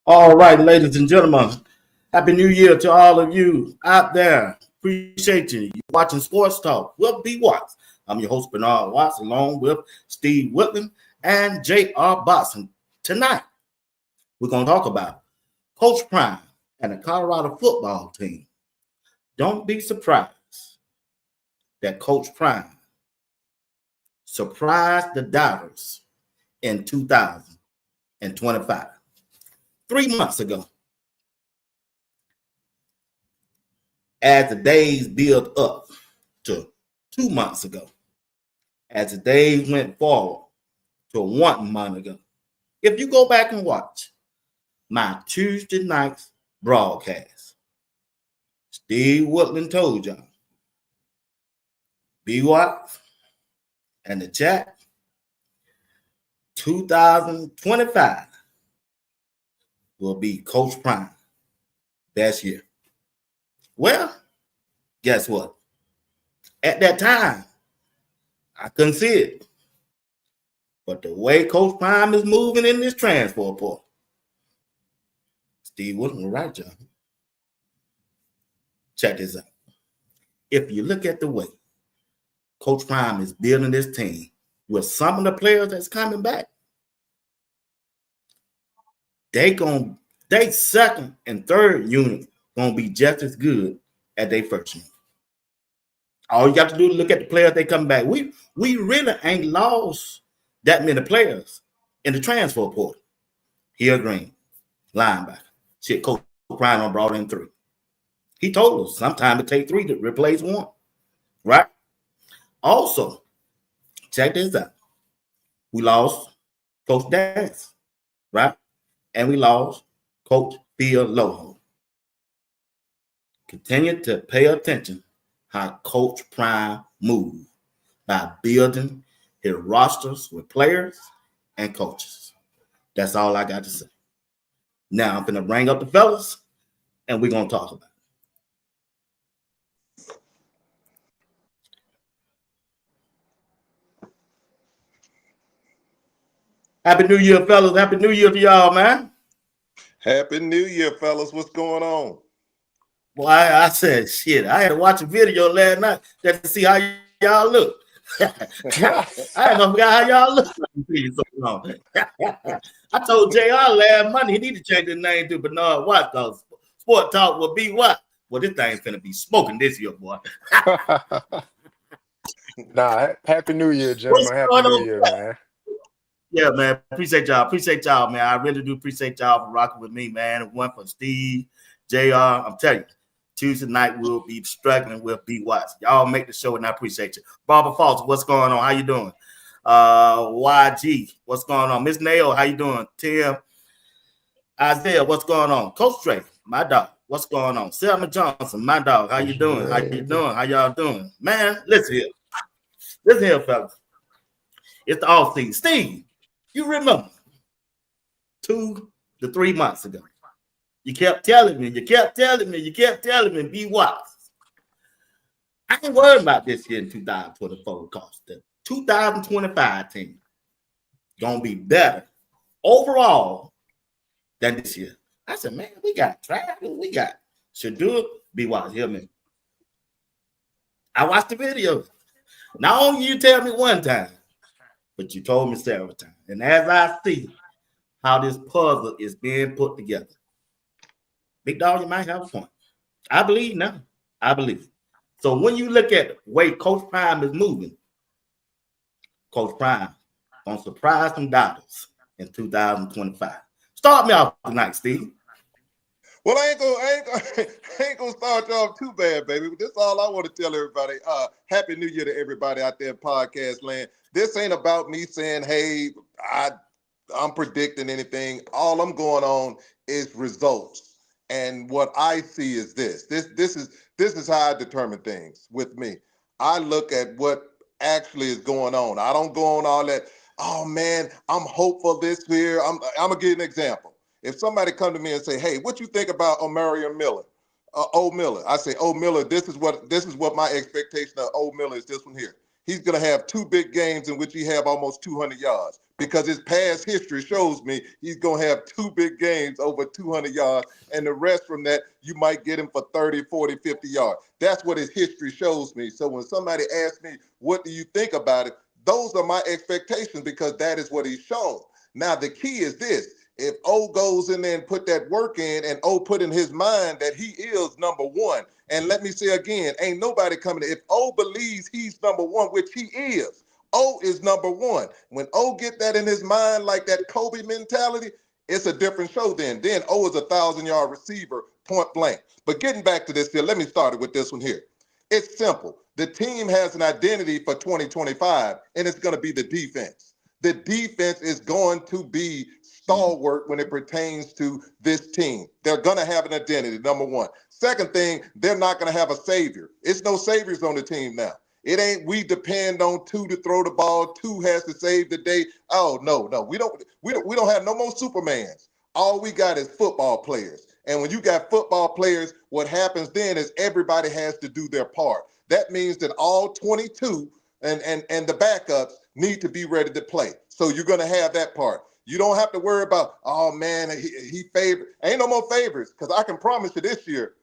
All right, ladies and gentlemen, Happy New Year to all of you out there. Appreciate you. You're watching Sports Talk with BWatts. I'm your host, Bernard Watts, along with Steve Woodland and J.R. Boston. Tonight, we're going to talk about Coach Prime and the Colorado football team. Don't be surprised that Coach Prime surprised the doubters in 2025. 3 months ago, as the days built up to 2 months ago, as the days went forward to 1 month ago. If you go back and watch my Tuesday night's broadcast, Steve Woodland told y'all, BWatts and the chat, 2025 will be Coach Prime best year. Well, guess what? At that time, I couldn't see it. But the way Coach Prime is moving in this transfer portal, Steve wasn't right, y'all. Check this out. If you look at the way Coach Prime is building this team with some of the players that's coming back, they second and third unit gonna be just as good as they first unit. All you got to do is look at the players they come back. We really ain't lost that many players in the transfer portal. Here Green, linebacker. Shit, Coach Prime brought in 3. He told us sometimes it takes 3 to replace 1, right? Also, check this out. We lost Coach Dance, right? And we lost Coach Phil Loho. Continue to pay attention how Coach Prime moves by building his rosters with players and coaches. That's all I got to say. Now I'm going to bring up the fellas, and we're going to talk about it. Happy New Year, fellas. Happy New Year to y'all, man. Happy New Year, fellas. What's going on? Well, I said, shit, I had to watch a video last night just to see how y'all look. I ain't gonna forget how y'all look. So long. I told JR last Monday he need to change his name to Bernard Watts because Sport Talk will be what? Well, this thing's finna be smoking this year, boy. Nah, Happy New Year, gentlemen. Happy New Year, man. Yeah, man. Appreciate y'all, man. I really do appreciate y'all for rocking with me, man. It went for Steve, JR. I'm telling you, Tuesday night we'll be struggling with BWatts. Y'all make the show, and I appreciate you. Barbara Foster, what's going on? How you doing? YG, what's going on? Miss Nail, how you doing? Tim, Isaiah, what's going on? Coach Trey, my dog, what's going on? Selma Johnson, my dog, how you doing? How you doing? How y'all doing? Man, listen here, fellas. It's the off season. Steve, you remember 2 to 3 months ago, you kept telling me, BWatts. I ain't worried about this year in 2024 because the 2025 team gonna be better overall than this year. I said, man, we got Travis, we got Shadur. BWatts, hear me. I watched the video. Not only you tell me one time, but you told me several times. And as I see how this puzzle is being put together, big dog, you might have a point. I believe now. I believe. So when you look at the way Coach Prime is moving, Coach Prime gonna surprise some dollars in 2025. Start me off tonight, Steve. Well, I ain't gonna start you off too bad, baby. But this is all I want to tell everybody. Happy New Year to everybody out there in podcast land. This ain't about me saying, hey, I'm predicting anything. All I'm going on is results. And what I see is this. This is how I determine things with me. I look at what actually is going on. I don't go on all that, oh man, I'm hopeful this year. I'm gonna give you an example. If somebody come to me and say, hey, what you think about Omarion Miller? O Miller. I say, O Miller, this is what my expectation of O Miller is, this one here. he's going to have 2 big games in which he have almost 200 yards because his past history shows me he's going to have 2 big games over 200 yards, and the rest from that, you might get him for 30, 40, 50 yards. That's what his history shows me. So when somebody asks me, what do you think about it? Those are my expectations because that is what he's shown. Now, the key is this. If O goes in there and put that work in, and O put in his mind that he is number one, and let me say again, ain't nobody coming in. If O believes he's number one, which he is, O is number one. When O get that in his mind, like that Kobe mentality, it's a different show then. Then O is a 1,000-yard receiver, point blank. But getting back to this here, let me start it with this one here. It's simple. The team has an identity for 2025, and it's going to be the defense. The defense is going to be stalwart when it pertains to this team. They're going to have an identity, number one. Second thing, they're not going to have a savior. It's no saviors on the team now. It ain't we depend on 2 to throw the ball, 2 has to save the day. Oh, no. We don't have no more Supermans. All we got is football players. And when you got football players, what happens then is everybody has to do their part. That means that all 22 and the backups need to be ready to play. So you're going to have that part. You don't have to worry about, oh, man, he favored. Ain't no more favorites because I can promise you this year,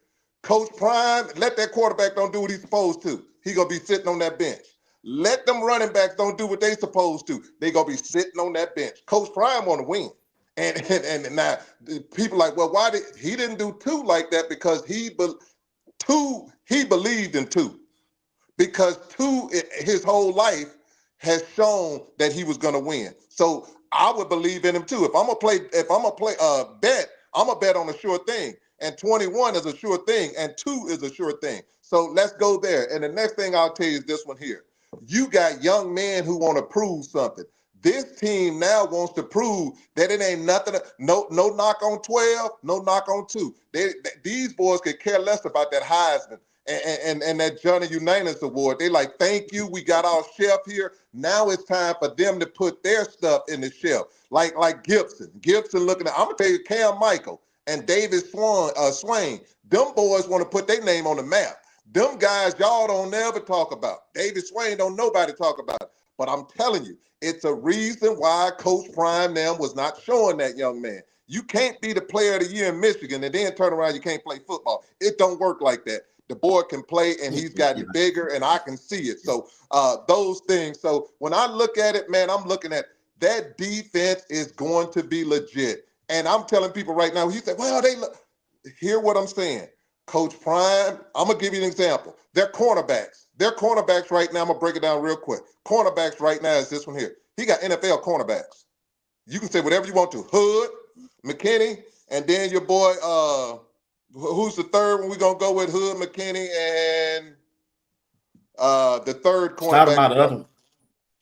Coach Prime, let that quarterback don't do what he's supposed to. He's going to be sitting on that bench. Let them running backs don't do what they supposed to. They're going to be sitting on that bench. Coach Prime want to win. And now people like, well, why he didn't do 2 like that? Because he believed in 2. Because 2 his whole life has shown that he was going to win. So I would believe in him too. If I'm gonna bet, I'm gonna bet on a sure thing. And 21 is a sure thing, and 2 is a sure thing. So let's go there. And the next thing I'll tell you is this one here. You got young men who want to prove something. This team now wants to prove that it ain't nothing. No knock on 12, no knock on 2. These boys could care less about that Heisman and that Johnny Unitas Award. They like, thank you, we got our shelf here. Now it's time for them to put their stuff in the shelf. Like Gibson looking at, I'm gonna tell you, Cam Michael and David Swain, them boys want to put their name on the map. Them guys y'all don't never talk about. David Swain don't nobody talk about. But I'm telling you, it's a reason why Coach Prime now was not showing that young man. You can't be the player of the year in Michigan and then turn around, you can't play football. It don't work like that. The boy can play, and he's gotten bigger, and I can see it. So those things. So when I look at it, man, I'm looking at that defense is going to be legit. And I'm telling people right now, he said, well, hear what I'm saying. Coach Prime, I'm going to give you an example. They're cornerbacks. Right now, I'm going to break it down real quick. Cornerbacks right now is this one here. He got NFL cornerbacks. You can say whatever you want to. Hood, McKinney, and then your boy, who's the third one? We're going to go with Hood, McKinney, and the third cornerback.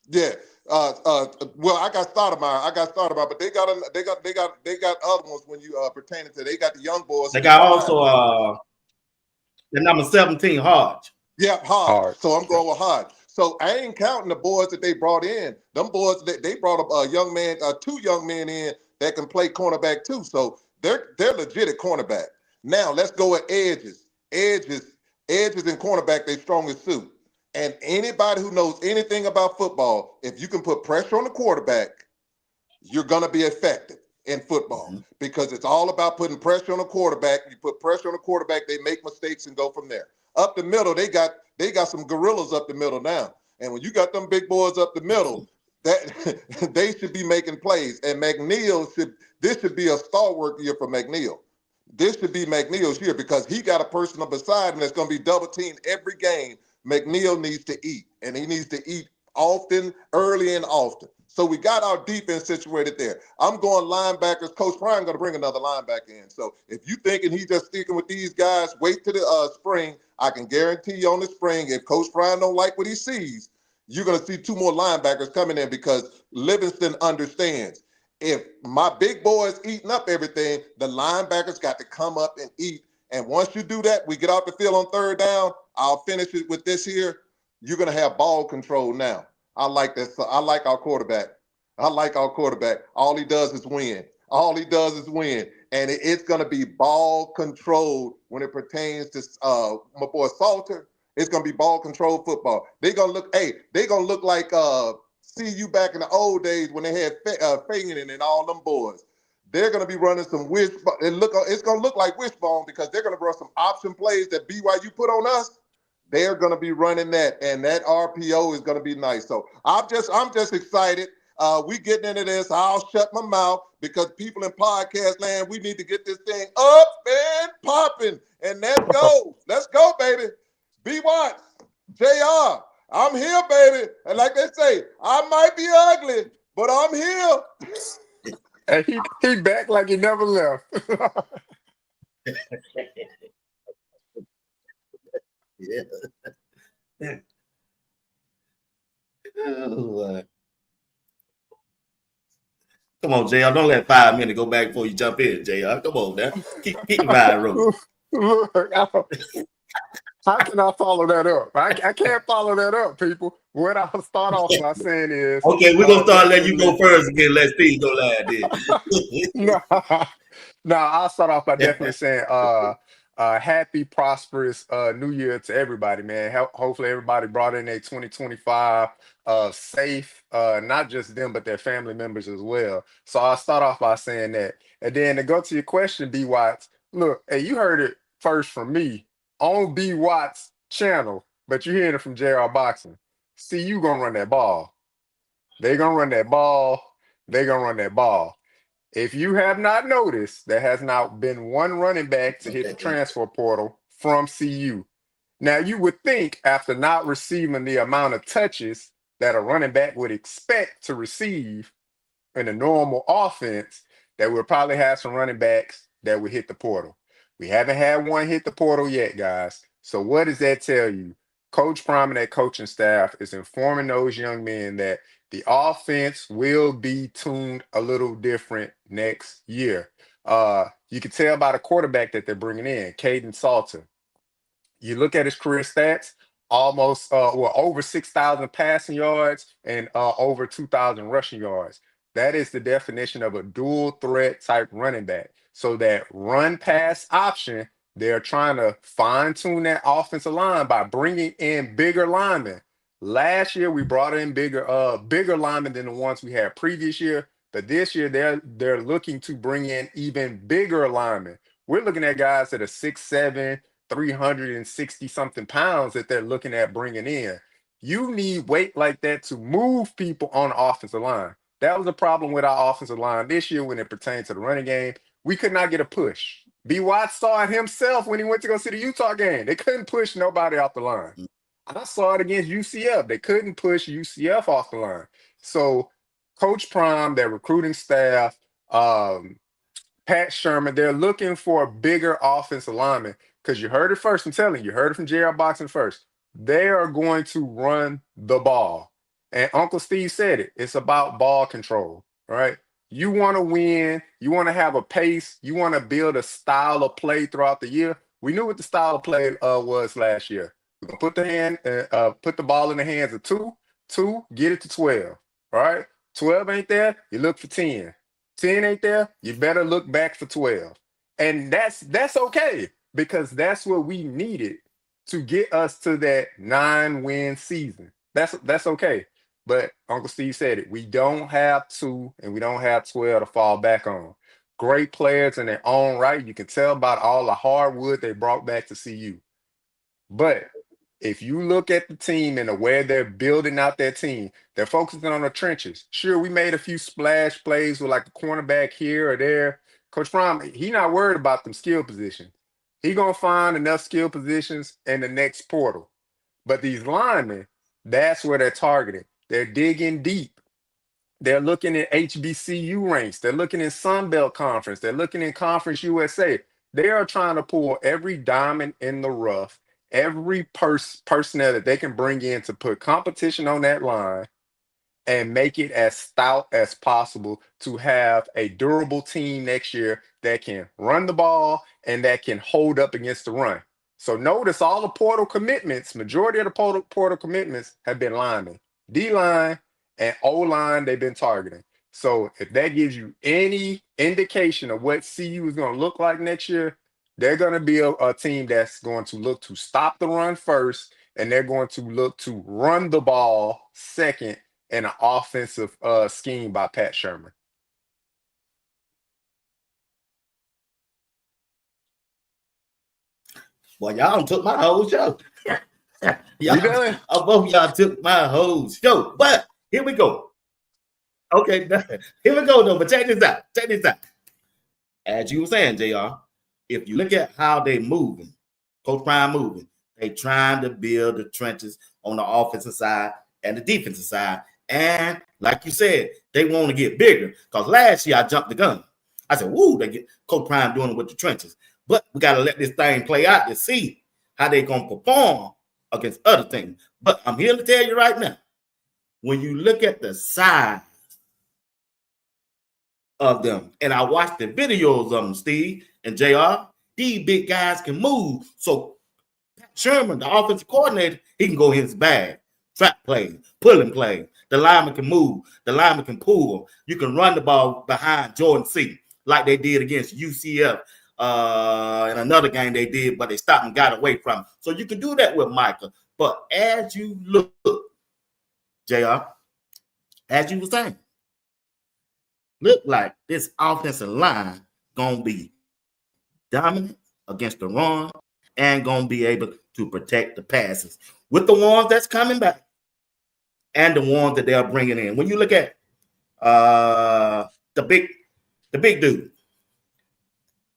Yeah. Well, I got Stoudemire, but they got other ones when you pertaining to. They got the young boys. They got also the number 17 Hodge. Yeah, Hodge. So I'm going with Hodge. So I ain't counting the boys that they brought in. Them boys they brought a young man, 2 young men in that can play cornerback too. So they're legit at cornerback. Now let's go at edges. Edges and cornerback, they strongest suit. And anybody who knows anything about football, if you can put pressure on the quarterback, you're going to be effective in football because it's all about putting pressure on the quarterback. You put pressure on the quarterback, they make mistakes and go from there. Up the middle, they got some gorillas up the middle now. And when you got them big boys up the middle, that they should be making plays. And this should be a stalwart year for McNeil. This should be McNeil's year because he got a person beside him that's going to be double teamed every game. McNeil needs to eat, and he needs to eat often, early and often. So we got our defense situated there. I'm going linebackers. Coach Prime going to bring another linebacker in. So if you thinking he's just sticking with these guys, wait till the spring. I can guarantee you on the spring, if Coach Prime don't like what he sees, you're going to see 2 more linebackers coming in because Livingston understands. If my big boys eating up everything, the linebackers got to come up and eat. And once you do that, we get off the field on 3rd down. I'll finish it with this here. You're going to have ball control now. I like that. I like our quarterback. All he does is win. And it's going to be ball controlled when it pertains to my boy Salter It's gonna be ball control football. They're gonna look like CU back in the old days when they had Fagan and all them boys. They're gonna be running some wishbone. It's gonna look like wishbone because they're gonna run some option plays that BYU put on us. They're gonna be running that, and that RPO is gonna be nice. So I'm just excited. We getting into this. I'll shut my mouth because people in podcast land, we need to get this thing up and popping. And let's go. Let's go, baby. BWatts, JR, I'm here, baby. And like they say, I might be ugly, but I'm here. And he back like he never left. Yeah. Oh, come on, JR. Don't let 5 minutes go back before you jump in, JR. Come on, now. Keep the vibe rolling. Look, how can I follow that up? I can't follow that up, people. What I'll start off by saying is, okay, we're gonna start letting you go first again. Let Steve go last then. no, I'll start off by definitely saying happy, prosperous new year to everybody, man. Hopefully everybody brought in their 2025 safe, not just them, but their family members as well. So I'll start off by saying that. And then to go to your question, BWatts, look, hey, you heard it first from me on BWatts channel, but you're hearing it from JR Boxing. See, you gonna run that ball. They're gonna run that ball. They're gonna run that ball. If you have not noticed, there has not been one running back to hit the transfer portal from CU. Now, you would think after not receiving the amount of touches that a running back would expect to receive in a normal offense, that we'll probably have some running backs that would hit the portal. We haven't had one hit the portal yet, guys. So what does that tell you? Coach Prime and that coaching staff is informing those young men that the offense will be tuned a little different next year. You can tell by the quarterback that they're bringing in, Caden Salter. You look at his career stats, almost over 6,000 passing yards and over 2,000 rushing yards. That is the definition of a dual threat type running back. So that run pass option, they're trying to fine tune that offensive line by bringing in bigger linemen. Last year we brought in bigger linemen than the ones we had previous year, but this year they're looking to bring in even bigger linemen. We're looking at guys that are 6'7", 360 something pounds that they're looking at bringing in. You need weight like that to move people on the offensive line. That was a problem with our offensive line this year when it pertains to the running game. We could not get a push. BWatts saw it himself when he went to go see the Utah game. They couldn't push nobody off the line. I saw it against UCF. They couldn't push UCF off the line. So Coach Prime, their recruiting staff, Pat Sherman, they're looking for bigger offensive linemen because you heard it first. I'm telling you, you heard it from JR Boxing first. They are going to run the ball. And Uncle Steve said it. It's about ball control, right? You want to win. You want to have a pace. You want to build a style of play throughout the year. We knew what the style of play was last year. We're gonna put the ball in the hands of two, get it to 12. All right. 12 ain't there, you look for 10. 10 ain't there, you better look back for 12. And that's okay because that's what we needed to get us to that 9-win season. That's okay. But Uncle Steve said it. We don't have 2 and we don't have 12 to fall back on. Great players in their own right. You can tell about all the hardwood they brought back to CU. But if you look at the team and the way they're building out their team, they're focusing on the trenches. Sure, we made a few splash plays with like a cornerback here or there. Coach Prime, he not worried about them skill positions. He gonna find enough skill positions in the next portal. But these linemen, that's where they're targeting. They're digging deep. They're looking at HBCU ranks. They're looking in Sun Belt Conference. They're looking in Conference USA. They are trying to pull every diamond in the rough, every personnel that they can bring in to put competition on that line and make it as stout as possible to have a durable team next year that can run the ball and that can hold up against the run. So notice all the portal commitments, majority of the portal commitments have been linemen. D-line and O-line they've been targeting. So if that gives you any indication of what CU is going to look like next year, they're going to be a team that's going to look to stop the run first and they're going to look to run the ball second in an offensive scheme by Pat Shermer. Well, y'all took my whole show. You done? Both y'all took my whole show. But here we go. Okay, here we go, though. But check this out. Check this out. As you were saying, JR, if you look at how they moving, Coach Prime moving, they trying to build the trenches on the offensive side and the defensive side. And like you said, they want to get bigger. Because last year I jumped the gun. I said, woo, they get Coach Prime doing it with the trenches. But we got to let this thing play out to see how they going to perform against other things. But I'm here to tell you right now, when you look at the size of them, and I watched the videos of them, Steve and JR, these big guys can move. So Pat Sherman, the offensive coordinator, he can go in his bag, trap plays, pulling plays. The lineman can move. The lineman can pull. You can run the ball behind Jordan C, like they did against UCF in another game they did, but they stopped and got away from him. So you can do that with Micah. But as you look, JR, as you were saying, look like this offensive line going to be dominant against the run and going to be able to protect the passes with the ones that's coming back and the ones that they're bringing in. When you look at the big dude,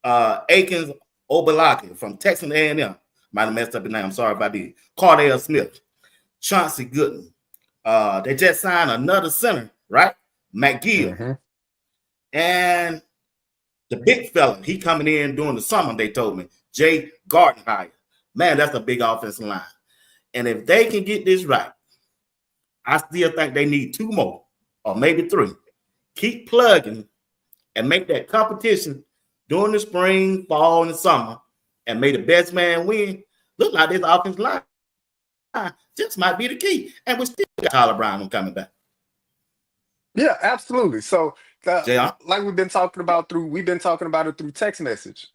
Akins Obalaki from Texas A&M, might have messed up his name. I'm sorry if I did. Cardale Smith, Chauncey Gooden. They just signed another center, right? McGill. Mm-hmm. And the big fella, he coming in during the summer, they told me, Jay Gardenhire. Man, that's a big offensive line. And if they can get this right, I still think they need 2 more or maybe 3. Keep plugging and make that competition during the spring, fall, and the summer, and may the best man win. Look like this offensive line just might be the key. And we still got Tyler Brown coming back. Yeah, absolutely. So, like we've been talking about it through text message.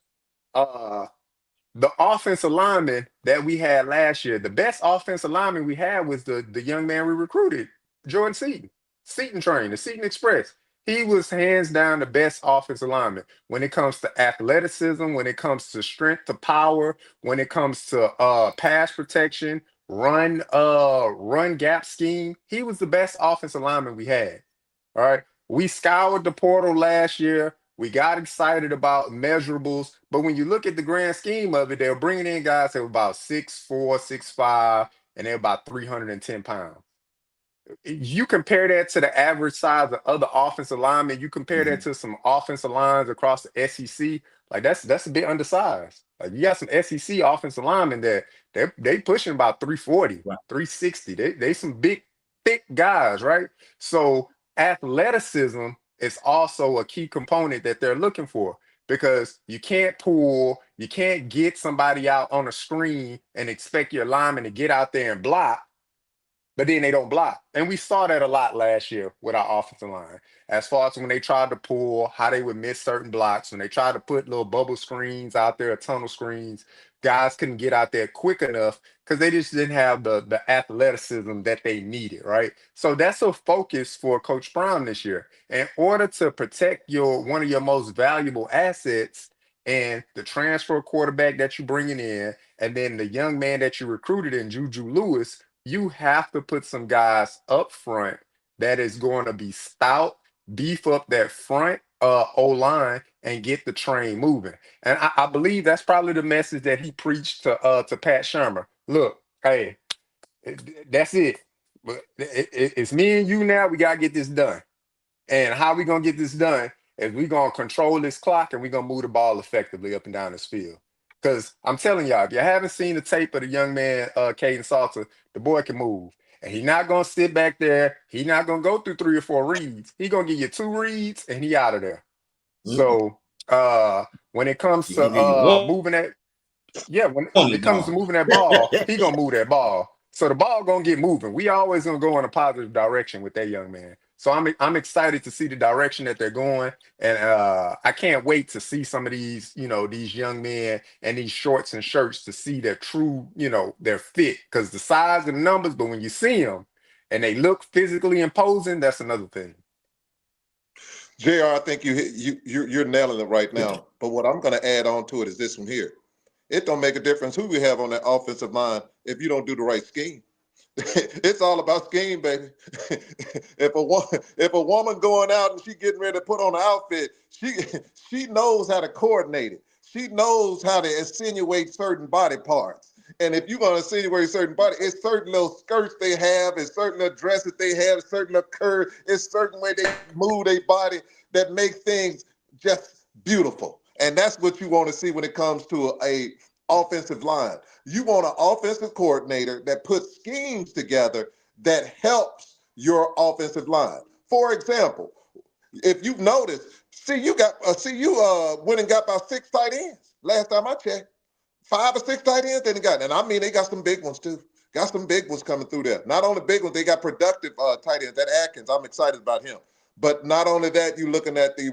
The offensive lineman that we had last year, the best offensive lineman we had was the young man we recruited, Jordan Seton Train, the Seton Express. He was hands down the best offensive lineman when it comes to athleticism, when it comes to strength to power, when it comes to pass protection, run gap scheme. He was the best offensive lineman we had. All right. We scoured the portal last year. We got excited about measurables. But when you look at the grand scheme of it, they were bringing in guys that were about 6'4", 6'5", and they're about 310 pounds. You compare that to the average size of other offensive linemen, you compare that to some offensive lines across the SEC, like that's a bit undersized. Like you got some SEC offensive linemen that they pushing about 340, right, 360. They some big, thick guys, right? So athleticism is also a key component that they're looking for, because you can't get somebody out on a screen and expect your lineman to get out there and block, but then they don't block. And we saw that a lot last year with our offensive line. As far as when they tried to pull, how they would miss certain blocks, when they tried to put little bubble screens out there, or tunnel screens, guys couldn't get out there quick enough because they just didn't have the athleticism that they needed, right? So that's a focus for Coach Brown this year. In order to protect one of your most valuable assets, and the transfer quarterback that you're bringing in, and then the young man that you recruited in, Juju Lewis, you have to put some guys up front that is going to be stout, beef up that front O-line, and get the train moving. And I believe that's probably the message that he preached to Pat Shermer. Look, hey, that's it. But it's me and you now. We got to get this done. And how we going to get this done is we going to control this clock, and we going to move the ball effectively up and down this field. Because I'm telling y'all, if you haven't seen the tape of the young man, Caden Salter, the boy can move. And he's not going to sit back there. He's not going to go through 3 or 4 reads. He's going to give you 2 reads, and he out of there. So when it comes to moving that, when it comes to moving that ball, he going to move that ball. So the ball going to get moving. We always going to go in a positive direction with that young man. So I'm excited to see the direction that they're going, and I can't wait to see some of these, these young men and these shorts and shirts to see their true, their fit, because the size and the numbers, but when you see them and they look physically imposing, that's another thing. JR, I think you're nailing it right now. But what I'm going to add on to it is this one here. It don't make a difference who we have on that offensive line if you don't do the right scheme. It's all about scheme, baby. If a woman going out and she getting ready to put on an outfit, she knows how to coordinate it. She knows how to insinuate certain body parts. And if you're gonna insinuate certain body, it's certain little skirts they have, it's certain little dresses they have, it's certain little curve, it's certain way they move their body that make things just beautiful. And that's what you want to see when it comes to a offensive line. You want an offensive coordinator that puts schemes together that helps your offensive line. For example, if you've noticed, you went and got about 6 tight ends last time I checked. 5 or 6 tight ends they got, and I mean they got some big ones too. Got some big ones coming through there. Not only big ones, they got productive tight ends. That Atkins, I'm excited about him. But not only that, you looking at the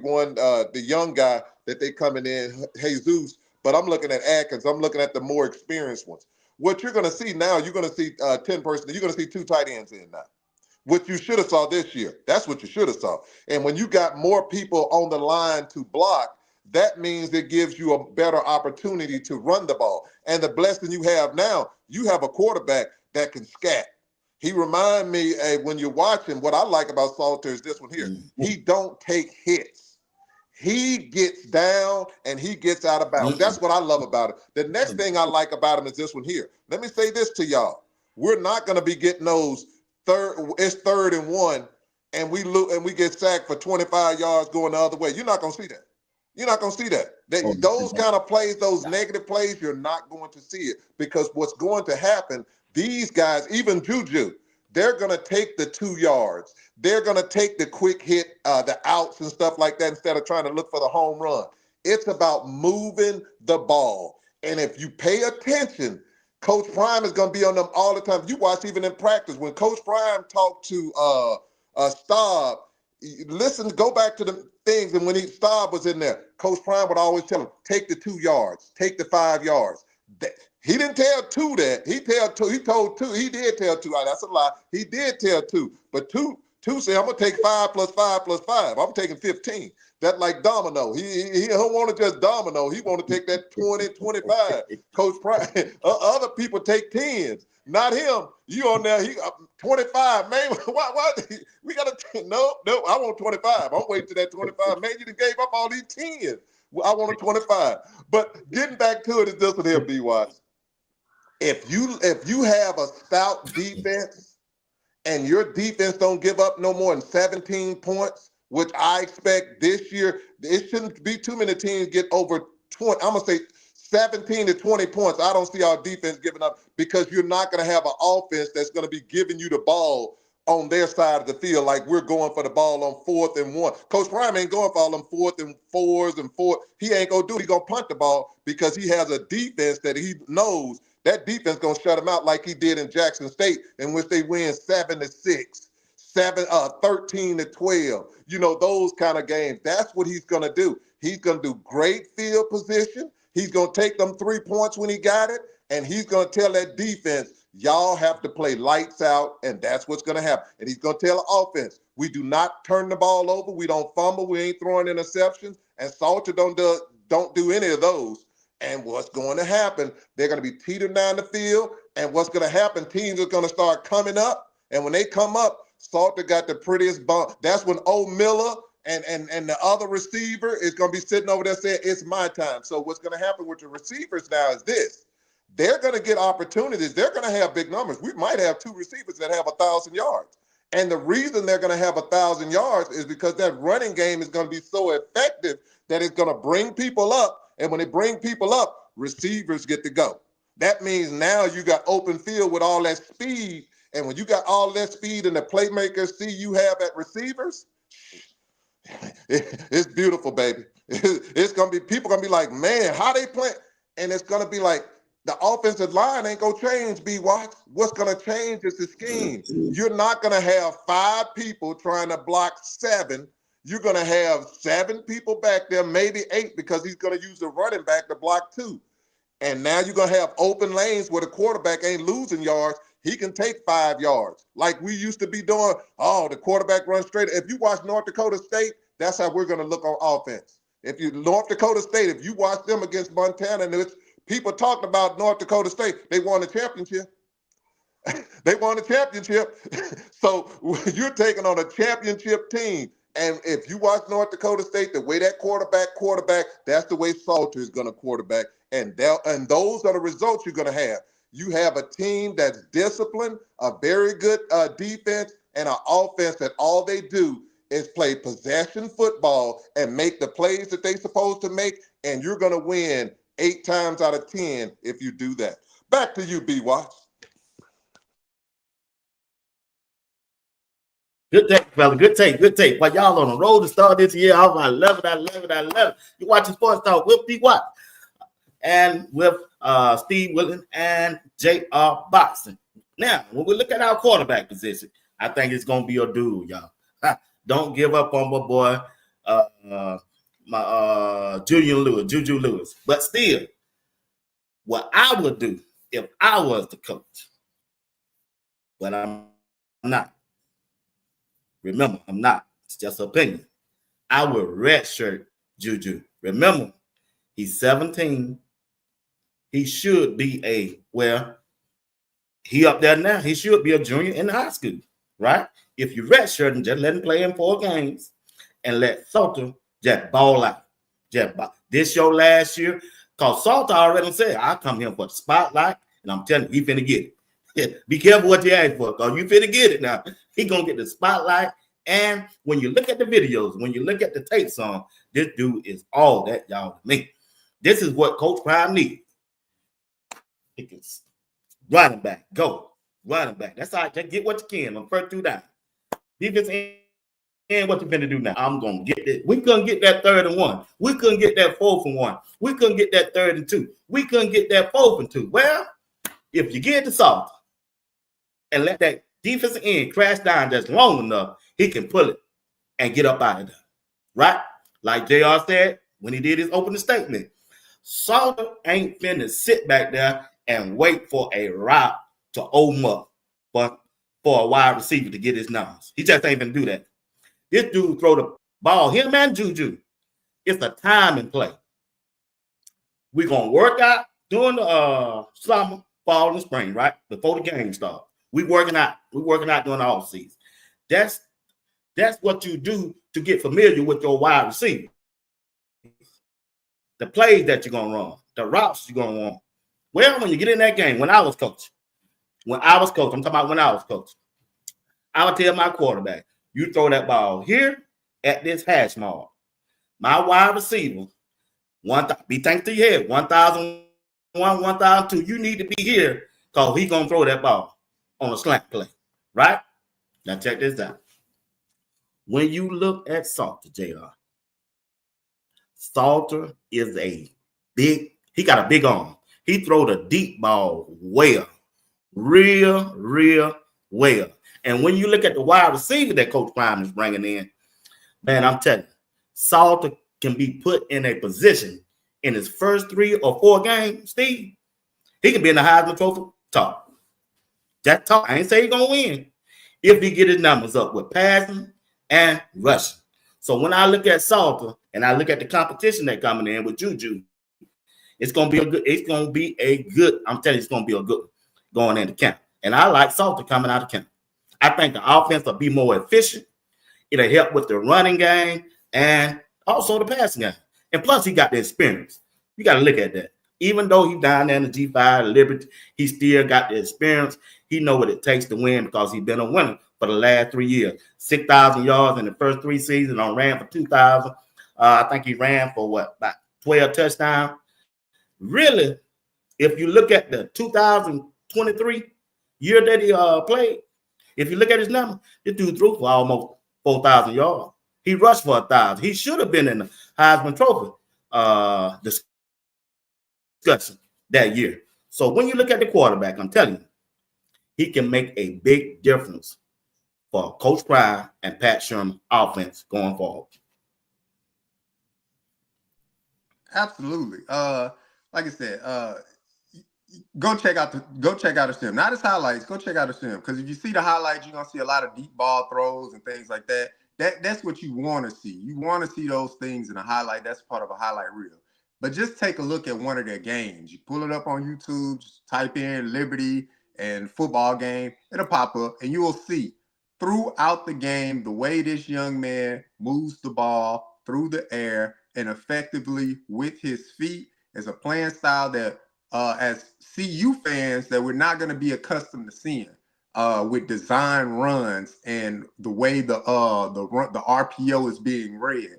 young guy that they coming in, Jesus. But I'm looking at Atkins. I'm looking at the more experienced ones. What you're going to see now, you're going to see 10 persons. You're going to see 2 tight ends in now. What you should have saw this year. That's what you should have saw. And when you got more people on the line to block, that means it gives you a better opportunity to run the ball. And the blessing you have now, you have a quarterback that can scat. He remind me, when you're watching, what I like about Salter is this one here. He don't take hits. He gets down and he gets out of bounds. That's what I love about it. The next thing I like about him is this one here. Let me say this to y'all. We're not going to be getting those it's 3rd and 1 and we get sacked for 25 yards going the other way. You're not going to see that. You're not going to see that. Those kind of plays, those negative plays, you're not going to see it, because what's going to happen, these guys, even Juju, they're going to take the 2 yards. They're going to take the quick hit, the outs and stuff like that, instead of trying to look for the home run. It's about moving the ball. And if you pay attention, Coach Prime is going to be on them all the time. You watch even in practice, when Coach Prime talked to Staub, listen, go back to the things, and when Staub was in there, Coach Prime would always tell him, take the 2 yards, take the 5 yards. He didn't tell 2 that. He told 2. He did tell 2. That's a lie. He did tell 2. But 2 said, I'm going to take 5 plus 5 plus 5. I'm taking 15. That's like domino. He don't want to just domino. He want to take that 20, 25. Coach Prime, other people take 10s. Not him. You on there, he 25, man. Why? We got to, no, I want 25. I'm waiting to that 25. Man, you done gave up all these 10s. I want a 25. But getting back to it is this one here, BWatts. If you have a stout defense and your defense don't give up no more than 17 points, which I expect this year, it shouldn't be too many teams get over 20. I'm going to say 17 to 20 points. I don't see our defense giving up, because you're not going to have an offense that's going to be giving you the ball on their side of the field like we're going for the ball on 4th and 1. Coach Prime ain't going for all them 4th and 4s and 4. He ain't going to do it. He going to punt the ball, because he has a defense that he knows that defense going to shut him out, like he did in Jackson State, in which they win 7-6. 13-12, those kind of games. That's what he's going to do. He's going to do great field position. He's going to take them 3 points when he got it, and he's going to tell that defense, y'all have to play lights out, and that's what's going to happen. And he's going to tell the offense, we do not turn the ball over. We don't fumble. We ain't throwing interceptions. And Salter don't do any of those. And what's going to happen, they're going to be teetering down the field, and what's going to happen, teams are going to start coming up, and when they come up, Salter got the prettiest bump. That's when Miller and the other receiver is going to be sitting over there saying, it's my time. So what's going to happen with the receivers now is this. They're going to get opportunities. They're going to have big numbers. We might have 2 receivers that have 1,000 yards. And the reason they're going to have 1,000 yards is because that running game is going to be so effective that it's going to bring people up. And when they bring people up, receivers get to go. That means now you got open field with all that speed. And when you got all that speed and the playmakers see you have at receivers, it's beautiful, baby. It's going to be, people going to be like, man, how they play? And it's going to be like, The offensive line ain't gonna change, BWatts. What's gonna change is the scheme. You're not gonna have 5 people trying to block 7. You're gonna have 7 people back there, maybe 8, because he's gonna use the running back to block 2. And now you're gonna have open lanes where the quarterback ain't losing yards. He can take 5 yards, like we used to be doing. Oh, the quarterback runs straight. If you watch North Dakota State, that's how we're gonna look on offense. If you North Dakota State, if you watch them against Montana, and it's people talked about North Dakota State. They won a championship. They won a championship. So you're taking on a championship team. And if you watch North Dakota State, the way that quarterback, that's the way Salter is going to quarterback. And those are the results you're going to have. You have a team that's disciplined, a very good defense, and an offense that all they do is play possession football and make the plays that they're supposed to make. And you're going to win 8 times out of 10 if you do that. Back to you, BWatts. Good take, fella. Good take. While y'all on the road to start this year, I love it. You watching Sports Talk with BWatts and with Steve Woodland and J.R. Boxing. Now, when we look at our quarterback position, I think it's going to be a dude, y'all. Don't give up on my boy, Juju Lewis. But still, what I would do if I was the coach, but I'm not. Remember, I'm not. It's just opinion. I would redshirt Juju. Remember, he's 17. He should be he up there now. He should be a junior in high school, right? If you redshirt him, just let him play in 4 games and let Salter just ball out. This your last year. Because Salter already said, I come here for the spotlight, and I'm telling you, he finna get it. Be careful what you ask for, because you finna get it now. He gonna get the spotlight. And when you look at the videos, when you look at the tapes on, this dude is all that y'all need. This is what Coach Prime needs. He can running back, go. Running back. That's all right. Just get what you can on first 2 down. Defense and what you finna do now? I'm gonna get it. We couldn't get that 3rd and 1. We couldn't get that 4th and 1. We couldn't get that 3rd and 2. We couldn't get that 4th and 2. Well, if you get the Salter and let that defensive end crash down just long enough, he can pull it and get up out of there. Right? Like JR said when he did his opening statement. Salter ain't finna sit back there and wait for a route to open up for a wide receiver to get his numbers. He just ain't finna do that. This dude throw the ball, him and Juju. It's a time and play. We're going to work out during the summer, fall, and spring, right? Before the game starts. We're working out during the off season. That's what you do to get familiar with your wide receiver. The plays that you're going to run, the routes you're going to run. Well, when you get in that game, when I was coaching, I'm talking about when I was coaching, I would tell my quarterback, you throw that ball here at this hash mark. My wide receiver, be thankful to your head, 1,001, 1,002. You need to be here because he's going to throw that ball on a slant play, right? Now check this out. When you look at Salter, JR, Salter is he got a big arm. He throw the deep ball well, real well. And when you look at the wide receiver that Coach Prime is bringing in, man, I'm telling you, Salter can be put in a position in his first 3 or 4 games, Steve. He can be in the Heisman Trophy top. That top. I ain't say he's going to win if he get his numbers up with passing and rushing. So when I look at Salter and I look at the competition that's coming in with Juju, it's going to be a good, I'm telling you, it's going to be a good one going into camp. And I like Salter coming out of camp. I think the offense will be more efficient. It'll help with the running game and also the passing game. And plus, he got the experience. You got to look at that. Even though he's down there in the G5, Liberty, he still got the experience. He know what it takes to win because he's been a winner for the last 3 years. 6,000 yards in the first 3 seasons. Ran for 2,000. I think he ran for about 12 touchdowns. Really, if you look at the 2023 year that he played, if you look at his number, this dude threw for almost 4,000 yards. He rushed for 1,000. He should have been in the Heisman Trophy discussion that year. So when you look at the quarterback, I'm telling you, he can make a big difference for Coach Pryor and Pat Sherman offense going forward. Absolutely. Like I said, go check out his film. Not his highlights. Go check out his film, because if you see the highlights, you're gonna see a lot of deep ball throws and things like that. That's what you want to see. You want to see those things in a highlight. That's part of a highlight reel. But just take a look at one of their games. You pull it up on YouTube, just type in Liberty and football game. It'll pop up, and you will see throughout the game the way this young man moves the ball through the air and effectively with his feet is a playing style that as CU fans that we're not going to be accustomed to seeing, with design runs and the way the RPO is being read.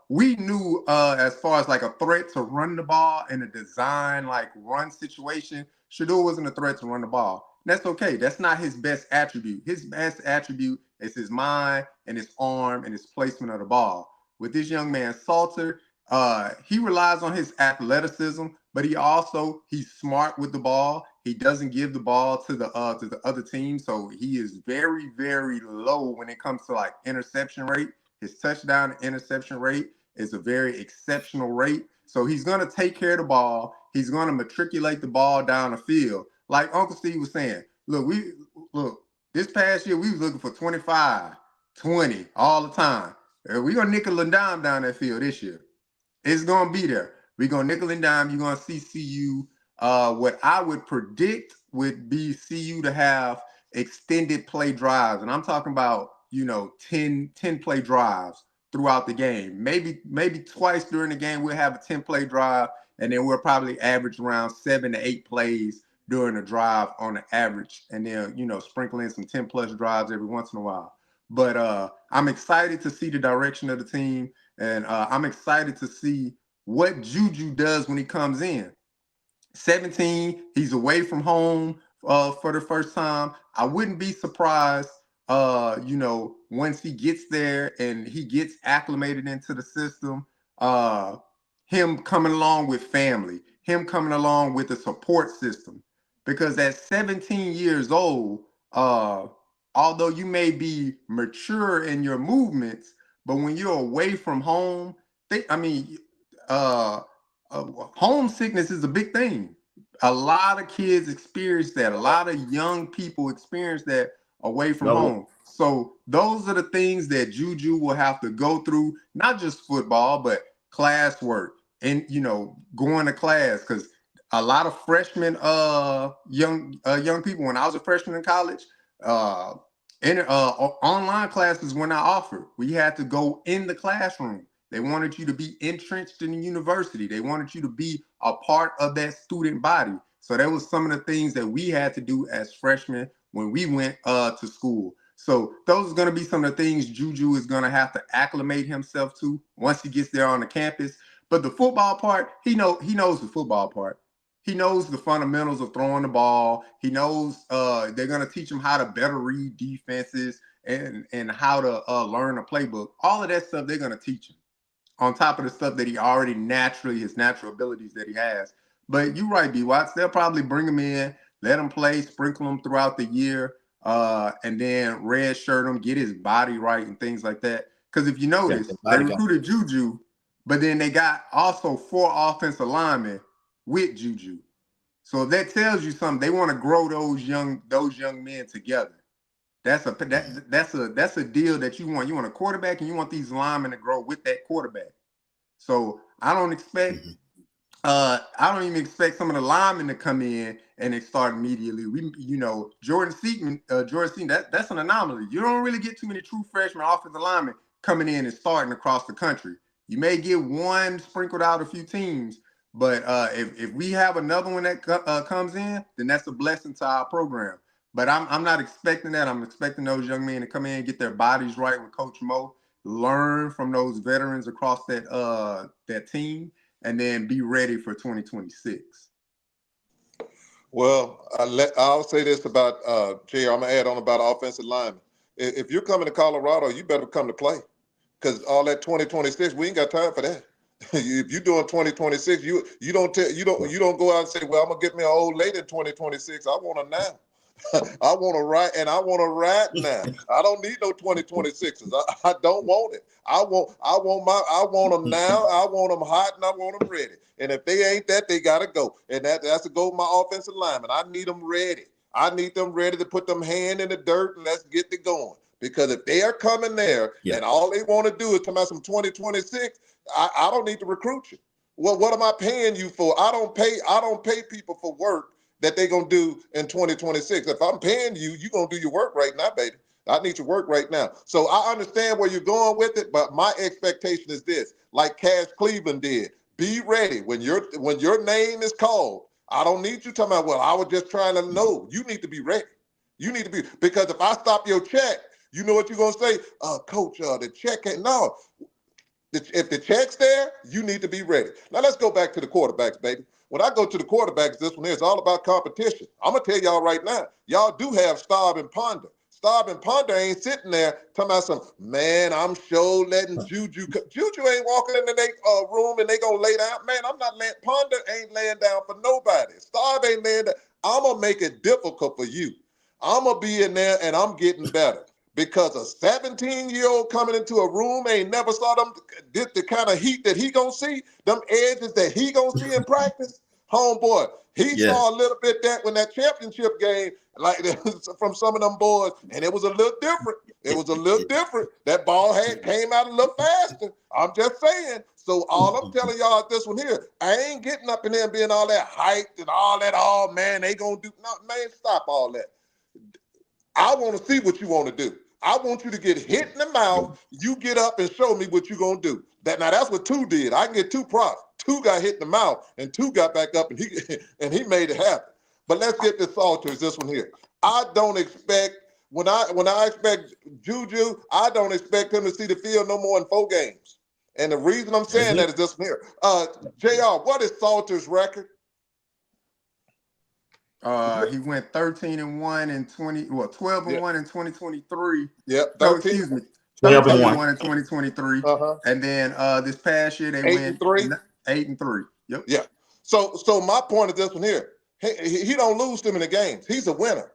We knew as far as like a threat to run the ball in a design like run situation, Shedeur wasn't a threat to run the ball. That's okay. That's not his best attribute. His best attribute is his mind and his arm and his placement of the ball. With this young man, Salter, he relies on his athleticism, but he's smart with the ball. He doesn't give the ball to the other team, so he is very, very low when it comes to like interception rate. His touchdown to interception rate is a very exceptional rate. So he's going to take care of the ball. He's going to matriculate the ball down the field. Like Uncle Steve was saying, look, this past year we was looking for 25, 20 all the time. We're going to nickel and dime down that field this year. It's going to be there. We're going to nickel and dime. You're going to see CU. What I would predict would be CU to have extended play drives. And I'm talking about, 10 play drives throughout the game. Maybe twice during the game we'll have a 10-play drive, and then we'll probably average around 7 to 8 plays during a drive on the average. And then, sprinkle in some 10-plus drives every once in a while. But I'm excited to see the direction of the team, and I'm excited to see what Juju does when he comes in. 17, he's away from home for the first time. I wouldn't be surprised, once he gets there and he gets acclimated into the system, him coming along with family, him coming along with a support system. Because at 17 years old, although you may be mature in your movements, but when you're away from home, homesickness is a big thing. A lot of kids experience that. A lot of young people experience that away from home. So those are the things that Juju will have to go through, not just football, but classwork and, going to class. Because a lot of freshmen, young people, when I was a freshman in college, online classes were not offered. We had to go in the classroom. They wanted you to be entrenched in the university. They wanted you to be a part of that student body. So that was some of the things that we had to do as freshmen when we went to school. So those are going to be some of the things Juju is going to have to acclimate himself to once he gets there on the campus. But the football part, he knows the football part. He knows the fundamentals of throwing the ball. He knows they're going to teach him how to better read defenses and how to learn a playbook. All of that stuff they're going to teach him, on top of the stuff that he already his natural abilities that he has. But you're right, BWatts. They'll probably bring him in, let him play, sprinkle him throughout the year, and then red shirt him, get his body right and things like that. Because if you notice, they recruited Juju, but then they got also 4 offensive linemen with Juju. So if that tells you something, they want to grow those young men together. That's a deal that you want. You want a quarterback, and you want these linemen to grow with that quarterback. So I don't even expect some of the linemen to come in and they start immediately. Jordan Seaton, that's an anomaly. You don't really get too many true freshman offensive linemen coming in and starting across the country. You may get one sprinkled out a few teams, but if we have another one that comes in, then that's a blessing to our program. But I'm not expecting that. I'm expecting those young men to come in and get their bodies right with Coach Mo, learn from those veterans across that team, and then be ready for 2026. Well, I'll say this about JR. I'm going to add on about offensive linemen. If you're coming to Colorado, you better come to play, because all that 2026, we ain't got time for that. If you're doing 2026, you don't go out and say, well, I'm gonna get me an old lady in 2026. I want her now. I want to ride, and I want to ride now. I don't need no 2026s. I don't want it. I want them now. I want them hot, and I want them ready. And if they ain't that, they gotta go. And that's to go with my offensive lineman. I need them ready. I need them ready to put them hand in the dirt and let's get it going. Because if they are coming there and all they want to do is come out some 2026, I don't need to recruit you. Well, what am I paying you for? I don't pay people for work that they're going to do in 2026. If I'm paying you, you're going to do your work right now, baby. I need your work right now. So I understand where you're going with it, but my expectation is this, like Cash Cleveland did. Be ready. When your name is called, I don't need you talking about, well, I was just trying to know. You need to be ready. You need to be, because if I stop your check, you know what you're going to say? Coach, the check ain't, no. If the check's there, you need to be ready. Now let's go back to the quarterbacks, baby. When I go to the quarterbacks, this one here is all about competition. I'm going to tell y'all right now, y'all do have Staub and Ponder. Staub and Ponder ain't sitting there talking about some, man, I'm sure letting Juju. Juju ain't walking into their room and they going to lay down. Man, I'm not laying, Ponder ain't laying down for nobody. Staub ain't laying down. I'm going to make it difficult for you. I'm going to be in there and I'm getting better. Because a 17-year-old coming into a room ain't never saw them, the kind of heat that he gonna see, them edges that he gonna see in practice. Homeboy, he saw a little bit that when that championship game, like from some of them boys, and it was a little different. It was a little different. That ball came out a little faster. I'm just saying. So all I'm telling y'all is this one here. I ain't getting up in there and being all that hyped and all that, oh man, they gonna do, no, man, stop all that. I want to see what you want to do. I want you to get hit in the mouth. You get up and show me what you're going to do. Now that's what Two did. I can get two props. Two got hit in the mouth and Two got back up and he made it happen. But let's get this Salters, this one here. I don't expect, when I expect Juju, I don't expect him to see the field no more in 4 games. And the reason I'm saying that is this one here. JR, what is Salter's record? He went 13-1 in 12-1 in 2023. Yep, 13. No, excuse me. 12-1 in 2023. And then this past year they went 8-3. Yep. Yeah. So my point is this one here. He don't lose too many games. He's a winner.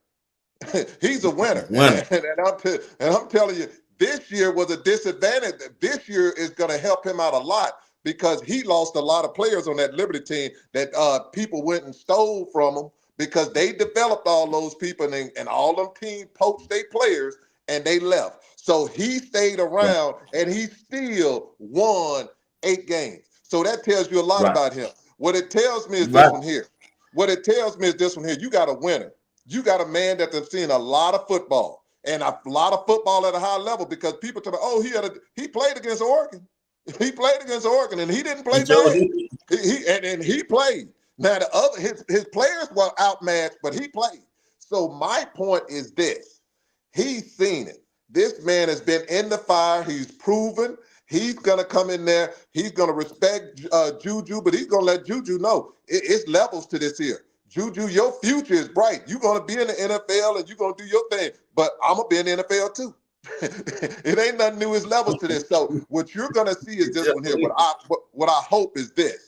He's a winner. And I'm telling you, this year was a disadvantage. This year is going to help him out a lot because he lost a lot of players on that Liberty team that people went and stole from him. Because they developed all those people and all them teams poached their players and they left. So he stayed around and he still won 8 games. So that tells you a lot about him. What it tells me is this one here. What it tells me is this one here. You got a winner. You got a man that has seen a lot of football and a lot of football at a high level because people tell me, oh, he played against Oregon. He played against Oregon and he didn't play bad. He played. Now the other his players were outmatched, but he played. So my point is this: he's seen it. This man has been in the fire. He's proven. He's gonna come in there. He's gonna respect Juju, but he's gonna let Juju know it's levels to this here. Juju, your future is bright. You're gonna be in the NFL and you're gonna do your thing. But I'm gonna be in the NFL too. It ain't nothing new. It's levels to this. So what you're gonna see is this one here. What I hope is this.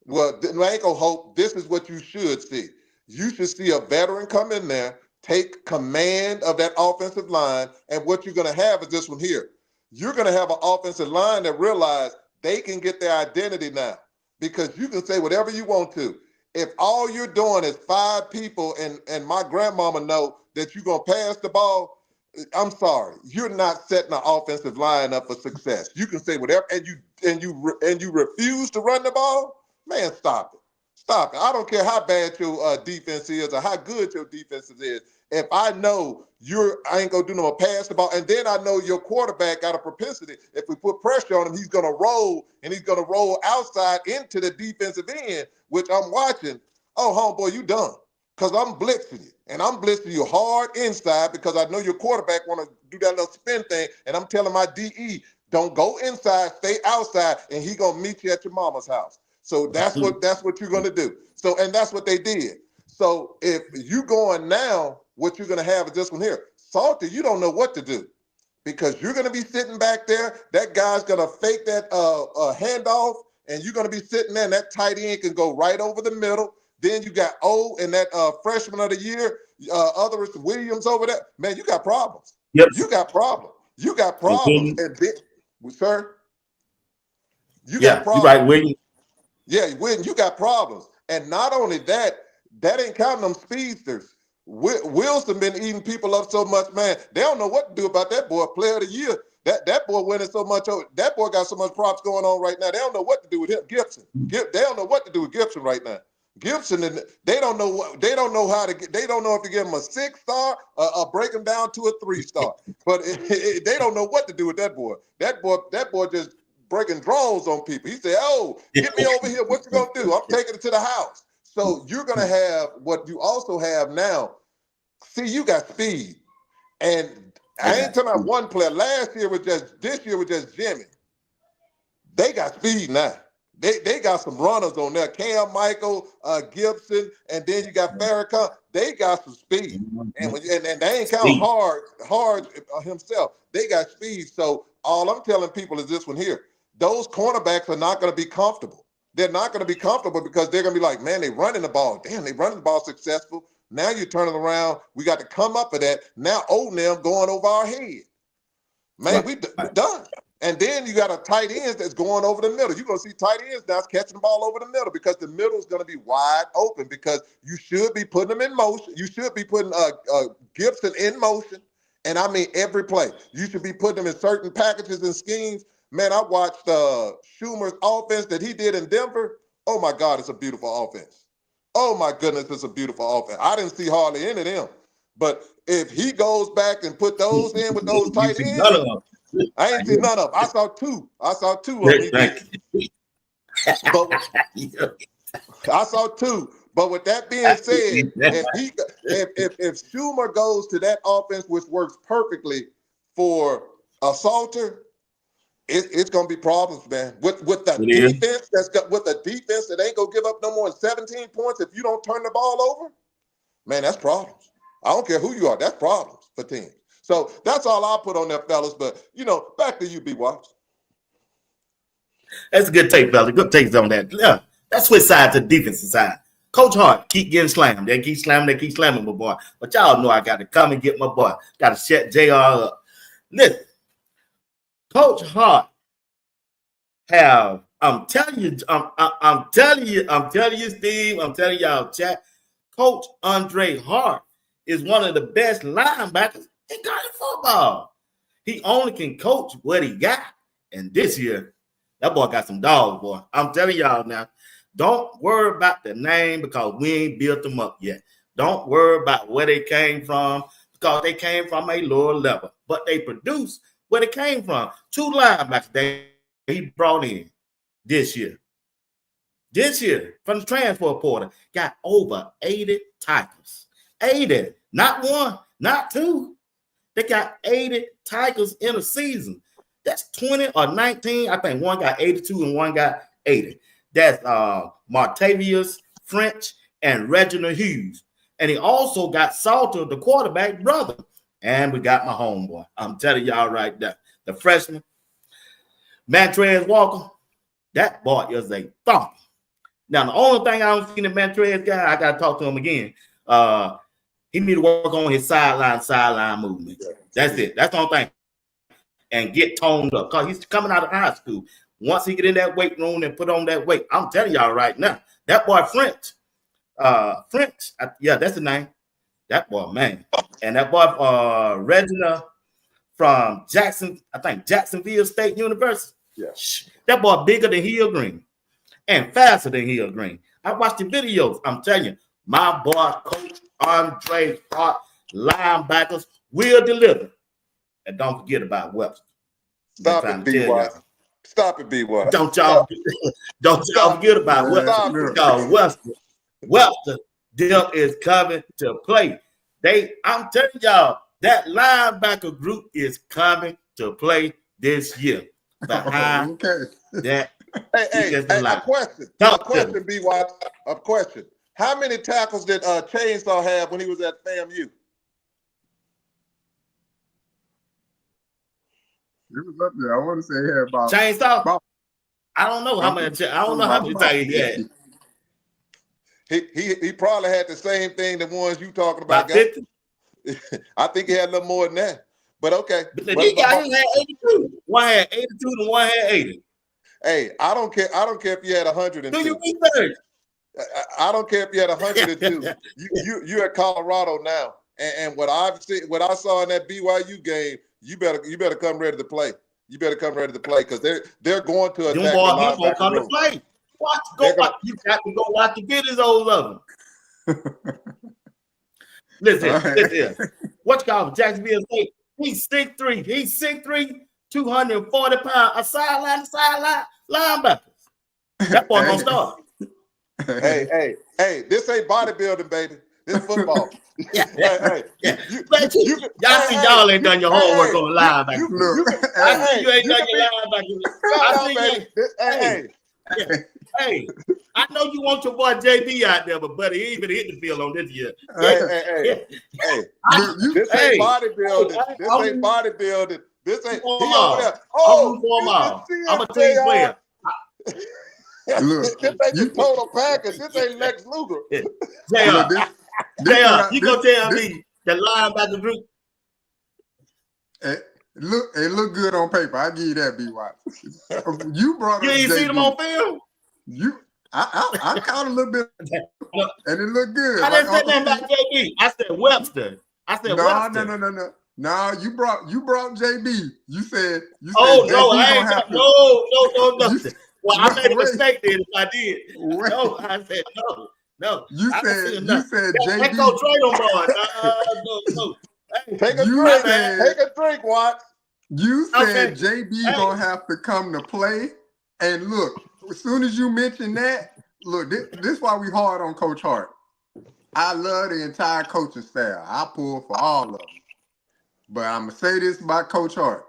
Well, I ain't gonna hope. This is what you should see. You should see a veteran come in there, take command of that offensive line, and what you're gonna have is this one here. You're gonna have an offensive line that realize they can get their identity now because you can say whatever you want to. If all you're doing is 5 people and my grandmama know that you're gonna pass the ball, I'm sorry, you're not setting an offensive line up for success. You can say whatever, and you refuse to run the ball. Man, stop it. Stop it. I don't care how bad your defense is or how good your defense is. If I know I ain't going to do no more pass the ball, and then I know your quarterback got a propensity. If we put pressure on him, he's going to roll, and he's going to roll outside into the defensive end, which I'm watching. Oh, homeboy, you done. Because I'm blitzing you, and I'm blitzing you hard inside because I know your quarterback want to do that little spin thing, and I'm telling my DE, don't go inside, stay outside, and he going to meet you at your mama's house. So that's what you're going to do. So, and that's what they did. So if you going now, what you're going to have is this one here. Salty, you don't know what to do because you're going to be sitting back there. That guy's going to fake that handoff. and you're going to be sitting there, and that tight end can go right over the middle. Then you got O and that freshman of the year, others Williams over there. Man, you got problems. Yep. You got problems. You got problems. And then, sir, you got problems. You're right, William. Yeah, you got problems. And not only that, that ain't counting them speedsters. Wilson been eating people up so much, man. They don't know what to do about that boy. Player of the year. That boy winning so much. That boy got so much props going on right now. They don't know what to do with him. Gibson. They don't know what to do with Gibson right now. Gibson, and they don't know what. They don't know how to get. They don't know if to give him a 6-star or break him down to a 3-star. But they don't know what to do with that boy. That boy just breaking drones on people. He said, "Oh, get me over here. What you gonna do? I'm taking it to the house." So you're gonna have what you also have now. See, you got speed, and I ain't talking about one player. This year was just Jimmy. They got speed now. They got some runners on there. Cam Michael, Gibson, and then you got Farrakhan. They got some speed, and they ain't count hard himself. They got speed. So all I'm telling people is this one here: those cornerbacks are not going to be comfortable. They're not going to be comfortable because they're going to be like, man, they running the ball. Damn, they running the ball successful. Now you're turning around. We got to come up for that. Now them going over our head. Man, we done. And then you got a tight end that's going over the middle. You're going to see tight ends now catching the ball over the middle because the middle is going to be wide open because you should be putting them in motion. You should be putting Gibson in motion. And I mean every play. You should be putting them in certain packages and schemes. Man, I watched Schumer's offense that he did in Denver. Oh, my God, it's a beautiful offense. Oh, my goodness, it's a beautiful offense. I didn't see hardly any of them. But if he goes back and put those in with those tight ends, I ain't seen none of them. I saw two of them. I saw two. But with that being said, if Schumer goes to that offense, which works perfectly for a Salter, it's gonna be problems, man. With the defense defense that ain't gonna give up no more than 17 points if you don't turn the ball over, man, that's problems. I don't care who you are, that's problems for teams. So that's all I'll put on there, fellas. But back to you, BWatts. That's a good take, fellas. Good takes on that. Yeah, let's switch side to the defensive side. Coach Hart keep getting slammed. They keep slamming my boy. But y'all know I got to come and get my boy. Got to shut JR up. Listen, Coach Hart I'm telling you, Steve, I'm telling y'all, chat. Coach Andre Hart is one of the best linebackers in college football. He only can coach what he got. And this year, that boy got some dogs, boy. I'm telling y'all now, don't worry about the name because we ain't built them up yet. Don't worry about where they came from because they came from a lower level. But they produce where they came from. 2 linebackers that he brought in this year. This year, from the transfer portal, got over 80 tackles. 80. Not 1, not 2. They got 80 tackles in a season. That's 20 or 19. I think one got 82 and one got 80. That's Martavius French and Reginald Hughes. And he also got Salter, the quarterback brother. And we got my homeboy. I'm telling y'all right there. The freshman, Montrez Walker, that boy is a thump. Now, the only thing I don't see in the Montrez guy, I got to talk to him again. He need to work on his sideline movement. That's it. That's the only thing. And get toned up because he's coming out of high school. Once he get in that weight room and put on that weight, I'm telling y'all right now, that boy French, yeah, that's the name. That boy, man. And that boy Reginald from Jacksonville State University. Yeah. That boy bigger than Hill Green and faster than Hill Green. I watched the videos. I'm telling you, my boy, Coach Andre Hart, linebackers will deliver. And don't forget about Webster. Stop it, BWatts. Stop it, BWatts. Don't y'all forget about Webster. Webster Dip is coming to play. I'm telling y'all, that linebacker group is coming to play this year. Behind that. Hey, a question, BWatts. A question. How many tackles did Chainsaw have when he was at FAMU? It was up there. I want to say he had about Chainsaw. I don't know how much. I don't know how many times he had. He probably had the same thing the ones you talking about. About 50. I think he had a little more than that. But okay. But these guys had 82. One had 82 and one had 80. Hey, I don't care. I don't care if you had 102. Do your research. I don't care if you had 102. You're at Colorado now, and what I saw in that BYU game, you better come ready to play. You better come ready to play because they're going to attack. Them boys come to play. Watch. You got to go watch the videos of them. Listen. What's called Jacksonville State? He's 6'3". He's 6'3", 240 pounds. A sideline linebacker. That boy gonna start. Hey, this ain't bodybuilding, baby. This football. Yeah. Y'all see y'all ain't done your homework on linebacker. I see you ain't done your linebacker. Hey, I know you want your boy JB out there, but buddy, he ain't even hit the field on this year. Hey. This ain't bodybuilding. This ain't bodybuilding. This ain't. I'm a team player. Look, this ain't the total package. This ain't Lex Luger. JR, you gonna tell me the linebacker group? It look good on paper. I give you that, BWatts. You brought. You ain't seen them on film. I caught a little bit, and it looked good. I didn't say nothing about JB. I said Webster. No. No, you brought JB. You said. Oh no, I ain't. No. Well, I made a mistake then if I did. No, I said no. You said JB. Let's go trade on board. No. Hey, take a drink, Watts. You said JB gonna have to come to play, and look, as soon as you mentioned that, look, this is why we hard on Coach Hart. I love the entire coaching staff. I pull for all of them, but I'm gonna say this about Coach Hart.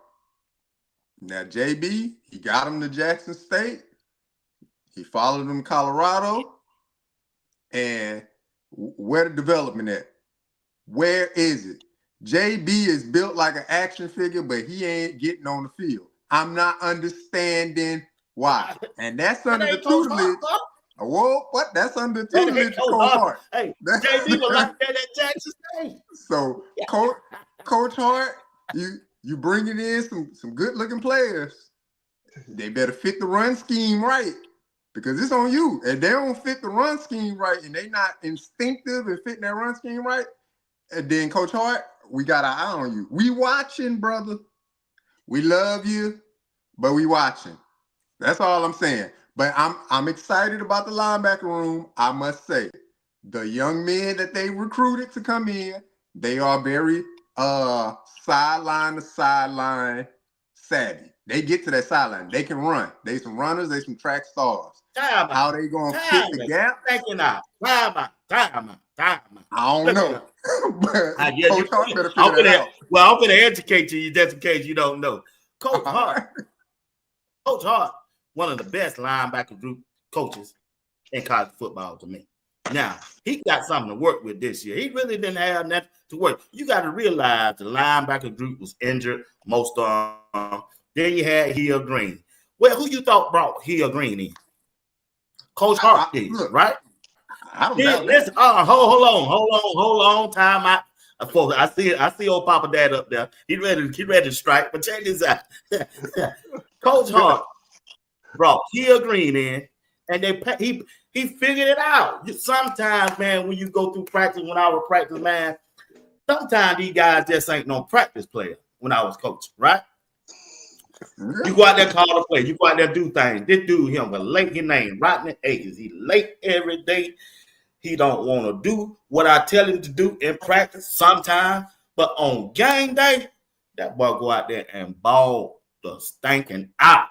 Now, JB, he got him to Jackson State. He followed him to Colorado. And where the development at? Where is it? JB is built like an action figure, but he ain't getting on the field. I'm not understanding why. And that's under the tutelage. Whoa, what? That's under the tutelage of Coach Hart. Hey, JB was like that at Jackson State. So, Coach Hart, you bringing in some good-looking players. They better fit the run scheme right. Because it's on you. If they don't fit the run scheme right and they not instinctive and fitting that run scheme right, and then Coach Hart, we got our eye on you. We watching, brother. We love you, but we watching. That's all I'm saying. But I'm excited about the linebacker room. I must say, the young men that they recruited to come in, they are very sideline to sideline savvy. They get to that sideline. They can run. They some runners. They some track stars. How they gonna fit the gap? Time out. I don't know. But Coach Hart better figure that out. Well, I'm gonna educate you just in case you don't know. Coach Hart, one of the best linebacker group coaches in college football to me. Now, he got something to work with this year. He really didn't have nothing to work. You got to realize the linebacker group was injured, most of them. Then you had Hill Green. Well, who you thought brought Hill Green in? Coach Hart did, right? I don't know. Listen, hold on. Time out. I see old Papa Dad up there. He ready to strike, but check this out. Coach Hart brought Hill Green in, and he figured it out. Sometimes, man, when you go through practice, when I was practice, man, sometimes these guys just ain't no practice player when I was coaching, right? You go out there, call the play. You go out there, do things. This dude, him, but late his name, Rodney Akins. He late every day. He don't want to do what I tell him to do in practice sometimes. But on game day, that boy go out there and ball the stinking out.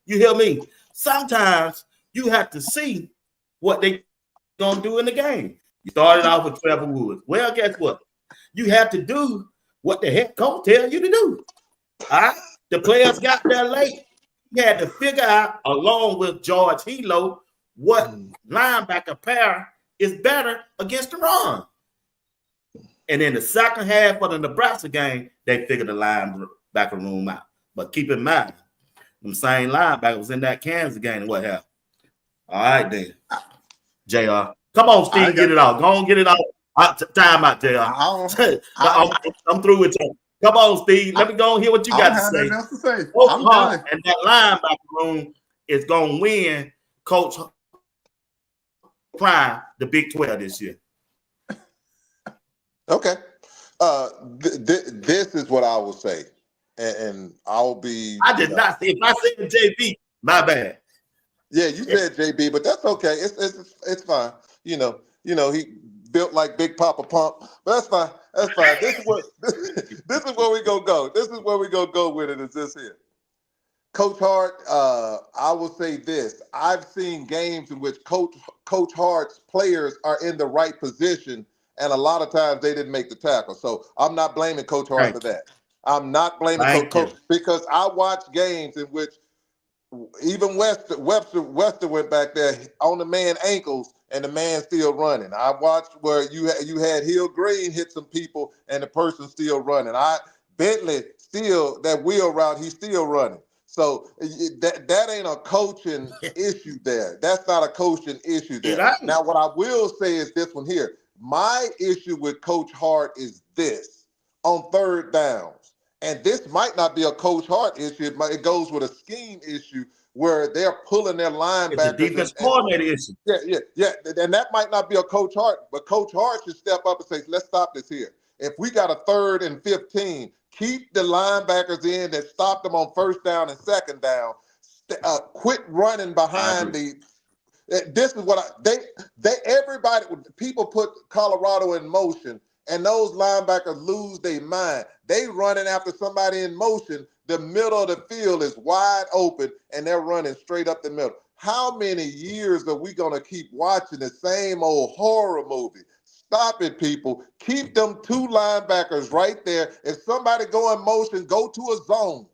You hear me? Sometimes you have to see what they gonna do in the game. You started off with Trevor Woods. Well, guess what? You have to do what the head coach tell you to do. All right? The players got there late. You had to figure out, along with George Hilo, what linebacker pair is better against the run. And in the second half of the Nebraska game, they figured the linebacker room out. But keep in mind, Them same linebacker was in that Kansas game and what happened. All right, then. JR. Come on, Steve, get it out. Go on, get it out. Time out, JR. I'm through with you. Come on, Steve. Let me go and hear what you got to say. Coach Hart and that linebacker room is going to win Coach Prime the Big 12 this year. Okay. This is what I will say. And I'll be. I did not say. If I said JB, my bad. Yeah, you said JB, but that's okay. It's fine. You know, he built like Big Papa Pump, but that's fine. That's fine. This is where we gonna go. This is where we gonna go with it. Is this here? Coach Hart, I will say this. I've seen games in which Coach Hart's players are in the right position, and a lot of times they didn't make the tackle. So I'm not blaming Coach Hart for that. I'm not blaming Coach because I watched games in which even Webster went back there on the man ankles and the man still running. I watched where you had Hill Green hit some people and the person still running. Bentley still that wheel route, he's still running. So that ain't a coaching issue there. That's not a coaching issue there. Now, what I will say is this one here. My issue with Coach Hart is this on third downs. And this might not be a Coach Hart issue. It goes with a scheme issue where they're pulling their linebackers. It's a defense coordinator issue. Yeah. And that might not be a Coach Hart, but Coach Hart should step up and say, let's stop this here. If we got a 3rd and 15, keep the linebackers in that stopped them on 1st down and 2nd down. Quit running behind this is what people put Colorado in motion. And those linebackers lose their mind. They running after somebody in motion. The middle of the field is wide open, and they're running straight up the middle. How many years are we going to keep watching the same old horror movie? Stop it, people. Keep them 2 linebackers right there. If somebody go in motion, go to a zone.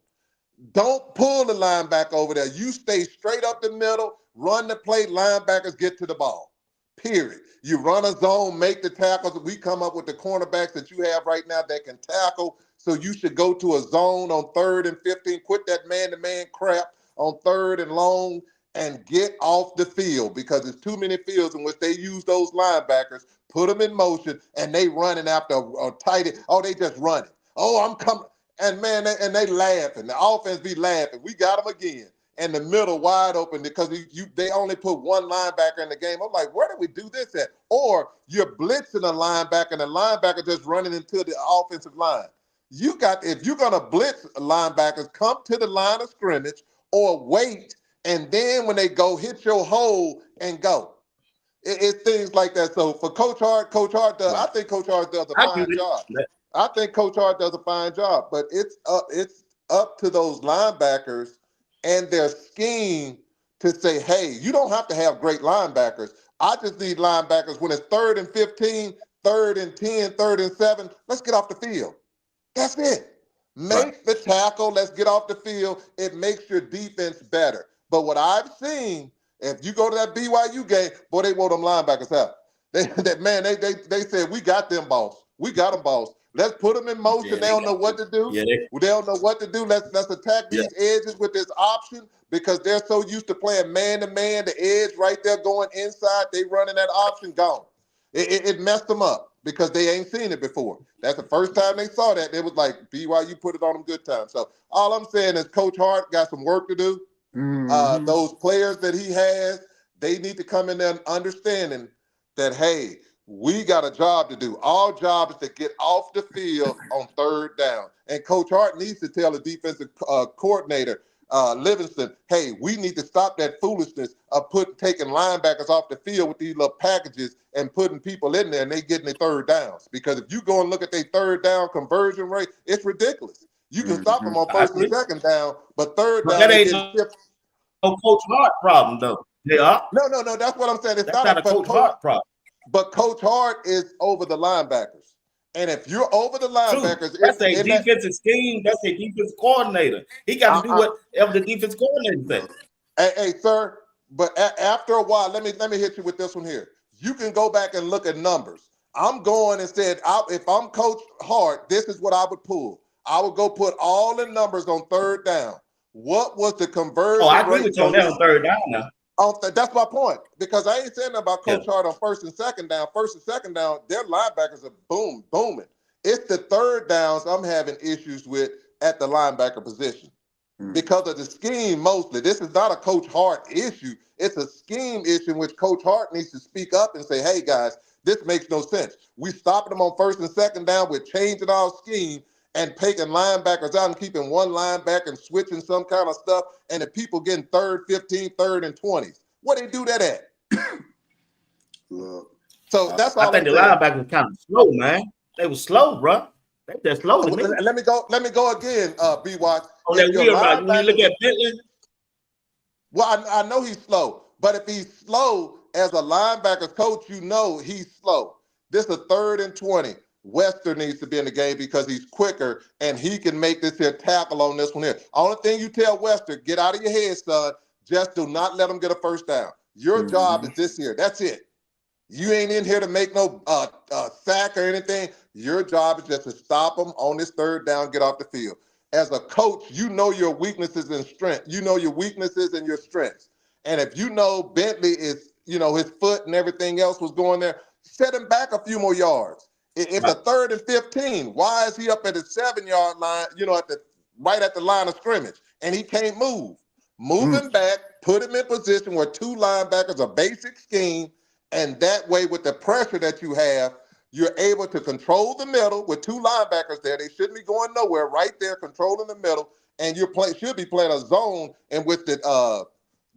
Don't pull the linebacker over there. You stay straight up the middle, run the play, linebackers get to the ball. Period. You run a zone, make the tackles. We come up with the cornerbacks that you have right now that can tackle. So you should go to a zone on 3rd and 15. Quit that man-to-man crap on 3rd and long and get off the field because there's too many fields in which they use those linebackers, put them in motion, and they running after a tight end. Oh, they just running. Oh, I'm coming. And, man, they laughing. The offense be laughing. We got them again. And the middle wide open because they only put 1 linebacker in the game. I'm like, where did we do this at? Or you're blitzing a linebacker and the linebacker just running into the offensive line. If you're going to blitz linebackers, come to the line of scrimmage or wait, and then when they go, hit your hole and go. It's things like that. So for Coach Hart does. I think Coach Hart does a fine job. I think Coach Hart does a fine job, but it's up to those linebackers and their scheme to say, hey, you don't have to have great linebackers. I just need linebackers when it's 3rd and 15, 3rd and 10, 3rd and 7. Let's get off the field. That's it. Make the tackle. Let's get off the field. It makes your defense better. But what I've seen, if you go to that BYU game, boy, they wore them linebackers out. They said, we got them, boss. We got them, boss. Let's put them in motion. They don't know what to do. They don't know what to do. Let's attack these edges with this option because they're so used to playing man-to-man, the edge right there going inside. They running that option, gone. It messed them up because they ain't seen it before. That's the first time they saw that. It was like, BYU put it on them good time. So all I'm saying is Coach Hart got some work to do. Mm-hmm. Those players that he has, they need to come in there understanding that, hey, we got a job to do. Our job is to get off the field on 3rd down. And Coach Hart needs to tell the defensive coordinator, Livingston, hey, we need to stop that foolishness of taking linebackers off the field with these little packages and putting people in there and they getting their 3rd downs. Because if you go and look at their 3rd down conversion rate, it's ridiculous. You can stop them on 1st and 2nd down, but 3rd down, that ain't no Coach Hart problem, though. Yeah. No, that's what I'm saying. It's not a Coach Hart problem. But Coach Hart is over the linebackers. And if you're over the linebackers, that's a defensive scheme. That's a defensive coordinator. He got to do whatever the defense coordinator says. Hey, sir. But after a while, let me hit you with this one here. You can go back and look at numbers. I'm going and said, if I'm Coach Hart, this is what I would pull. I would go put all the numbers on 3rd down. what was the conversion Oh, I agree rate with you on that on third down now. That's my point, because I ain't saying about Coach Yeah. Hart on first and second down. First and second down, their linebackers are booming. It's the third downs I'm having issues with at the linebacker position because of the scheme mostly. This is not a Coach Hart issue. It's a scheme issue in which Coach Hart needs to speak up and say, hey, guys, this makes no sense. We stopping them on first and second down. We're changing our scheme and taking linebackers out and keeping one linebacker and switching some kind of stuff, and the people getting third, 15, third, and 20s. What they do that at? Look, So that's all I think I'm the saying. linebackers were kind of slow, man. They were slow, bro. They were slow to me. Let me go again, BWatts. On that wheel route, when you look at Bentley. Well, I know he's slow, but if he's slow as a linebacker coach, you know he's slow. This is a 3rd and 20. Wester needs to be in the game because he's quicker and he can make this here tackle on this one here. Only thing you tell Wester, get out of your head, son. Just do not let him get a first down. Your job is this here. That's it. You ain't in here to make no sack or anything. Your job is just to stop them on this third down, get off the field. As a coach, you know your weaknesses and strengths. You know your weaknesses and your strengths. And if you know Bentley is, his foot and everything else was going there, set him back a few more yards. It's a 3rd and 15. Why is he up at the 7-yard line, right at the line of scrimmage, and he can't move? Move him back, put him in position where 2 linebackers, a basic scheme, and that way with the pressure that you have, you're able to control the middle with 2 linebackers there. They shouldn't be going nowhere, right there, controlling the middle, and you should be playing a zone in which the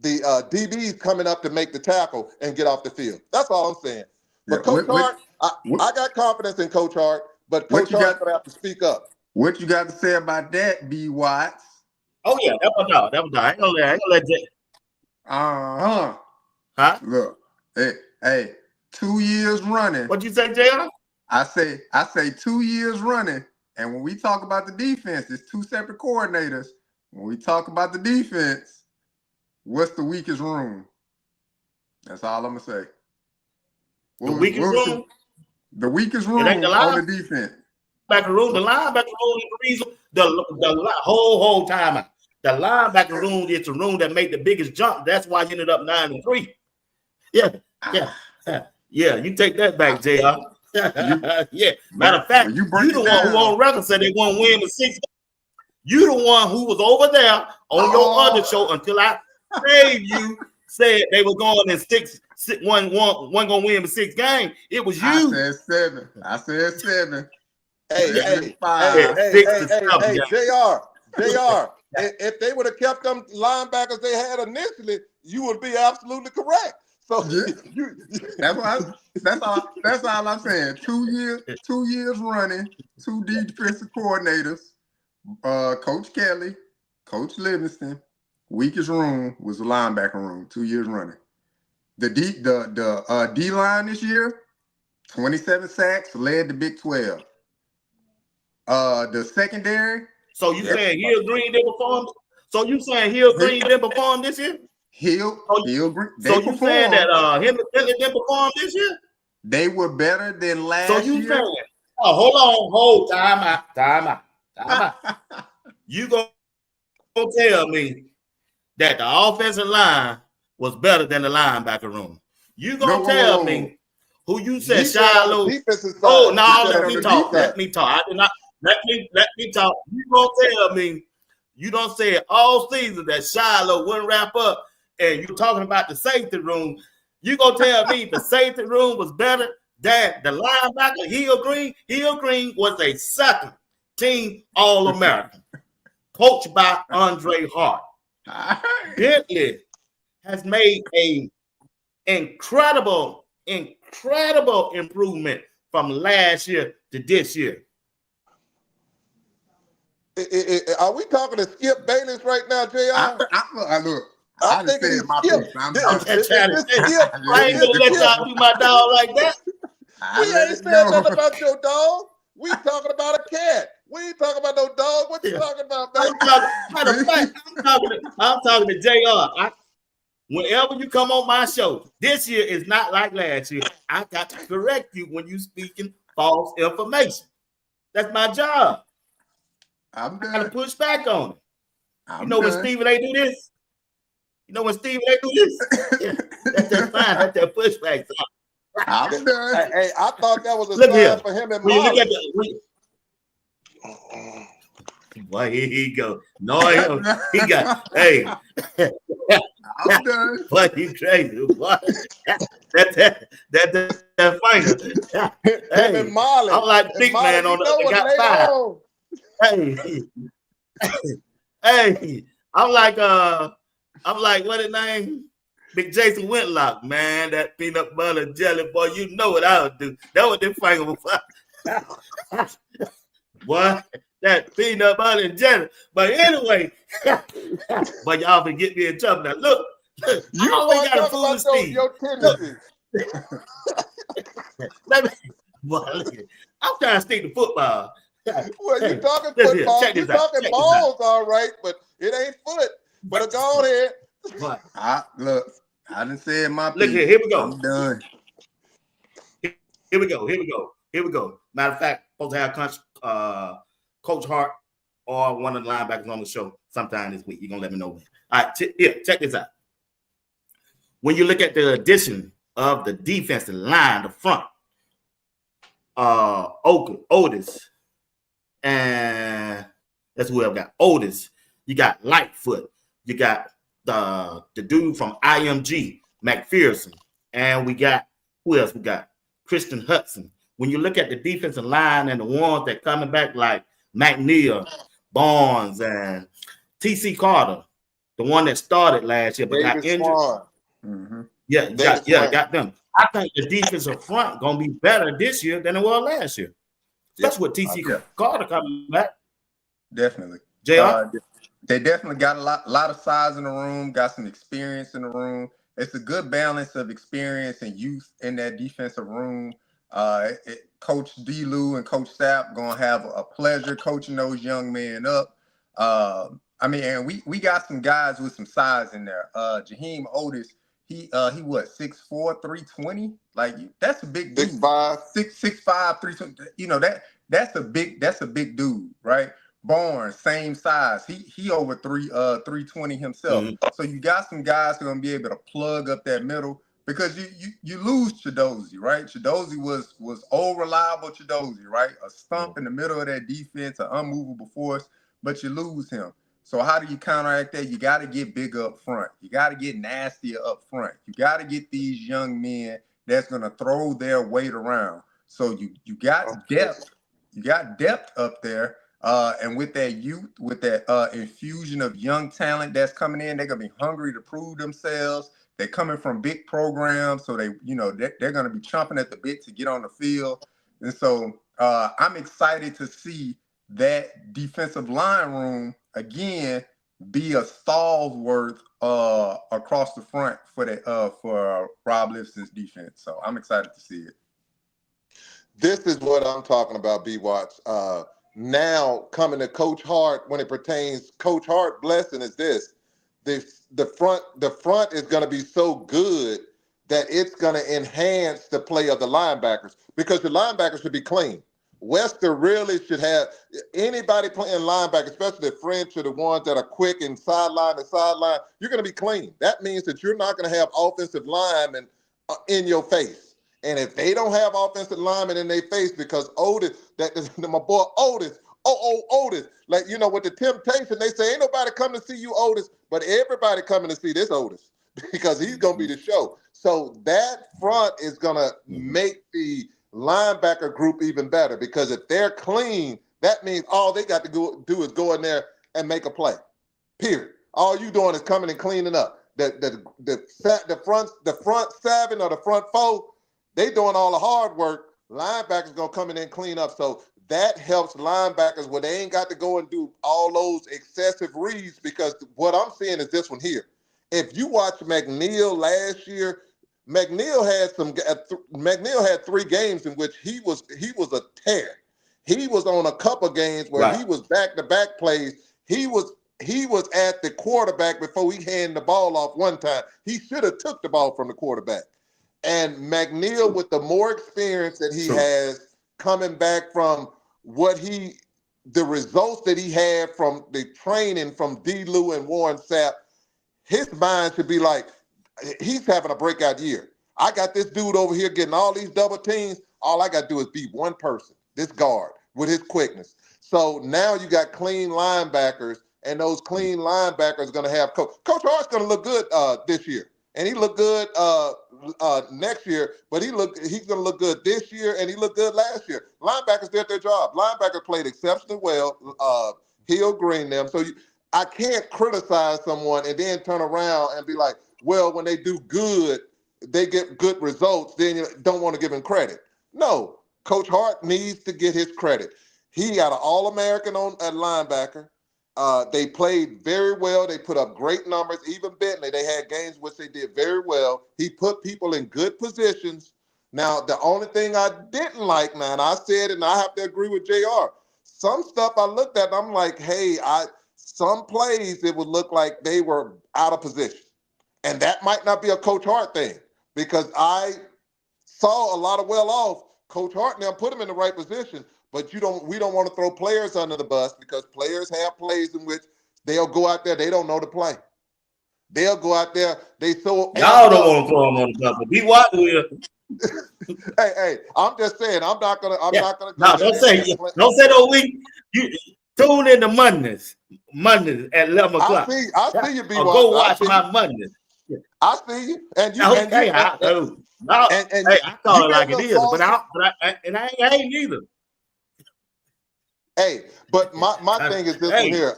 DBs coming up to make the tackle and get off the field. That's all I'm saying. But Coach Hart, I got confidence in Coach Hart, but Coach Hart's going to have to speak up. What you got to say about that, BWatts? Oh, yeah, that was all. I ain't gonna let Jay. Huh? Look, hey, 2 years running. What'd you say, JR? I say 2 years running. And when we talk about the defense, it's 2 separate coordinators. When we talk about the defense, what's the weakest room? That's all I'm gonna say. The weakest room? The weakest room on the defense. The linebacker room is the reason the whole time out. The linebacker room is the room that made the biggest jump. That's why he ended up 9-3. Yeah. You take that back, JR. Yeah. Matter of fact, you the one who on record said they won't win the 6. You the one who was over there on your other show until I saved you. Said they were going in 6. One gonna win the 6 game. It was you. I said 7. Hey, JR. If they would have kept them linebackers they had initially, you would be absolutely correct. So that's all I'm saying. 2 years running, 2 defensive coordinators, Coach Kelly, Coach Livingston. Weakest room was the linebacker room. 2 years running. The D line this year, 27 sacks, led the Big 12. The secondary. So you saying Hill Green didn't perform? So you saying Hill Green didn't perform this year? Hill Green. So you saying that him and Billy didn't perform this year? They were better than last year. So you saying? Oh, hold on, time out. You gonna tell me that the offensive line was better than the linebacker room? You gonna tell me who you said Shiloh? Oh no, let me talk. I did not. Let me talk. You gonna tell me you don't say all season that Shiloh wouldn't wrap up, and you're talking about the safety room. You gonna tell me the safety room was better than the linebacker Hill Green? Hill Green was a 2nd team All-American, coached by Andre Hart. Bentley has made a incredible improvement from last year to this year. Are we talking to Skip Bayless right now, JR? I think it's Skip. I ain't gonna let y'all do my dog like that. We ain't saying nothing about your dog. We talking about a cat. We ain't talking about no dog. What you talking about, baby? I'm talking to JR. Whenever you come on my show, this year is not like last year. I got to correct you when you speaking false information. That's my job. I'm got to push back on it. You know when Stephen A. do this? You know when Stephen A. do this? Yeah, that's that sign. That's that pushback sign. I'm done. Hey, I thought that was a Look sign here. for him and When you look Molly. at the boy, here he go. No, he got. Hey, I'm done. boy, you crazy, boy. That finger. Him and Molly. I'm like big Molly, man on the got later 5. on. Hey, I'm like what his name? Big Jason Whitlock, man. That peanut butter jelly, boy. You know what I would do. That was the finger before. Boy, that peanut butter and jelly. But anyway, but y'all been getting me in trouble now. Look, You I always got a talk fool about Steve. your tendencies. I'm trying to stick to football. Well, you talking listen football, here, you talking balls, all right, but it ain't foot. But go ahead. But I didn't say my piece. Look here we go. I'm done. Here we go. Matter of fact, supposed to have Coach Hart or one of the linebackers on the show sometime this week. You're gonna let me know when. All right, check this out. When you look at the addition of the defensive line, the front, Otis, and that's who I've got. Otis, you got Lightfoot, you got the dude from IMG, McPherson, and we got who else? We got Christian Hudson. When you look at the defensive line and the ones that coming back like McNeil, Barnes, and TC Carter, the one that started last year but David got injured. Mm-hmm. Yeah, got them. I think the defensive front gonna be better this year than it was last year. Especially with TC Carter coming back. Definitely. JR? They definitely got a lot of size in the room, got some experience in the room. It's a good balance of experience and youth in that defensive room. Coach D-Lou and Coach Sapp gonna have a pleasure coaching those young men up. And we got some guys with some size in there. Jaheim Otis, he what, 6'4", 320? Like that's a big dude. 6'5", 320. You know, that's a big dude, right? Barnes, same size. He over 320 himself. Mm-hmm. So you got some guys who are gonna be able to plug up that middle because you lose Chidozie, right? Chidozie was old reliable Chidozie, right? A stump in the middle of that defense, an unmovable force, but you lose him. So how do you counteract that? You got to get bigger up front. You got to get nastier up front. You got to get these young men that's gonna throw their weight around. So you got depth. You got depth up there. And with that youth, with that infusion of young talent that's coming in, they're gonna be hungry to prove themselves. They're coming from big programs, so they're gonna be chomping at the bit to get on the field. And so I'm excited to see that defensive line room again be a stalwart across the front for Rob Lifton's defense. So I'm excited to see it. This is what I'm talking about, BWatts. Now coming to Coach Hart, when it pertains, Coach Hart blessing is this. The front is going to be so good that it's going to enhance the play of the linebackers because the linebackers should be clean. Wester really should have anybody playing linebacker, especially the French or the ones that are quick and sideline to sideline. You're going to be clean. That means that you're not going to have offensive linemen in your face. And if they don't have offensive linemen in their face, because Otis, that is my boy Otis, Otis, like, you know, with the temptation, they say, ain't nobody coming to see you, Otis, but everybody coming to see this Otis because he's going to be the show. So that front is going to make the linebacker group even better because if they're clean, that means all they got to do is go in there and make a play, period. All you doing is coming and cleaning up. The front seven or the front four, they doing all the hard work. Linebackers gonna come in and clean up. So that helps linebackers where they ain't got to go and do all those excessive reads because what I'm seeing is this one here. If you watch McNeil last year, McNeil had 3 games in which he was a tear. He was on a couple games where he was back-to-back plays. He was at the quarterback before he handed the ball off one time. He should have took the ball from the quarterback. And McNeil, with the more experience that he has coming back from what he the results that he had from the training from D. Lou and Warren Sapp, his mind should be like, he's having a breakout year. I got this dude over here getting all these double teams. All I got to do is beat one person, this guard, with his quickness. So now you got clean linebackers, and those clean linebackers are going to have Coach Hart's going to look good this year. And he looked good next year, but he's going to look good this year, and he looked good last year. Linebackers did their job. Linebackers played exceptionally well. Hill greened them. So I can't criticize someone and then turn around and be like, well, when they do good, they get good results, then you don't want to give him credit. No, Coach Hart needs to get his credit. He got an All-American at linebacker. They played very well. They put up great numbers. Even Bentley, they had games which they did very well. He put people in good positions. Now, the only thing I didn't like, man, I said, and I have to agree with JR, some stuff I looked at, and I'm like, hey, some plays, it would look like they were out of position. And that might not be a Coach Hart thing, because I saw a lot of well-off. Coach Hart now put him in the right position, but we don't want to throw players under the bus, because players have plays in which they'll go out there, they don't know the play. They'll go out there, y'all don't want to throw them on the bus, but BWatts will. Hey, I'm just saying, I'm not gonna. No, don't say no week. You tune in to Mondays at 11 o'clock. I see you, BWatts. Go watch my Mondays. Yeah. I see you, and you. Okay, I call it like it is, but I ain't neither. Hey, but my thing is this one here.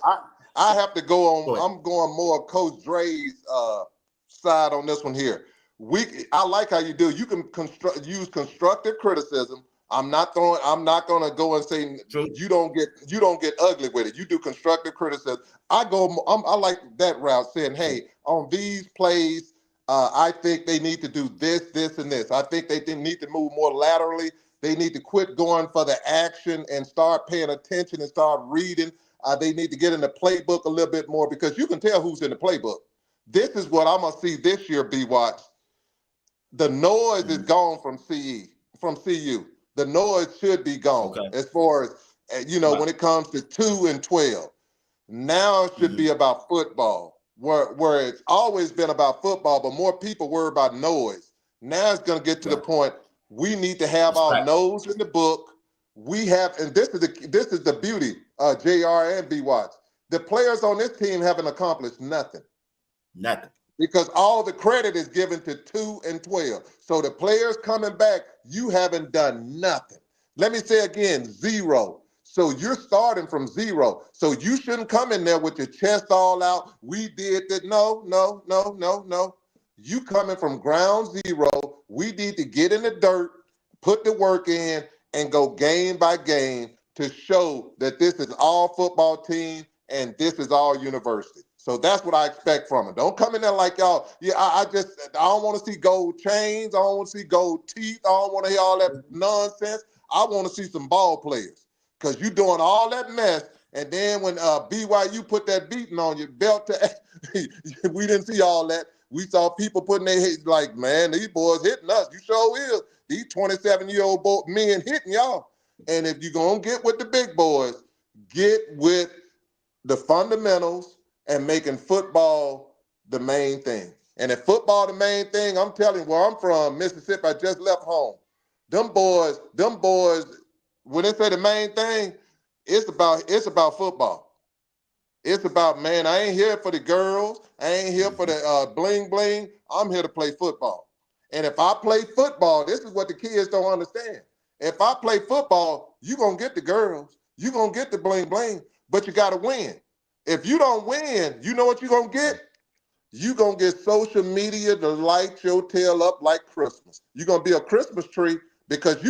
I have to go on. I'm going more of Coach Dre's side on this one here. I like how you do. You can use constructive criticism. I'm not going to go and say you don't get ugly with it. You do constructive criticism. I like that route, saying, hey, on these plays, I think they need to do this, this, and this. I think they need to move more laterally. They need to quit going for the action and start paying attention and start reading. They need to get in the playbook a little bit more, because you can tell who's in the playbook. This is what I'm gonna see this year, BWatts. The noise is gone from CU. The noise should be gone as far as when it comes to 2 and 12. Now it should be about football, where it's always been about football, but more people worry about noise. Now it's going to get to the point we need to have our nose in the book. We have, and this is the beauty, JR and BWatts. The players on this team haven't accomplished nothing. Nothing. Because all the credit is given to 2 and 12. So the players coming back, you haven't done nothing. Let me say again, 0. So you're starting from 0. So you shouldn't come in there with your chest all out. We did that. No. You coming from ground 0. We need to get in the dirt, put the work in, and go game by game to show that this is all football team and this is all university. So that's what I expect from it. Don't come in there like y'all. Yeah, I don't want to see gold chains. I don't want to see gold teeth. I don't want to hear all that nonsense. I want to see some ball players, because you're doing all that mess. And then when BYU put that beating on your belt, we didn't see all that. We saw people putting their heads like, man, these boys hitting us. You sure is. These 27-year-old men hitting y'all. And if you're going to get with the big boys, get with the fundamentals and making football the main thing. And if football the main thing, I'm telling you, where I'm from, Mississippi, I just left home. Them boys, when they say the main thing, it's about football. It's about, man, I ain't here for the girls. I ain't here for the bling bling. I'm here to play football. And if I play football, this is what the kids don't understand. If I play football, you're going to get the girls. You're going to get the bling bling, but you got to win. If you don't win, you know what you're going to get? You're going to get social media to light your tail up like Christmas. You're going to be a Christmas tree, because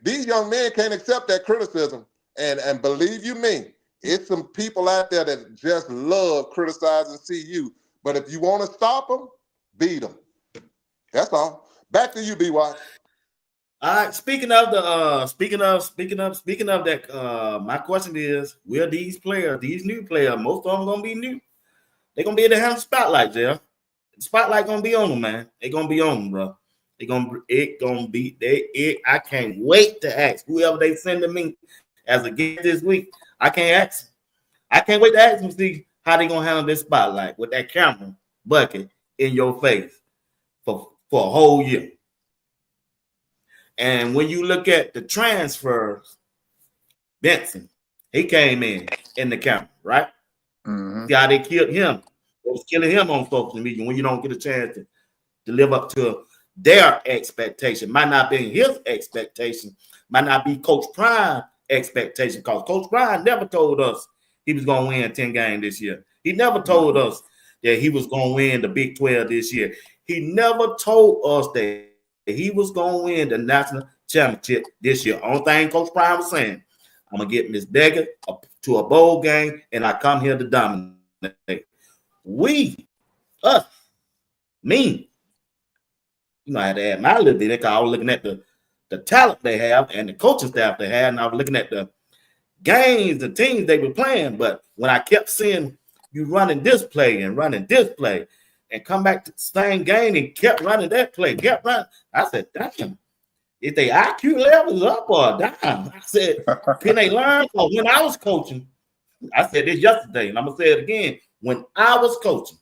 these young men can't accept that criticism. And believe you me, it's some people out there that just love criticizing CU. But if you want to stop them, beat them. That's all. Back to you, BWatts. All right. Speaking of that, my question is: will these new players, most of them gonna be new? They're gonna be able to have the spotlight, Jeff. The spotlight gonna be on them, man. They're gonna be on them, bro. I can't wait to ask whoever they send to me as a guest this week. I can't ask him. I can't wait to ask him to see how they gonna handle this spotlight with that camera bucket in your face for a whole year. And when you look at the transfers, Benson, he came in the camera, right? Mm-hmm. See how they killed him. They was killing him on social media when you don't get a chance to live up to their expectation. Might not be his expectation, might not be Coach Prime expectation, because Coach Prime never told us he was going to win 10 games this year. He never told us that he was going to win the Big 12 this year. He never told us that he was going to win the national championship this year. Only thing Coach Prime was saying, I'm going to get Miss Beckett to a bowl game, and I come here to dominate. Me, you know, I had to add my little bit because I was looking at the talent they have and the coaching staff they had, and I was looking at the games, the teams they were playing. But when I kept seeing you running this play and come back to the same game and kept running that play, I said, damn, if they IQ levels up or down. I said, can they learn? Because when I was coaching, I said this yesterday, and I'm going to say it again. When I was coaching,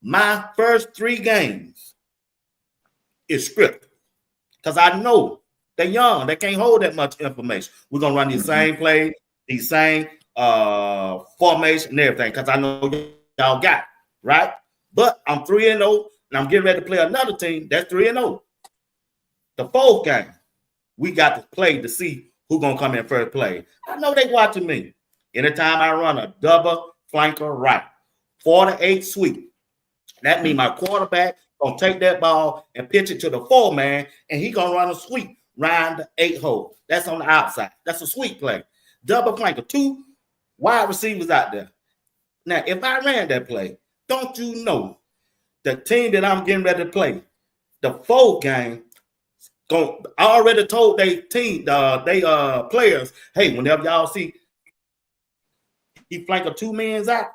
my first 3 games is scripted because I know they're young. They can't hold that much information. We're going to run these same plays, these same formation and everything because I know y'all got it, right? But I'm 3-0, and I'm getting ready to play another team that's 3-0. The 4th game, we got to play to see who's going to come in first play. I know they watching me. Anytime I run a double flanker right, 4-8 sweep, that means my quarterback going to take that ball and pitch it to the 4-man, and he going to run a sweep round the 8 hole. That's on the outside. That's a sweep play. Double flanker, 2 wide receivers out there. Now, if I ran that play, don't you know the team that I'm getting ready to play, the 4th game, I already told they team, players, hey, whenever y'all see he flank a 2 men out,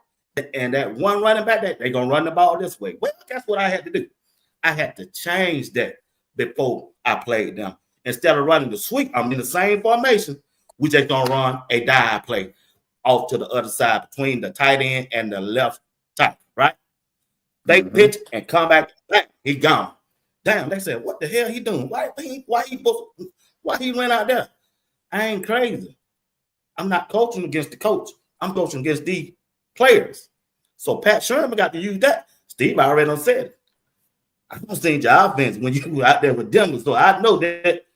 and that one running back, they're going to run the ball this way. Well, that's what I had to do. I had to change that before I played them. Instead of running the sweep, I'm in the same formation. We just going to run a dive play off to the other side between the tight end and the left tackle, right? They pitch and come back. He gone. Damn, they said, what the hell he doing? Why he went out there? I ain't crazy. I'm not coaching against the coach. I'm coaching against the players. So Pat Sherman got to use that. Steve already done said it. I've seen your offense when you were out there with Denver, so I know that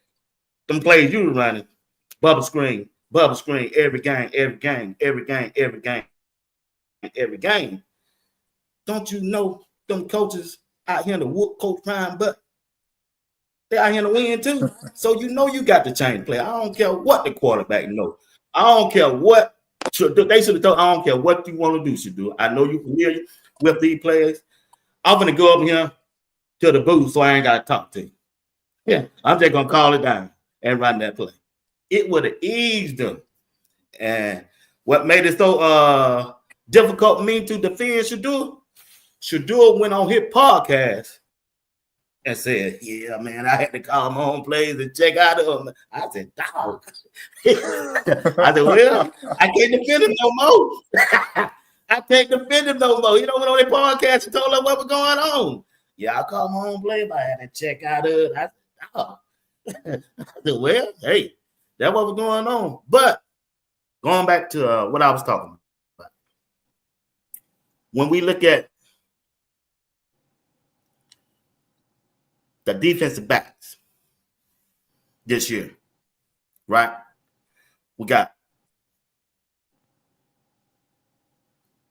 them plays you were running, bubble screen, every game. Don't you know them coaches out here in the whoop Coach Prime, but they out here to win too. So you know you got to change play. I don't care what the quarterback knows. I don't care what they should have told. I don't care what you want to do, should do. I know you're familiar with these players. I'm gonna go up here to the booth so I ain't gotta talk to you. Yeah, I'm just gonna call it down and run that play. It would have eased them. And what made it so difficult for me to defend Shadua went on his podcast and said, yeah, man, I had to call my own plays and check out of them. I said, dog. I said, well, I can't defend him no more. I can't defend him no more. You know, went on their podcast and told them what was going on. Yeah, I called my own play, but I had to check out of it. I said, dog. I said, well, hey, that's what was going on. But going back to what I was talking about. When we look at the defensive backs this year, right? We got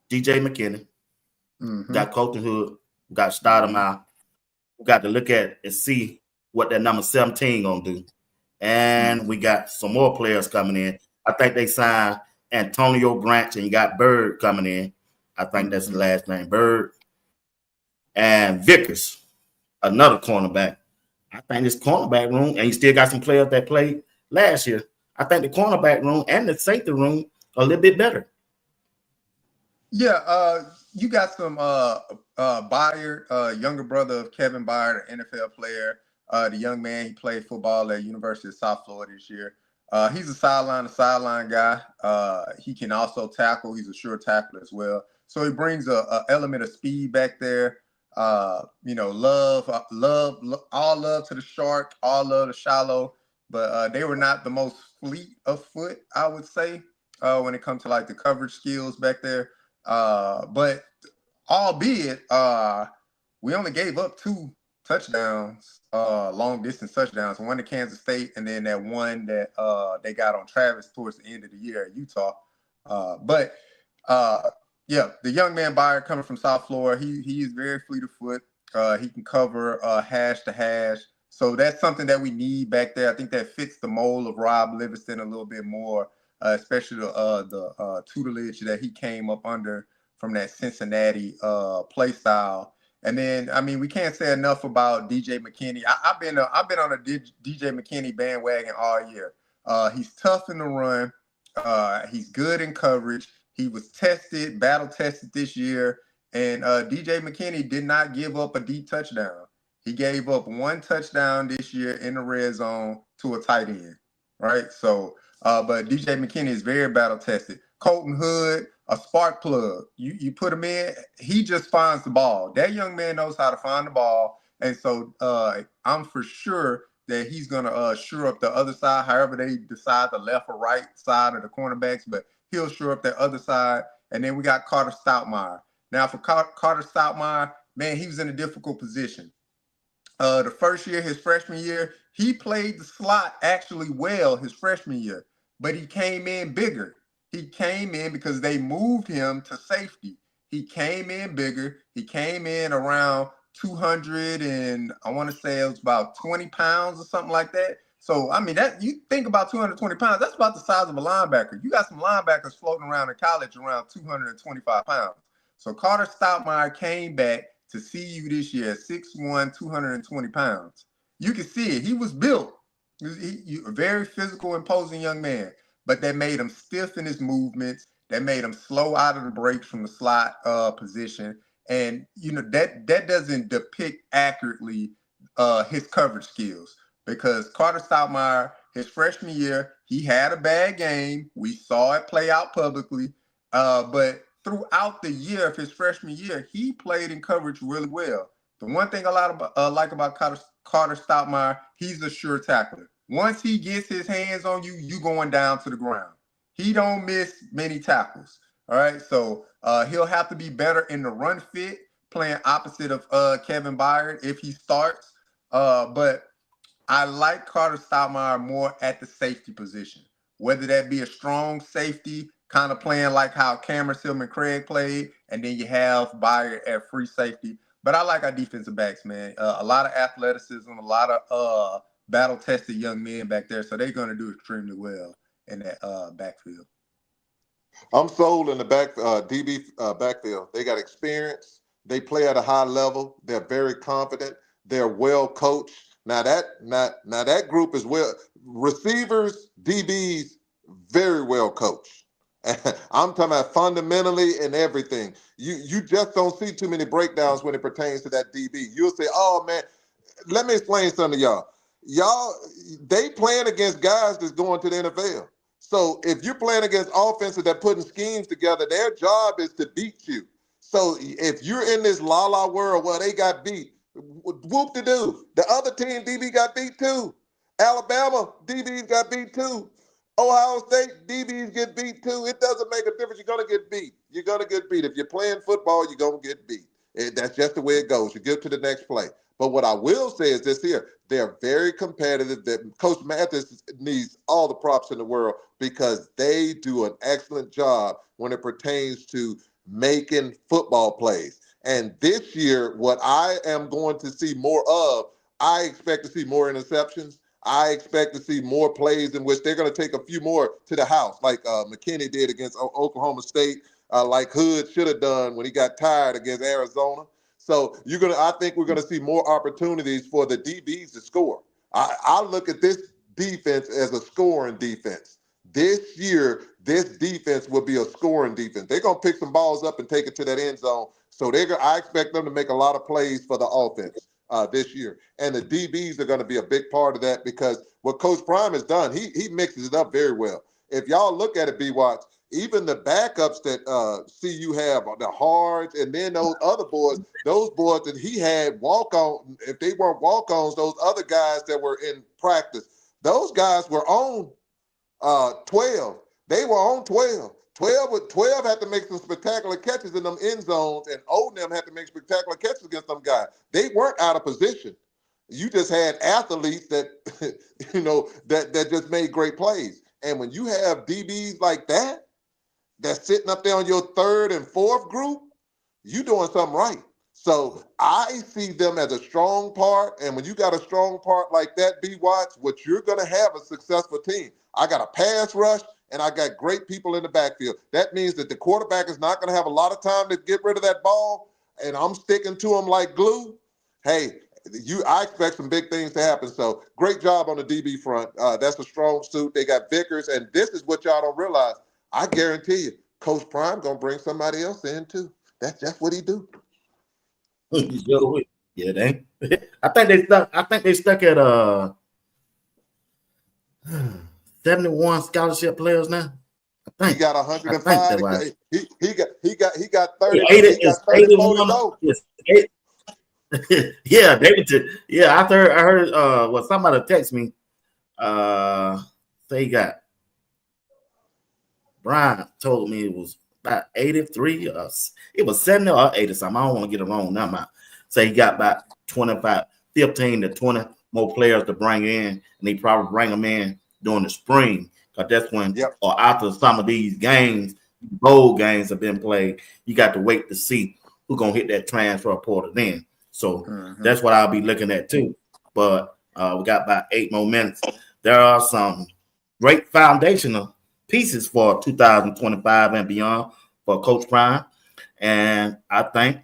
DJ McKinney, got Colton Hood, we got Stoudemire. We got to look at and see what that number 17 gonna do. And we got some more players coming in. I think they signed Antonio Branch, and you got Bird coming in. I think that's the last name, Bird. And Vickers, another cornerback. I think this cornerback room, and you still got some players that played last year. I think the cornerback room and the safety room are a little bit better. Yeah, you got some Byard, younger brother of Kevin Byard, an NFL player. The young man, he played football at University of South Florida this year. He's a sideline guy. He can also tackle. He's a sure tackler as well. So he brings a element of speed back there. Love, all love to the shark, all love to shallow. But they were not the most fleet of foot, I would say, when it comes to like the coverage skills back there. But albeit, we only gave up 2 touchdowns, long distance touchdowns, one to Kansas State, and then that one that they got on Travis towards the end of the year at Utah. Yeah, the young man Byard coming from South Florida, he is very fleet of foot. He can cover hash to hash. So that's something that we need back there. I think that fits the mold of Rob Livingston a little bit more, especially the tutelage that he came up under from that Cincinnati play style. And then, I mean, we can't say enough about DJ McKinney. I've been on a DJ McKinney bandwagon all year. He's tough in the run. He's good in coverage. He was battle tested this year. And DJ McKinney did not give up a deep touchdown. He gave up 1 touchdown this year in the red zone to a tight end, right? So, but DJ McKinney is very battle tested. Colton Hood, a spark plug. You put him in, he just finds the ball. That young man knows how to find the ball. And so I'm for sure that he's going to shore up the other side, however they decide the left or right side of the cornerbacks, but he'll shore up that other side. And then we got Carter Stoutmire. Now for Carter Stoutmire, man, he was in a difficult position. The first year, his freshman year, he played the slot actually well his freshman year, but he came in bigger. He came in because they moved him to safety. He came in bigger. He came in around 200 and I want to say it was about 20 pounds or something like that. So, I mean, that you think about 220 pounds, that's about the size of a linebacker. You got some linebackers floating around in college around 225 pounds. So Carter Stoutmire came back to see you this year at 6'1", 220 pounds. You can see it. He was built. He a very physical, imposing young man, but that made him stiff in his movements. That made him slow out of the breaks from the slot position. And, that doesn't depict accurately his coverage skills, because Carter Stoutmire, his freshman year, he had a bad game. We saw it play out publicly, but throughout the year of his freshman year, he played in coverage really well. The one thing like about Carter Stoutmire, he's a sure tackler. Once he gets his hands on you, you going down to the ground. He don't miss many tackles. All right, so he'll have to be better in the run fit, playing opposite of Kevin Byard if he starts. But I like Carter Stoutmire more at the safety position, whether that be a strong safety, kind of playing like how Cameron Silman-Craig played, and then you have Byard at free safety. But I like our defensive backs, man. A lot of athleticism, a lot of battle-tested young men back there, so they're going to do extremely well in that backfield. I'm sold in the DB backfield. They got experience. They play at a high level. They're very confident. They're well coached. Now that group is well. Receivers, DBs, very well coached. I'm talking about fundamentally and everything. You just don't see too many breakdowns when it pertains to that DB. You'll say, "Oh man, let me explain something to y'all. They playing against guys that's going to the NFL. So if you're playing against offenses that putting schemes together, their job is to beat you. So if you're in this la-la world where they got beat, whoop-de-doo. The other team DB got beat too. Alabama DBs got beat too. Ohio State DBs get beat too. It doesn't make a difference. You're going to get beat. You're going to get beat. If you're playing football, you're going to get beat. That's just the way it goes. You get to the next play. But what I will say is this here. They're very competitive. Coach Mathis needs all the props in the world because they do an excellent job when it pertains to making football plays. And this year, what I am going to see more of, I expect to see more interceptions. I expect to see more plays in which they're going to take a few more to the house, like McKinney did against Oklahoma State, like Hood should have done when he got tired against Arizona. So I think we're going to see more opportunities for the DBs to score. I look at this defense as a scoring defense. This year, this defense will be a scoring defense. They're going to pick some balls up and take it to that end zone. So I expect them to make a lot of plays for the offense. this year. And the DBs are going to be a big part of that because what Coach Prime has done, he mixes it up very well. If y'all look at it, BWatts, even the backups that CU have, the Hards, and then those other boys, those boys that he had walk-on, if they weren't walk-ons, those other guys that were in practice, those guys were on 12. They were on 12. 12 had to make some spectacular catches in them end zones, and Odom had to make spectacular catches against them guys. They weren't out of position. You just had athletes that, that just made great plays. And when you have DBs like that, that's sitting up there on your third and fourth group, you doing something right. So I see them as a strong part. And when you got a strong part like that, BWatts, what you're going to have a successful team. I got a pass rush and I got great people in the backfield. That means that the quarterback is not going to have a lot of time to get rid of that ball. And I'm sticking to him like glue. Hey, I expect some big things to happen. So great job on the DB front. That's a strong suit. They got Vickers. And this is what y'all don't realize. I guarantee you, Coach Prime gonna bring somebody else in too. That's just what he do. Yeah, they. I think they stuck at 71 scholarship players now. I think he got 105. He got 30. He got 30 more to go. Yeah, I heard well, somebody text me. Say he got. Brian told me it was about 83. It was 70 or 80 something. I don't want to get it wrong number. So he got about 15 to 20 more players to bring in, and they probably bring them in during the spring because that's when, or after some of these games, bowl games have been played. You got to wait to see who's gonna hit that transfer portal then. So that's what I'll be looking at too. But we got about 8 more minutes. There are some great foundational pieces for 2025 and beyond for Coach Prime. And I think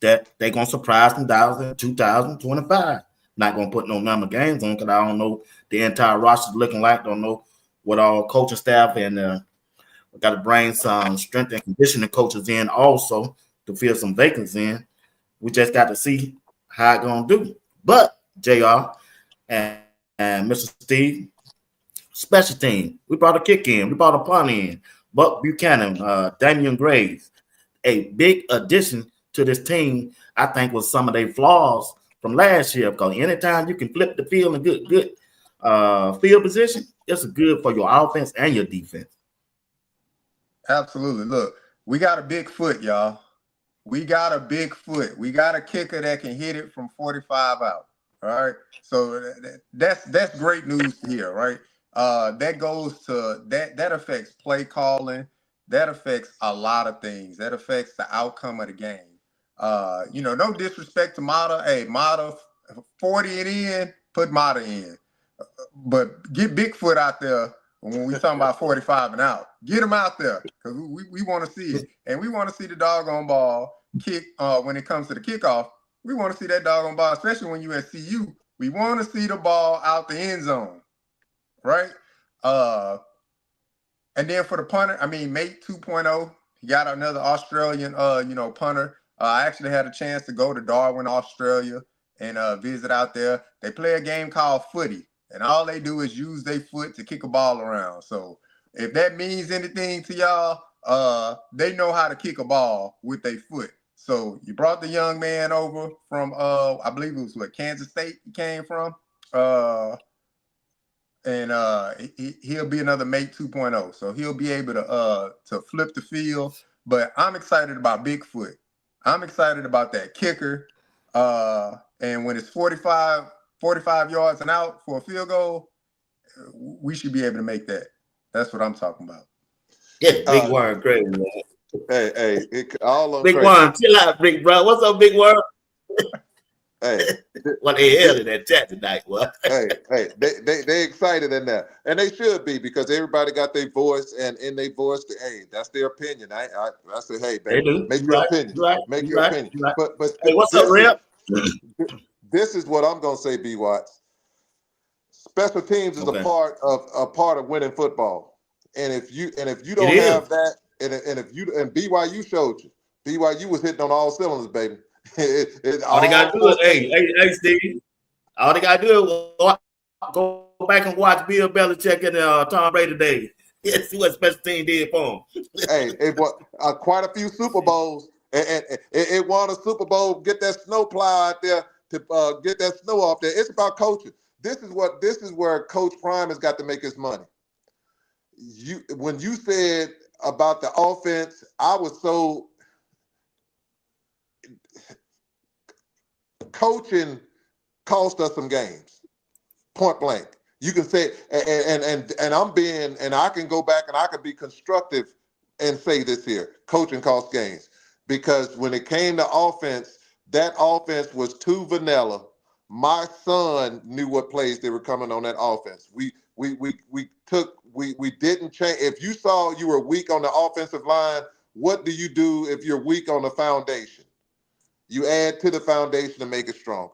that they're going to surprise them in 2025. Not going to put no number games on because I don't know the entire roster is looking like. Don't know what all coaching staff and we got to bring some strength and conditioning coaches in also to fill some vacancies in. We just got to see how it's going to do. But JR and Mr. Steve, special team. We brought a kick in. We brought a punt in. Buck Buchanan, Damian Graves. A big addition to this team, I think, was some of their flaws from last year. Because anytime you can flip the field in good field position, it's good for your offense and your defense. Absolutely. Look, we got a big foot, y'all. We got a big foot. We got a kicker that can hit it from 45 out. All right. So that's great news here, right? That goes to that affects play calling. That affects a lot of things. That affects the outcome of the game. No disrespect to Mata. Hey, Mata, 40 and in, put Mata in. But get Bigfoot out there when we talking about 45 and out. Get him out there because we want to see it. And we want to see the doggone ball kick when it comes to the kickoff. We want to see that doggone ball, especially when you at CU. We want to see the ball out the end zone. Right? And then for the punter, Mate 2.0, he got another Australian, punter. I actually had a chance to go to Darwin, Australia, and visit out there. They play a game called footy, and all they do is use their foot to kick a ball around. So if that means anything to y'all, they know how to kick a ball with their foot. So you brought the young man over from, I believe it was Kansas State he came from. And he'll be another Mate 2.0. So he'll be able to flip the field. But I'm excited about Bigfoot. I'm excited about that kicker. And when it's 45 yards and out for a field goal, we should be able to make that. That's what I'm talking about. Yeah, Big Worm, great. Man. Hey, all on Big Worm, chill out, Big Bro. What's up, Big Worm? Hey, what the hell in that chat tonight? What? hey, they excited in that, and they should be because everybody got their voice, and in their voice, hey, that's their opinion. I say, hey, baby, make your opinion, make your opinion. But hey, what's up, Rep? This is what I'm gonna say, BWatts. Special teams is a part of winning football, and if you don't have that, and BYU showed you, BYU was hitting on all cylinders, baby. All they gotta do is, hey, Steve. All they gotta do is go back and watch Bill Belichick and Tom Brady days. Yeah, see what special team did for him. Hey, it was quite a few Super Bowls, and it won a Super Bowl. Get that snow plow out there to get that snow off there. It's about coaching. This is where Coach Prime has got to make his money. When you said about the offense, I was so coaching cost us some games, point blank. You can say, and I'm being, and I can go back and I can be constructive and say this here: coaching cost games, because when it came to offense, that offense was too vanilla. My son knew what plays they were coming on that offense. We didn't change. If you saw you were weak on the offensive line, what do you do if you're weak on the foundation? You add to the foundation to make it stronger.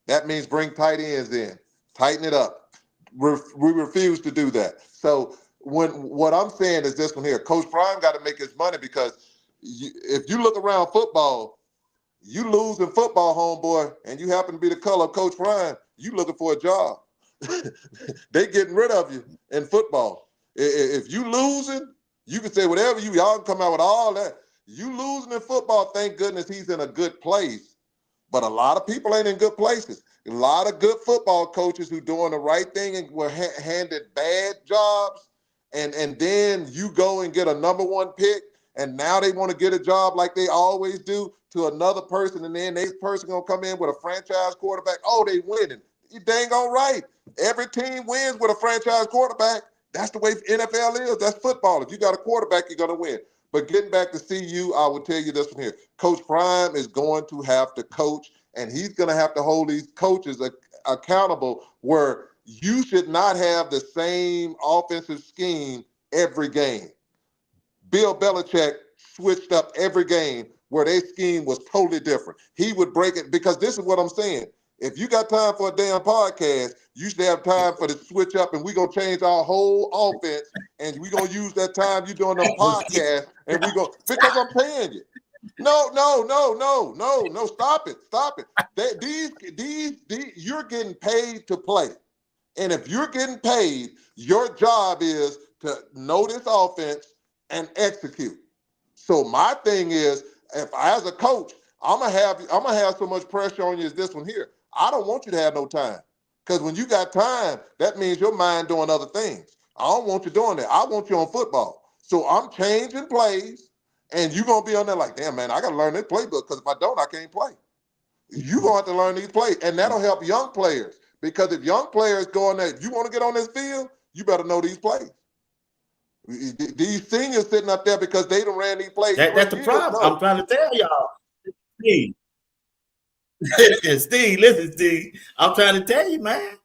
That means bring tight ends in, tighten it up. We refuse to do that. So what I'm saying is this one here: Coach Prime got to make his money, because if you look around football, you lose in football, homeboy, and you happen to be the color of Coach Prime, you looking for a job. They getting rid of you in football. If you losing, you can say whatever y'all can come out with all that. You losing in football, thank goodness he's in a good place. But a lot of people ain't in good places. A lot of good football coaches who doing the right thing and were handed bad jobs, and then you go and get a number one pick, and now they want to get a job like they always do to another person, and then this person gonna come in with a franchise quarterback. Oh, they winning. You dang all right. Every team wins with a franchise quarterback. That's the way NFL is. That's football. If you got a quarterback, you're gonna win. But getting back to CU, I will tell you this one here. Coach Prime is going to have to coach, and he's going to have to hold these coaches accountable, where you should not have the same offensive scheme every game. Bill Belichick switched up every game where their scheme was totally different. He would break it, because this is what I'm saying. If you got time for a damn podcast, you should have time for the switch up, and we're going to change our whole offense, and we're going to use that time you doing them podcasts, and we go, because I'm paying you. No, stop it. These, you're getting paid to play. And if you're getting paid, your job is to know this offense and execute. So my thing is, if as a coach, I'm gonna have so much pressure on you as this one here. I don't want you to have no time, because when you got time, that means your mind doing other things. I don't want you doing that. I want you on football. So I'm changing plays, and you're gonna be on there like, damn man, I gotta learn this playbook, because if I don't, I can't play. You're gonna have to learn these plays, and that'll help young players, because if young players go on there, if you want to get on this field, you better know these plays. These seniors sitting up there because they done ran these plays. That's the problem. I'm trying to tell y'all. Steve. Steve, listen, Steve. I'm trying to tell you, man.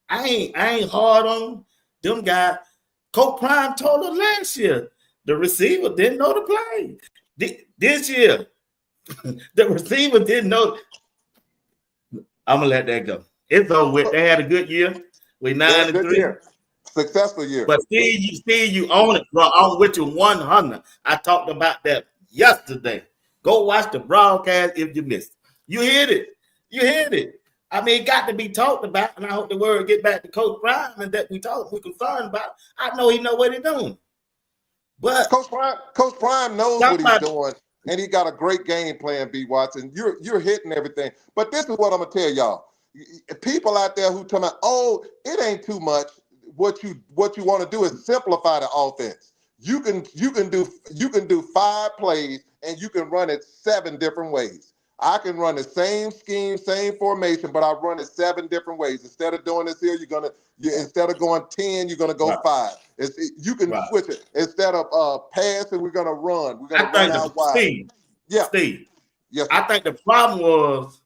I ain't hard on them guys. Coach Prime told us last year the receiver didn't know the play. This year, the receiver didn't know. I'm gonna let that go. It's over with. They had a good year. We 9-3. Successful year. But Steve, you own it, bro. I'm with you 100. I talked about that yesterday. Go watch the broadcast if you missed it. You hit it. I mean, it got to be talked about, and I hope the word get back to Coach Prime and that we're concerned about. I know he know what he's doing. But Coach Prime knows what he's doing, and he got a great game plan, BWatts, and you're hitting everything. But this is what I'm gonna tell y'all. People out there who tell me, oh, it ain't too much. What you want to do is simplify the offense. You can do 5 plays, and you can run it 7 different ways. I can run the same scheme, same formation, but I run it 7 different ways. Instead of doing this here, instead of going 10, you're gonna go 5. You can switch it. Instead of passing, we're gonna run. We're gonna run out wide. Steve, Steve. Yes. I think the problem was.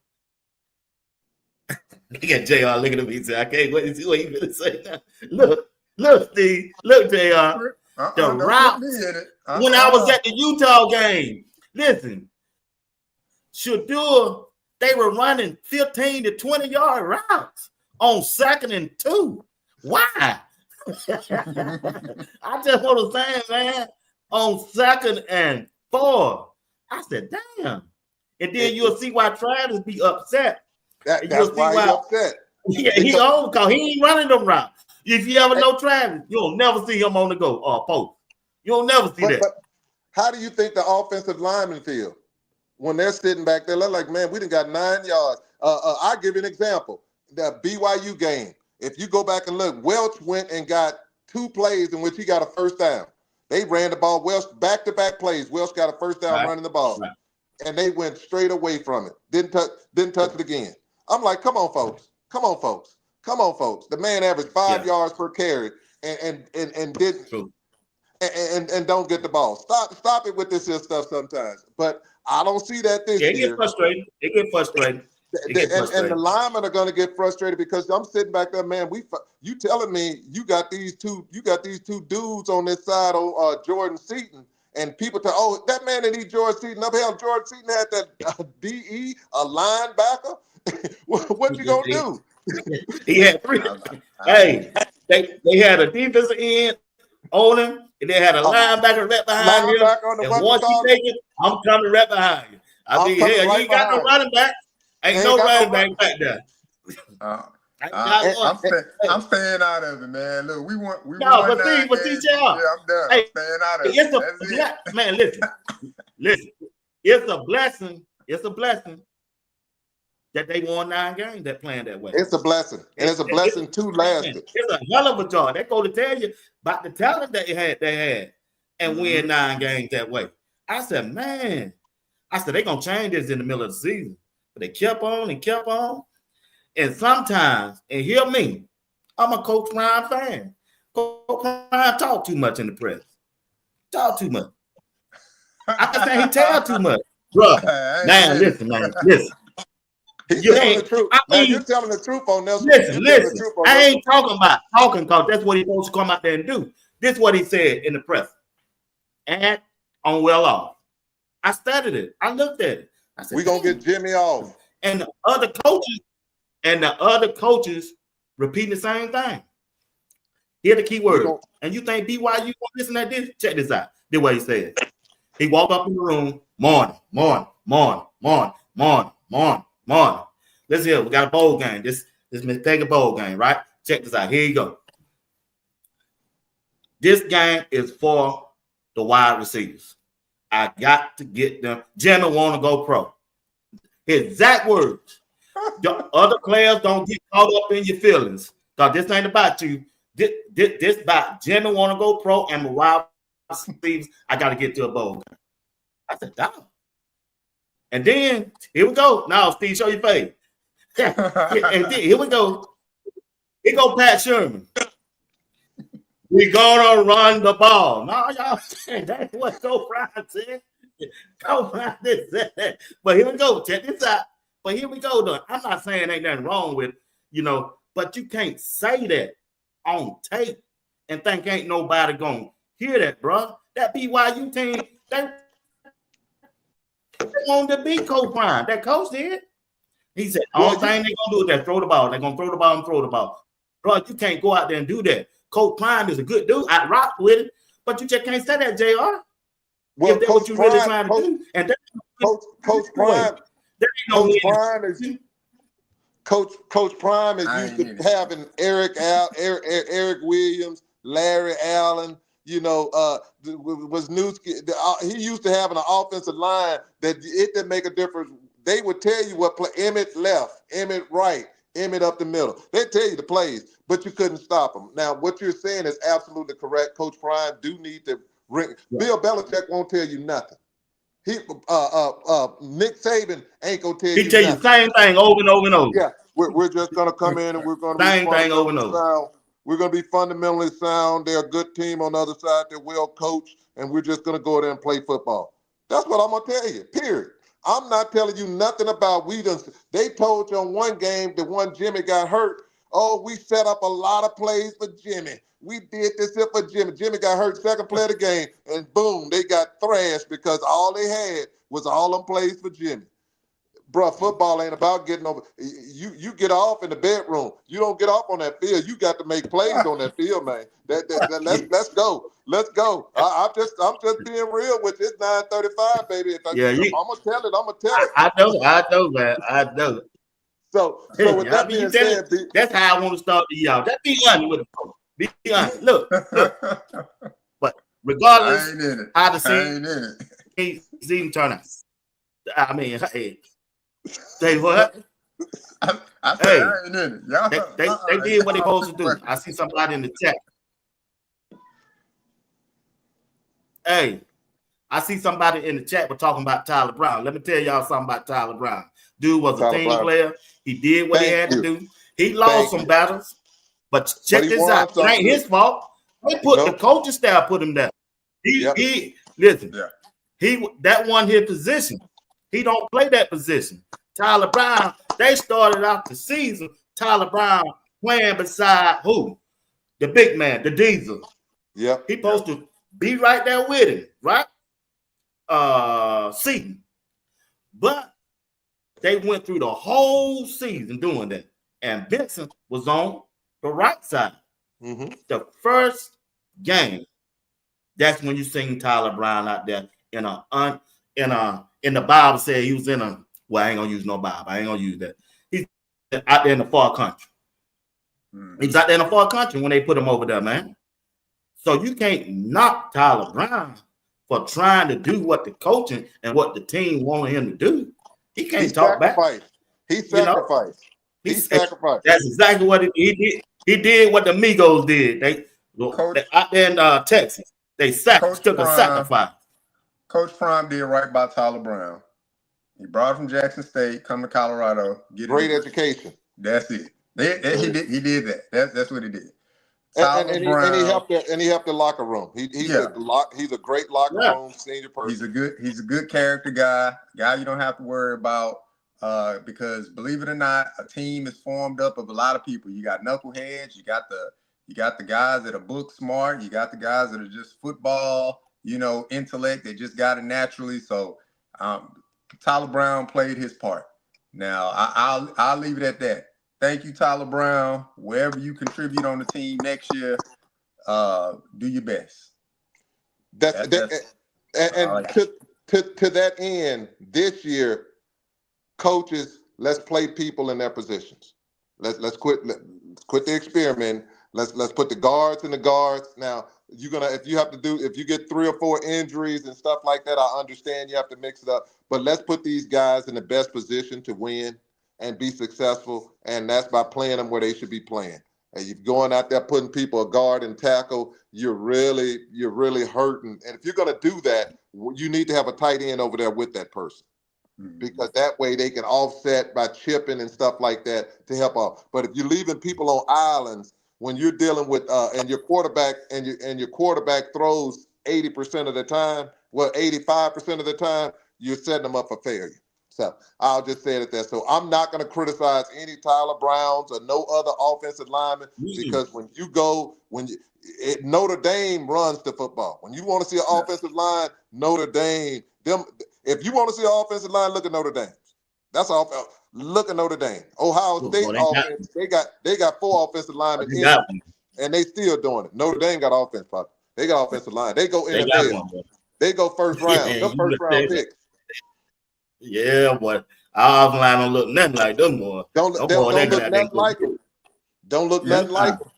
Look at JR looking at me and say, I can't wait to see what he's gonna say now. Look, Steve. Look, JR. The route. When I was at the Utah game, listen, Shadur, they were running 15 to 20-yard routes on 2nd and 2. Why? I just want to say, man, on 2nd and 4. I said, damn. And then you'll see why Travis be upset. That's why he's upset. Yeah, he old because he ain't running them routes. If you ever know Travis, you'll never see him on the go or post. You'll never see that. But how do you think the offensive linemen feel when they're sitting back there? They're like, man, we done got 9 yards. I'll give you an example. The BYU game. If you go back and look, Welch went and got 2 plays in which he got a first down. They ran the ball. Welch, back-to-back plays. Welch got a first down running the ball. Right. And they went straight away from it. Didn't touch it again. I'm like, come on, folks. Come on, folks. Come on, folks. The man averaged 5 yards per carry and didn't and don't get the ball. Stop it with this here stuff sometimes. But I don't see that this year. It get frustrated. And the linemen are going to get frustrated because I'm sitting back there, man. You telling me you got these two dudes on this side of Jordan Seaton, and people tell, oh, that man that need Jordan Seaton up. Hell, Jordan Seaton had that DE, a linebacker. What you gonna do? He had 3. Hey, they had a defensive end on him, and they had a linebacker right behind him. And once you take it, I'm coming right behind you. I mean, hell, you ain't got no running back. Ain't no running back there. I'm staying out of it, man. Look, we won. No, but see, yeah, I'm done. Hey, I'm staying out of it. Man, listen. It's a blessing. It's a blessing that they won 9 games that playing that way. It's a blessing, and it's a blessing too. Lasted. It's a hell of a job. They go to tell you about the talent that they had, and win 9 games that way. I said, man. They're gonna change this in the middle of the season. But they kept on and kept on. And sometimes, and hear me, I'm a Coach Ryan fan. Coach Ryan talk too much in the press. Talk too much. I can say he tell too much. Bro, man, listen. You're telling the truth. You're telling the truth on this. Listen. I ain't talking about talking because that's what he's supposed to come out there and do. This is what he said in the press. And on well off. I studied it. I looked at it. I said, we're gonna get Jimmy off. And the other coaches repeating the same thing. Here the key word. And you think BYU gonna listen to this? Check this out. This is what he said. He walked up in the room, morning. Let's hear. We got a bowl game. This Mistake bowl game, right? Check this out. Here you go. This game is for the wide receivers. I got to get them. Jimmy want to go pro. His exact words. The other players don't get caught up in your feelings. Because this ain't about you. This about Jimmy want to go pro and my wide receivers. I got to get to a bowl game. I said, damn. And then, here we go. Now, Steve, show your face. And then, here we go. Here go Pat Sherman. We gonna run the ball. No, y'all saying that's what Coach Ryan said. Coach Ryan said. But here we go. Check this out. But here we go, though. I'm not saying ain't nothing wrong with, but you can't say that on tape and think ain't nobody gonna hear that, bro. That BYU team, they wanted to beat Coach Ryan. That coach did. He said, all thing they gonna do is throw the ball. They're gonna throw the ball and throw the ball. Bro, you can't go out there and do that. Coach Prime is a good dude. I rock with it, but you just can't say that, JR. Well, if that's what you really trying to do. And that's Coach Prime is used to having Eric Williams, Larry Allen. Was Newski. He used to have an offensive line that it didn't make a difference. They would tell you what play. Emmett left, Emmett right, Emmett up the middle. They tell you the plays, but you couldn't stop them. Now, what you're saying is absolutely correct. Coach Prime do need to ring. Yeah. Bill Belichick won't tell you nothing. He, Nick Saban ain't gonna tell you. He tell you the same thing over and over and over. Yeah, we're just gonna come in and we're gonna same thing over and over. We're gonna be fundamentally sound. They're a good team on the other side. They're well coached, and we're just gonna go there and play football. That's what I'm gonna tell you. Period. I'm not telling you nothing about they told you on one game that one Jimmy got hurt. Oh, we set up a lot of plays for Jimmy. We did this here for Jimmy. Jimmy got hurt second play of the game, and boom, they got thrashed because all they had was all them plays for Jimmy. Bro, football ain't about getting over. You get off in the bedroom. You don't get off on that field. You got to make plays on that field, man. Let's go. Let's go. I'm just being real with you. It's 9:35, baby. If I'm gonna tell it, I'm gonna tell it. I know, man. I know. So with that being said, that's how I want to start the year. Just be honest with it. Be honest. Look. But regardless how the season turn out, I mean, hey, say what? I ain't in it. Y'all, they did what they supposed to do. I see somebody in the chat. Hey, I see somebody in the chat was talking about Tyler Brown. Let me tell y'all something about Tyler Brown. Dude was a team player. He did what he had to do. He lost some battles, but check this out. It ain't his fault. They put the coaching staff put him there. He listen. Yeah. That one his position. He don't play that position. Tyler Brown, they started out the season. Tyler Brown playing beside who? The big man, the Diesel. Yeah. He supposed to be right there with him, right? Season. But they went through the whole season doing that. And Benson was on the right side. Mm-hmm. The first game, that's when you seen Tyler Brown out there in the Bible said he was in a, well, I ain't gonna use no Bible. I ain't gonna use that. He's out there in the far country. Mm-hmm. He's out there in the far country when they put him over there, man. So you can't knock Tyler Brown for trying to do what the coaching and what the team wanted him to do. He can't talk back. He sacrificed. He sacrificed. That's exactly what he did. He did what the Migos did. They out there in Texas. They took a sacrifice. Coach Prime did right by Tyler Brown. He brought him from Jackson State, come to Colorado, get great education. That's it. He did that. That's what he did. And he helped the locker room. He's a great locker room senior person. He's a good character guy you don't have to worry about because believe it or not, a team is formed up of a lot of people. You got knuckleheads, you got the guys that are book smart, you got the guys that are just football, intellect, they just got it naturally. So Tyler Brown played his part. Now I'll leave it at that. Thank you, Tyler Brown. Wherever you contribute on the team next year, do your best. To that end, this year, coaches, let's play people in their positions. Let's quit the experiment. Let's put the guards in the guards. Now if you get 3 or 4 injuries and stuff like that, I understand you have to mix it up. But let's put these guys in the best position to win and be successful, and that's by playing them where they should be playing. And you're going out there putting people a guard and tackle, you're really hurting. And if you're going to do that, you need to have a tight end over there with that person, because that way they can offset by chipping and stuff like that to help out. But if you're leaving people on islands when you're dealing with and your quarterback throws 80% of the time, 85% of the time, you're setting them up for failure. So I'll just say it there. So I'm not going to criticize any Tyler Browns or no other offensive lineman, because Notre Dame runs the football. When you want to see an offensive line, Notre Dame. If you want to see an offensive line, look at Notre Dame. That's all. Look at Notre Dame. Ohio State offense. They got 4 offensive linemen and they still doing it. Notre Dame got offense, probably. They got offensive line. They go NFL. They go first round. They're first round picks. Yeah, boy. Our offline don't look nothing like them boys. Don't look nothing like them. Don't look nothing like them.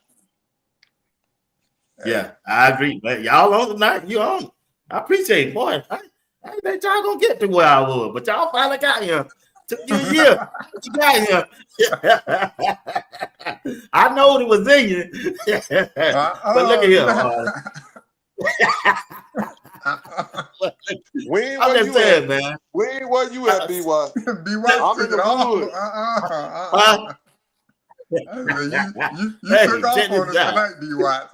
Yeah, I agree. But y'all on tonight, you on. I appreciate it, boy. I think y'all gonna get to where I was, but y'all finally got here. Took you a year. But you got here. I know it was in you. But look at here. We ain't where you at, man. We ain't where you at, BWatts. BWatts took it off. You took off on us tonight, BWatts.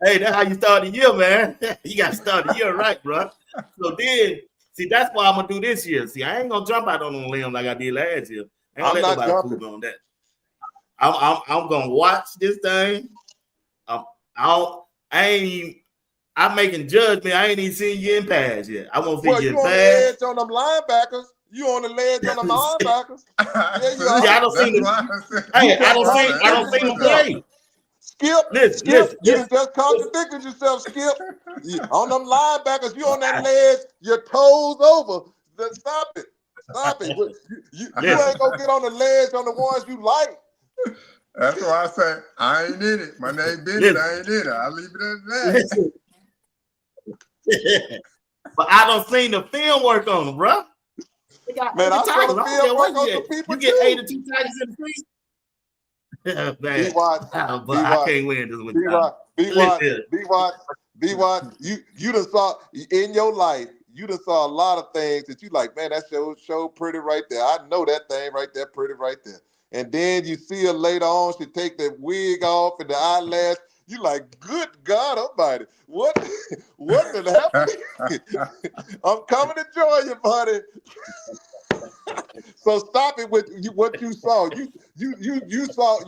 Hey, that's how you start the year, man. You got to start the year right, bro. So then, see, that's why I'm gonna do this year. See, I ain't gonna jump out on a limb like I did last year. I'm not jumping on that. I'm gonna watch this thing. I ain't even I'm making judgment. I ain't even seen you in pass yet. I won't see Well, you you in on the pass. edge on them linebackers. You on the ledge on them linebackers. Yeah, you See, are. I don't see them. Hey, I don't see them play. Skip, Listen. you done just contradicted yourself, Skip. On them linebackers, you on that ledge, your toes over. Then stop it. You ain't gonna get on the ledge on the ones you like. That's why I say I ain't in it. My name Bennett, I ain't in it. I leave it at that. Listen. But I don't seen the film work on them, bro. Man, I saw the film work on some people you get too. 82 titles in the season. BWatts, I can't win this one. BWatts, you done saw in your life, you done saw a lot of things that you like, man, that show pretty right there. I know that thing right there, pretty right there. And then you see her later on, she take the wig off and the eyelash. You like, good God Almighty, what did happen? I'm coming to join you, buddy. So stop it with what you saw. You saw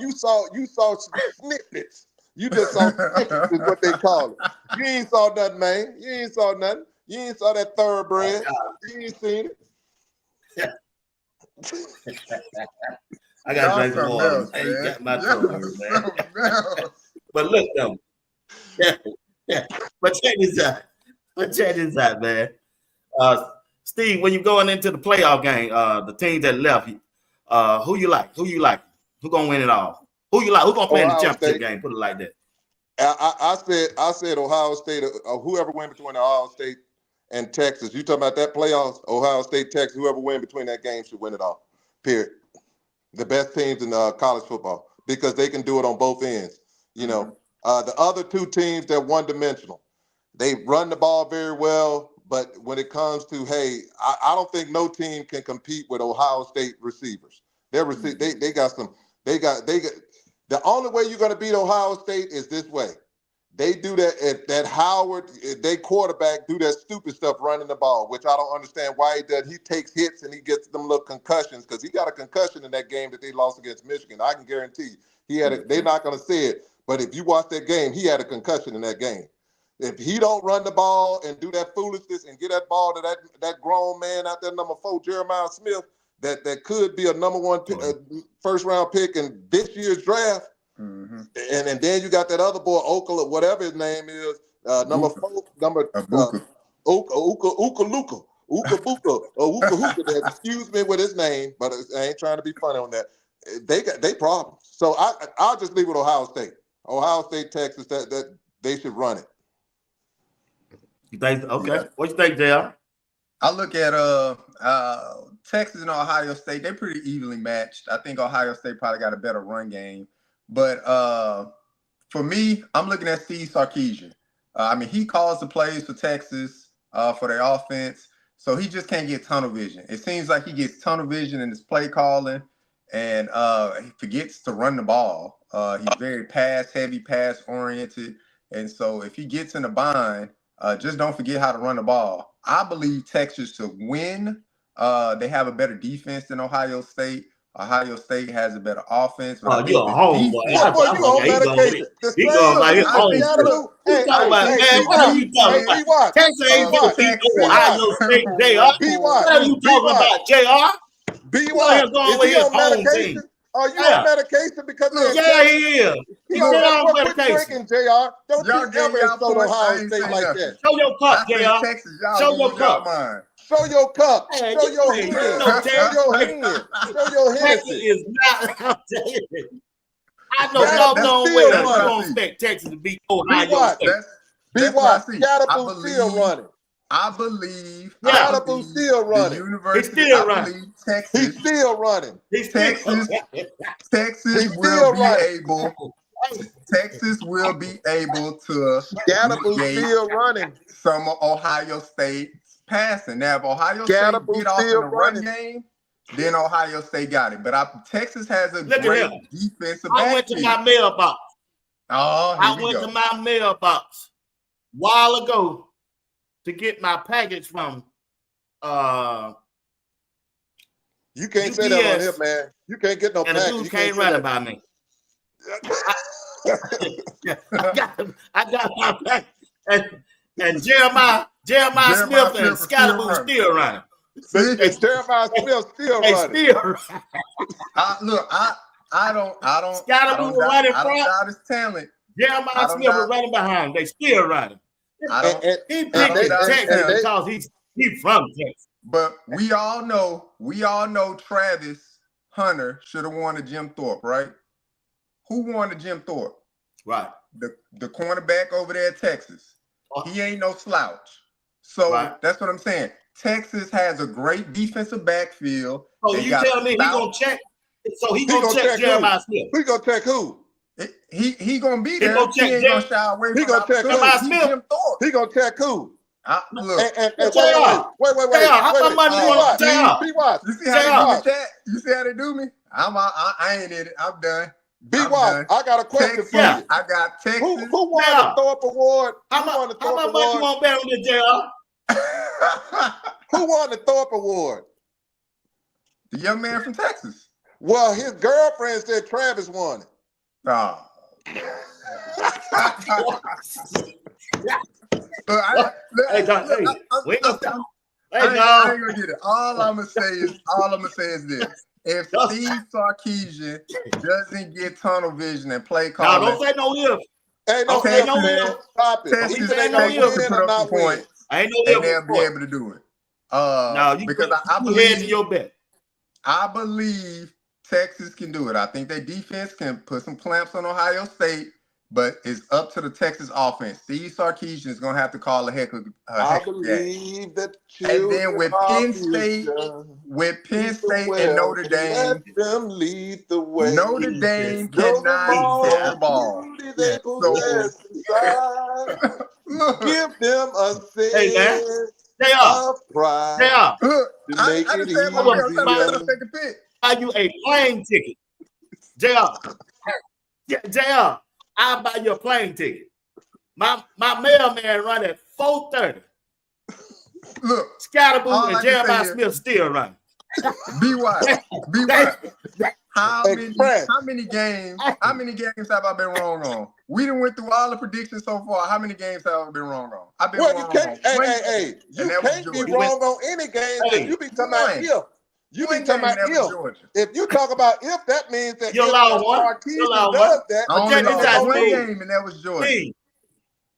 snippets. You just saw snippets is what they call it. You ain't saw nothing, man. You ain't saw nothing. You ain't saw that thoroughbred. You ain't seen it. I got to drink some water. Hey, you got my throat, man. But look, though. Yeah. But check this out, man. Steve, when you're going into the playoff game, the teams that left, who you like? Who gonna win it all? Who you like? Who gonna play in the championship game? Put it like that. I said Ohio State, whoever win between Ohio State and Texas. You talking about that playoffs? Ohio State, Texas, whoever win between that game should win it all. Period. The best teams in college football because they can do it on both ends. You know, the other two teams, they're one-dimensional. They run the ball very well. But when it comes to, I don't think no team can compete with Ohio State receivers. They got the only way you're going to beat Ohio State is this way. They do that Howard, they quarterback do that stupid stuff running the ball, which I don't understand why he does. He takes hits and he gets them little concussions because he got a concussion in that game that they lost against Michigan. I can guarantee you. They're not going to say it, but if you watch that game, he had a concussion in that game. If he don't run the ball and do that foolishness and get that ball to that grown man out there, number 4, Jeremiah Smith, that could be a number 1 first round pick in this year's draft. Mm-hmm. And then you got that other boy, Oka, or whatever his name is, number 4, Uka. Excuse me with his name, but I ain't trying to be funny on that. They problems. So I'll just leave it with Ohio State. Ohio State, Texas, that they should run it. You think? Okay. Yeah. What you think, JR? I look at Texas and Ohio State. They're pretty evenly matched. I think Ohio State probably got a better run game. But for me, I'm looking at Steve Sarkisian. He calls the plays for Texas for their offense. So he just can't get tunnel vision. It seems like he gets tunnel vision in his play calling and he forgets to run the ball. He's very pass-heavy, pass-oriented. And so if he gets in a bind, just don't forget how to run the ball. I believe Texas to win. They have a better defense than Ohio State. Ohio State has a better offense. But you're a homeboy. You on medication. He going by his own. Hey, what are you talking about? Texas ain't going to beat Ohio State, JR. What are you talking about, JR? BWatts, is he on medication? Are you on medication because he is. He on medication, JR. Don't you ever insult Ohio State like that. Show your cup, JR. Show your cup. Show your cup. Show your hand. Show your hand. Show your hand. Texas is not. I'm telling you. I know y'all don't win. You don't expect Texas to beat Ohio State. BWatts, Scatterboo still running. I believe. Scatterboo still running. He's still running. He's still running. Texas will be able. Texas will be able to. Scatterboo still running. Some Ohio State passing. Now, if Ohio State get off in the run game, then Ohio State got it. But Texas has a great defensive backfield. I went to my mailbox. I went to my mailbox a while ago to get my package from you can't UPS, say that on here, man. You can't get no package. And the dude came running by me. I got my package. And Jeremiah Smith and Scalaboo still running. Jeremiah Smith still They running. still running. I don't Scalaboo was running front. doubt his talent. Jeremiah Smith was running behind. They still running. He picked Texas because he's from Texas. But we all know Travis Hunter should have won the Jim Thorpe, right? Who won the Jim Thorpe? Right. The cornerback over there at Texas. He ain't no slouch. So that's what I'm saying. Texas has a great defensive backfield. So you tell me he gonna check? So he gonna check Jeremiah Smith? He gonna check who? He gonna be there. He gonna check ain't gonna shy away he from gonna check Jeremiah Smith. He gonna check who? Look, and wait. How much money you want to BWatts? You see how they do that? You see how they do me? I ain't in it. I'm done. BWatts, I got a question for you. I got Texas. Who won the Thorpe Award? How much money you want to bet on this, JR? Who won the Thorpe Award? The young man from Texas. Well, his girlfriend said Travis won it. Oh. Hey, we ain't gonna stop. I ain't gonna get it. All I'm gonna say is this: if Steve Sarkisian doesn't get tunnel vision and play calling, don't say no if. Hey, don't say no if. Stop it. Texas ain't no if put up the points. I ain't no if. And they'll be able to do it. Because I believe your bet. I believe Texas can do it. I think their defense can put some clamps on Ohio State, but it's up to the Texas offense. Steve Sarkisian is going to have to call a heck of I believe that. And then with Penn State and Notre Dame, let them lead the way. Notre Dame cannot catch the ball. Give them a sense of pride. I understand what you're saying. Take a pick. Buy you a plane ticket, JR. I'll buy you a plane ticket. My mailman run at 4:30. Look, Scalaboo and Jeremiah Smith still running. BWatts. How many games have I been wrong on? We done went through all the predictions so far. How many games have I been wrong on? I've been wrong on. Hey, you can't be wrong on any game that you be talking about if. You be talking about if. If you talk about if, that means that you allow one. You allow one. One game, and that was Georgia.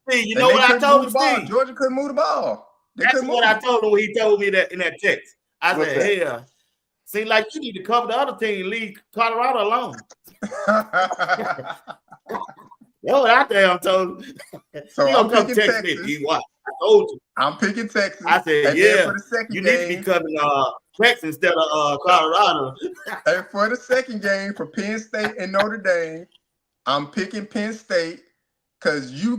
Steve, you know what I told him, Steve? Georgia couldn't move the ball. That's what I told him when he told me that in that text. I said, "Hey, seems like you need to cover the other team, leave Colorado alone." That's what I damn told him. So I'm picking Texas. I told you. I'm picking Texas. I said, you need to be covering Texas instead of Colorado. And for the second game for Penn State and Notre Dame, I'm picking Penn State because you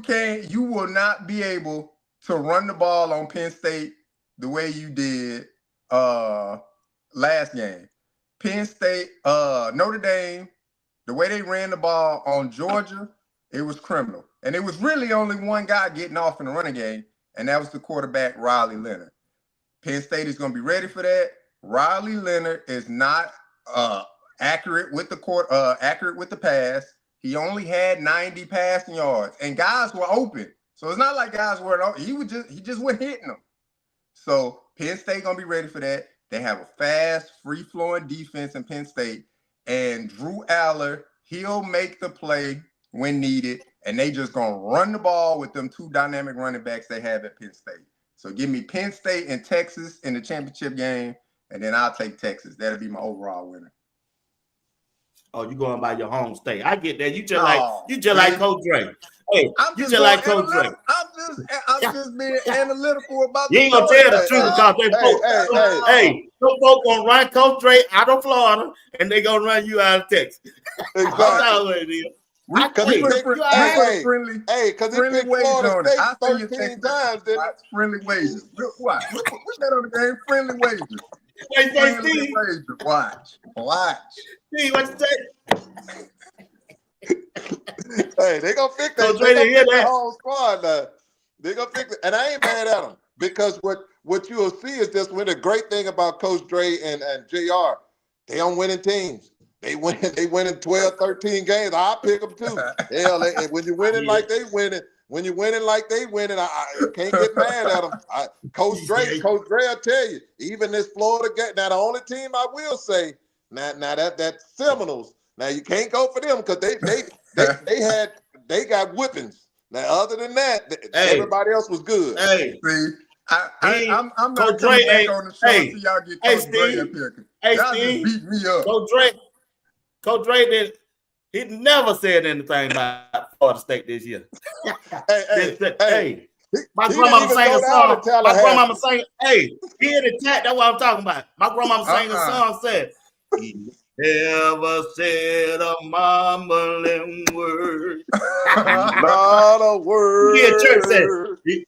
will not be able to run the ball on Penn State the way you did last game. Penn State, Notre Dame, the way they ran the ball on Georgia, it was criminal. And it was really only one guy getting off in the running game, and that was the quarterback, Riley Leonard. Penn State is going to be ready for that. Riley Leonard is not accurate with the pass. He only had 90 passing yards, and guys were open. So it's not like guys were open. He just went hitting them. So Penn State going to be ready for that. They have a fast, free-flowing defense in Penn State, and Drew Aller, he'll make the play when needed, and they just going to run the ball with them two dynamic running backs they have at Penn State. So give me Penn State and Texas in the championship game, and then I'll take Texas. That'll be my overall winner. Oh, you going by your home state? I get that. You just like Coach Dre. Hey, you just like Coach Dre. I'm just being analytical about. You ain't gonna tell the truth because they folks. Hey, some folks gonna run Coach Dre out of Florida, and they gonna run you out of Texas. Exactly. That's what it is. Because he picked Florida State 13 times. Friendly wages. Watch. What's that on the game? Friendly wages. Friendly wages. Watch. See what you say? Hey, they gonna fix that. They gonna fix that whole squad now. They gonna fix it, and I ain't mad at them because what you will see is this. When the great thing about Coach Dre and JR, they on winning teams. They win in 12, 13 games. I pick them too. Hell, when you're winning like they winning, When you're winning like they winning, I can't get mad at them. Coach Dre, I'll tell you, even this Florida game. Now the only team I will say, now that Seminoles. Now you can't go for them because they got whippings. Now other than that, everybody else was good. Hey, see, I'm not Coach coming Dre, back on the show until y'all get Coach Dre up here. Y'all just beat me up. Coach Dre he never said anything about Florida State this year. Hey. My grandmama sang a song. My grandmama sang, hey, he in the chat. That's what I'm talking about. My grandmama sang a song, said, he never said a mumbling word. Not a word. Yeah, church said,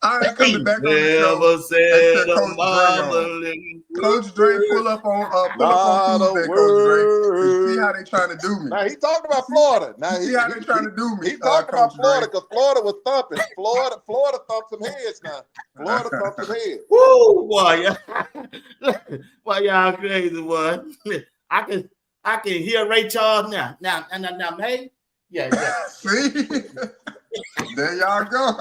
I ain't coming back on the show. Never said a mumbling word. Coach Dre pull up on Tuesday, Coach Dre. See how they trying to do me. Now he talking about Florida. Now see how they trying to do me. He talking about Florida because Florida was thumping. Florida thumped some heads now. Florida thumped some heads. Woo, boy, boy, y'all crazy, boy. I can hear Ray Charles now. Now, hey, yeah. See, there y'all go.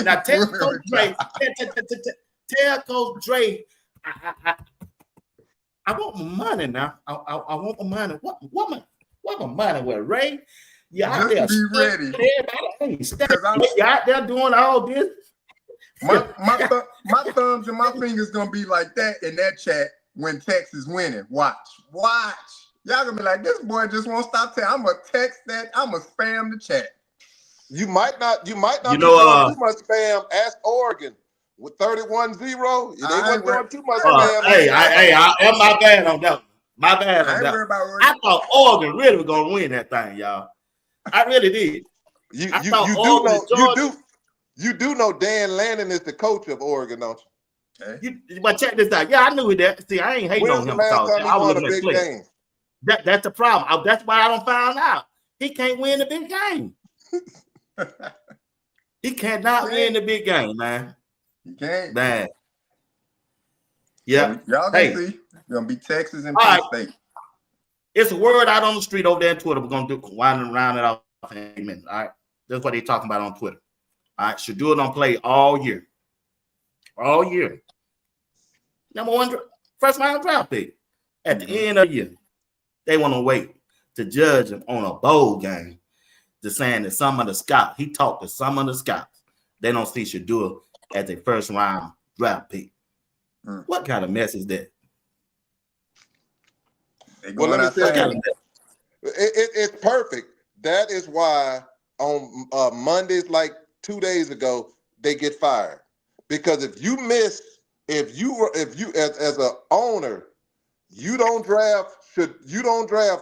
Now tell Coach Dre. Tell Coach Dre. I want my money now. I want my money. What my money with Ray? You out there? Be ready. You out there doing all this? My thumbs and my fingers gonna be like that in that chat when Texas winning. Watch. Y'all gonna be like, this boy just won't stop telling. I'm gonna text that. I'm gonna spam the chat. You might not be doing too much spam. Ask Oregon with 31-0. They weren't doing too much spam. I'm my bad on that. My bad on that. I thought Oregon really was gonna win that thing, y'all. I really did. You do know Dan Lannon is the coach of Oregon, don't you? But check this out. Yeah, I knew that. See, I ain't hating on him. I was looking at play. That's the problem. That's why I don't find out. He can't win the big game. He cannot win the big game, man. He can't. Man. Yeah. Y'all can see. Gonna be Texas and Penn State. It's a word out on the street over there on Twitter. We're gonna do winding around it off in a minute. All right. That's what they're talking about on Twitter. All right. Shadua don't play all year. All year. Number one first round draft pick. At the end of the year, they want to wait to judge him on a bowl game. To saying that some of the scouts, he talked to some of the scouts. They don't see Shadua as a first round draft pick. What kind of mess is that? Well, let me tell you, it's perfect. That is why on Mondays, like 2 days ago, they get fired. Because if you as an owner, you don't draft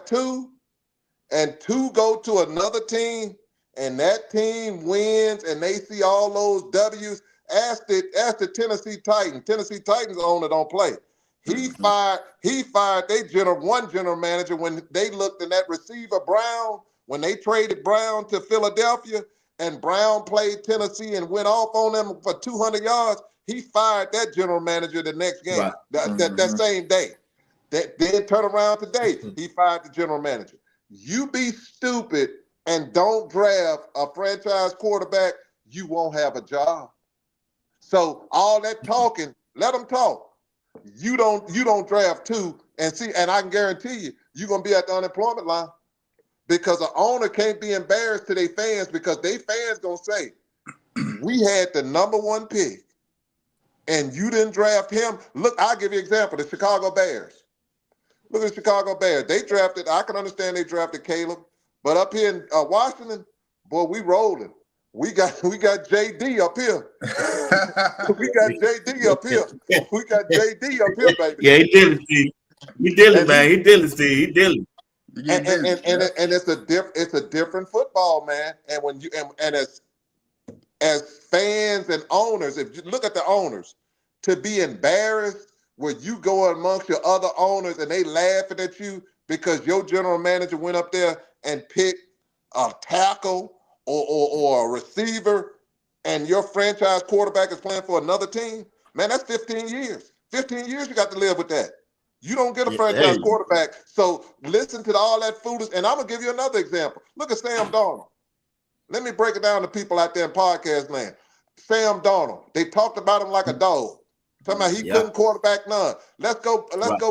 two, and two go to another team, and that team wins, and they see all those W's. Ask the Tennessee Titans. Tennessee Titans owner don't play. He fired their general manager when they looked in that receiver Brown, when they traded Brown to Philadelphia, and Brown played Tennessee and went off on them for 200 yards. He fired that general manager the next game, right. that same day. That then turn around today. He fired the general manager. You be stupid and don't draft a franchise quarterback, you won't have a job. So all that talking, let them talk. You don't draft two and I can guarantee you're gonna be at the unemployment line because an owner can't be embarrassed to their fans because they fans gonna say, we had the number one pick and you didn't draft him. Look, I'll give you an example, the Chicago Bears. Look at the Chicago Bears. They drafted, I can understand they drafted Caleb, but up here in Washington, boy, we rolling. We got JD up here. We got JD up here. We got JD up here, baby. Yeah, he dealing, Steve. He dealing, man. He dealing, Steve. He dealing. And it's a different football, man. And when you and as fans and owners, if you look at the owners, to be embarrassed where you go amongst your other owners and they laughing at you because your general manager went up there and picked a tackle or a receiver, and your franchise quarterback is playing for another team, man, that's 15 years. 15 years you got to live with that. You don't get a franchise quarterback. So listen to all that foolish. And I'm going to give you another example. Look at Sam Darnold. Let me break it down to people out there in podcast land. Sam Darnold. They talked about him like a dog. Talking about he couldn't quarterback none. Let's go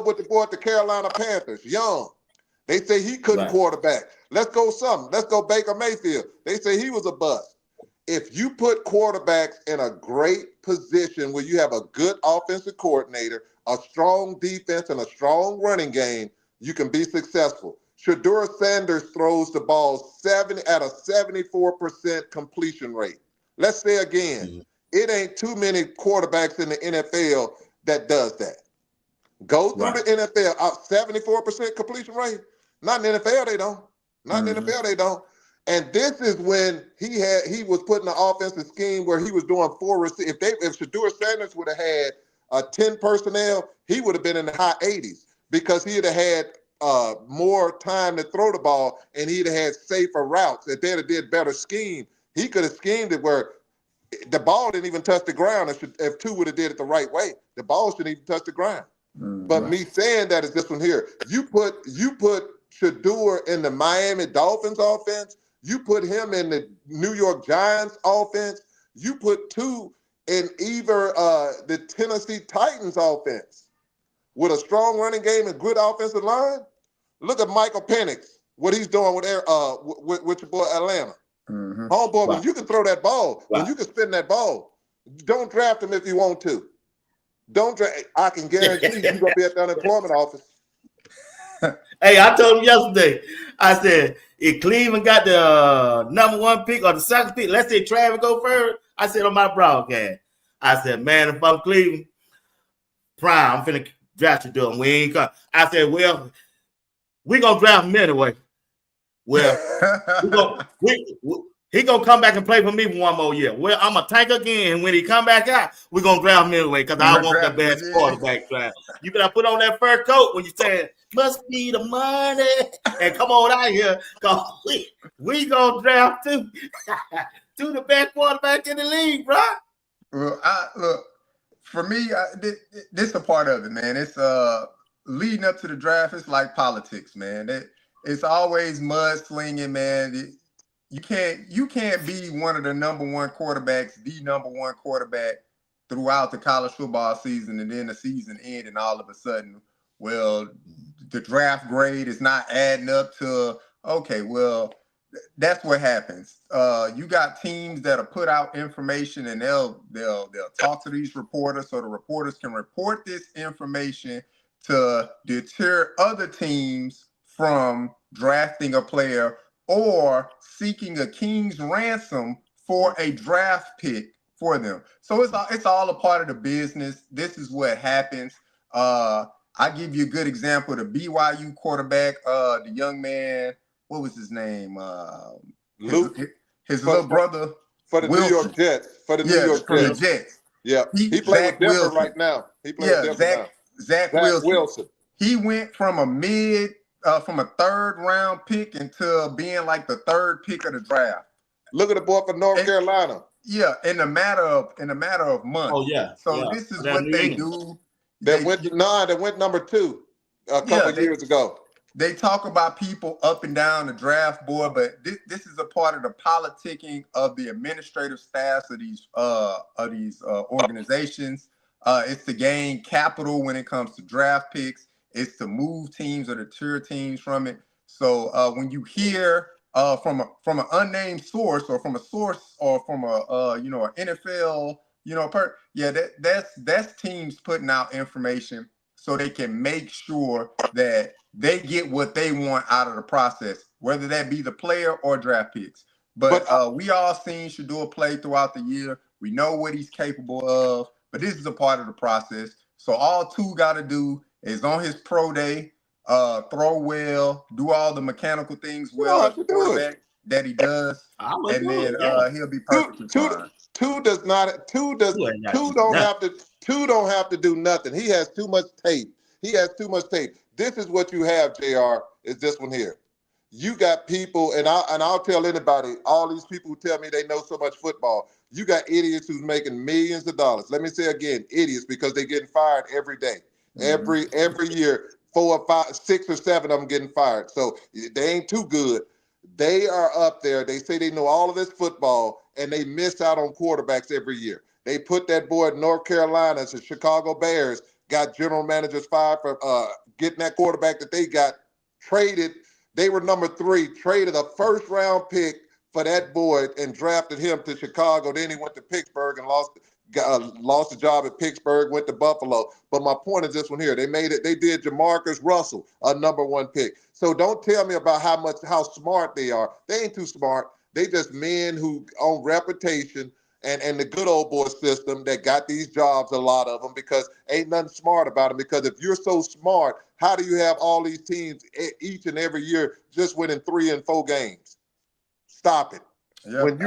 with the boy at the Carolina Panthers, Young. They say he couldn't quarterback. Let's go something. Let's go Baker Mayfield. They say he was a bust. If you put quarterbacks in a great position where you have a good offensive coordinator, a strong defense, and a strong running game, you can be successful. Shedeur Sanders throws the ball at a 74% completion rate. Let's say again, it ain't too many quarterbacks in the NFL that does that. Go through the NFL, 74% completion rate. Not in the NFL, they don't. Not in the NFL, they don't. And this is when he was putting an offensive scheme where he was doing 4 receivers. If Shedeur Sanders would have had 10 personnel, he would have been in the high 80s because he'd have had more time to throw the ball and he'd have had safer routes. If they'd have did better scheme, he could have schemed it where the ball didn't even touch the ground. If two would have did it the right way, the ball shouldn't even touch the ground. But me saying that is this one here. You put Shedeur in the Miami Dolphins offense. You put him in the New York Giants offense. You put two in either the Tennessee Titans offense with a strong running game and good offensive line. Look at Michael Penix, what he's doing with your boy Atlanta. Homeboy, when you can throw that ball, when you can spin that ball, don't draft him if you want to. Don't draft. I can guarantee you're going to be at the unemployment office. Hey, I told him yesterday, I said, if Cleveland got the number 1 pick or the second pick, let's say Travis go first, I said on my broadcast, I said, man, if I'm Cleveland, prime, I'm finna draft you and we ain't come. I said, well, we gonna draft him anyway. Well, he gonna come back and play for me for 1 more year. Well, I'm a tank again, and when he come back out, we're gonna draft him anyway because I want the best quarterback draft. You better put on that fur coat when you say must be the money and come on out here because we gonna draft two the best quarterback in the league, bro. Well, look, for me, this is a part of it, man. It's leading up to the draft. It's like politics, man. It's always mudslinging, man. You can't be one of the number 1 quarterbacks, the number 1 quarterback throughout the college football season, and then the season end, and all of a sudden, well, the draft grade is not adding up to. Okay, well, that's what happens. You got teams that'll put out information, and they'll talk to these reporters, so the reporters can report this information to deter other teams from drafting a player or seeking a king's ransom for a draft pick for them. So it's all a part of the business. This is what happens. I give you a good example. The BYU quarterback, the young man, what was his name? Luke. His little brother. For the Wilson. New York Jets. For the New York from Jets. the Jets. Yeah. He plays with Denver right now. He plays with Denver now. Zach Wilson. He went from from a 3rd round pick into being like the 3rd pick of the draft. Look at the boy from North Carolina. Yeah, in a matter of months. Oh yeah. So this is what they do. They went number 2 a couple years ago. They talk about people up and down the draft board, but this is a part of the politicking of the administrative staffs of these organizations. It's to gain capital when it comes to draft picks. It's to move teams or deter teams from it. So when you hear from an unnamed source or from a source or from an NFL that's teams putting out information so they can make sure that they get what they want out of the process, whether that be the player or draft picks. But we all seen Shedeur play throughout the year. We know what he's capable of, but this is a part of the process. So all two got to do is on his pro day, throw well, do all the mechanical things well as a quarterback that he does, and then he'll be perfectly fine. Two don't have to do nothing. He has too much tape. This is what you have, JR, is this one here. You got people, and I'll tell anybody, all these people who tell me they know so much football, you got idiots who's making millions of dollars. Let me say again, idiots, because they're getting fired every day. Every year, 4 or 5, 6 or 7 of them getting fired. So they ain't too good. They are up there. They say they know all of this football, and they miss out on quarterbacks every year. They put that boy at North Carolina, the Chicago Bears, got general managers fired for getting that quarterback that they got traded. They were number 3, traded a first-round pick for that boy and drafted him to Chicago. Then he went to Pittsburgh and lost the job at Pittsburgh, went to Buffalo. But my point is this one here. They did Jamarcus Russell a number 1 pick. So don't tell me about how smart they are. They ain't too smart. They just men who own reputation and the good old boy system that got these jobs, a lot of them, because ain't nothing smart about them. Because if you're so smart, how do you have all these teams each and every year just winning 3 and 4 games? Stop it. Yep,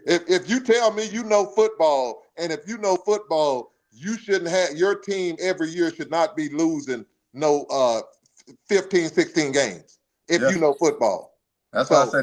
if you tell me you know football, and if you know football, you shouldn't have your team every year should not be losing 15, 16 games if you know football. That's why I say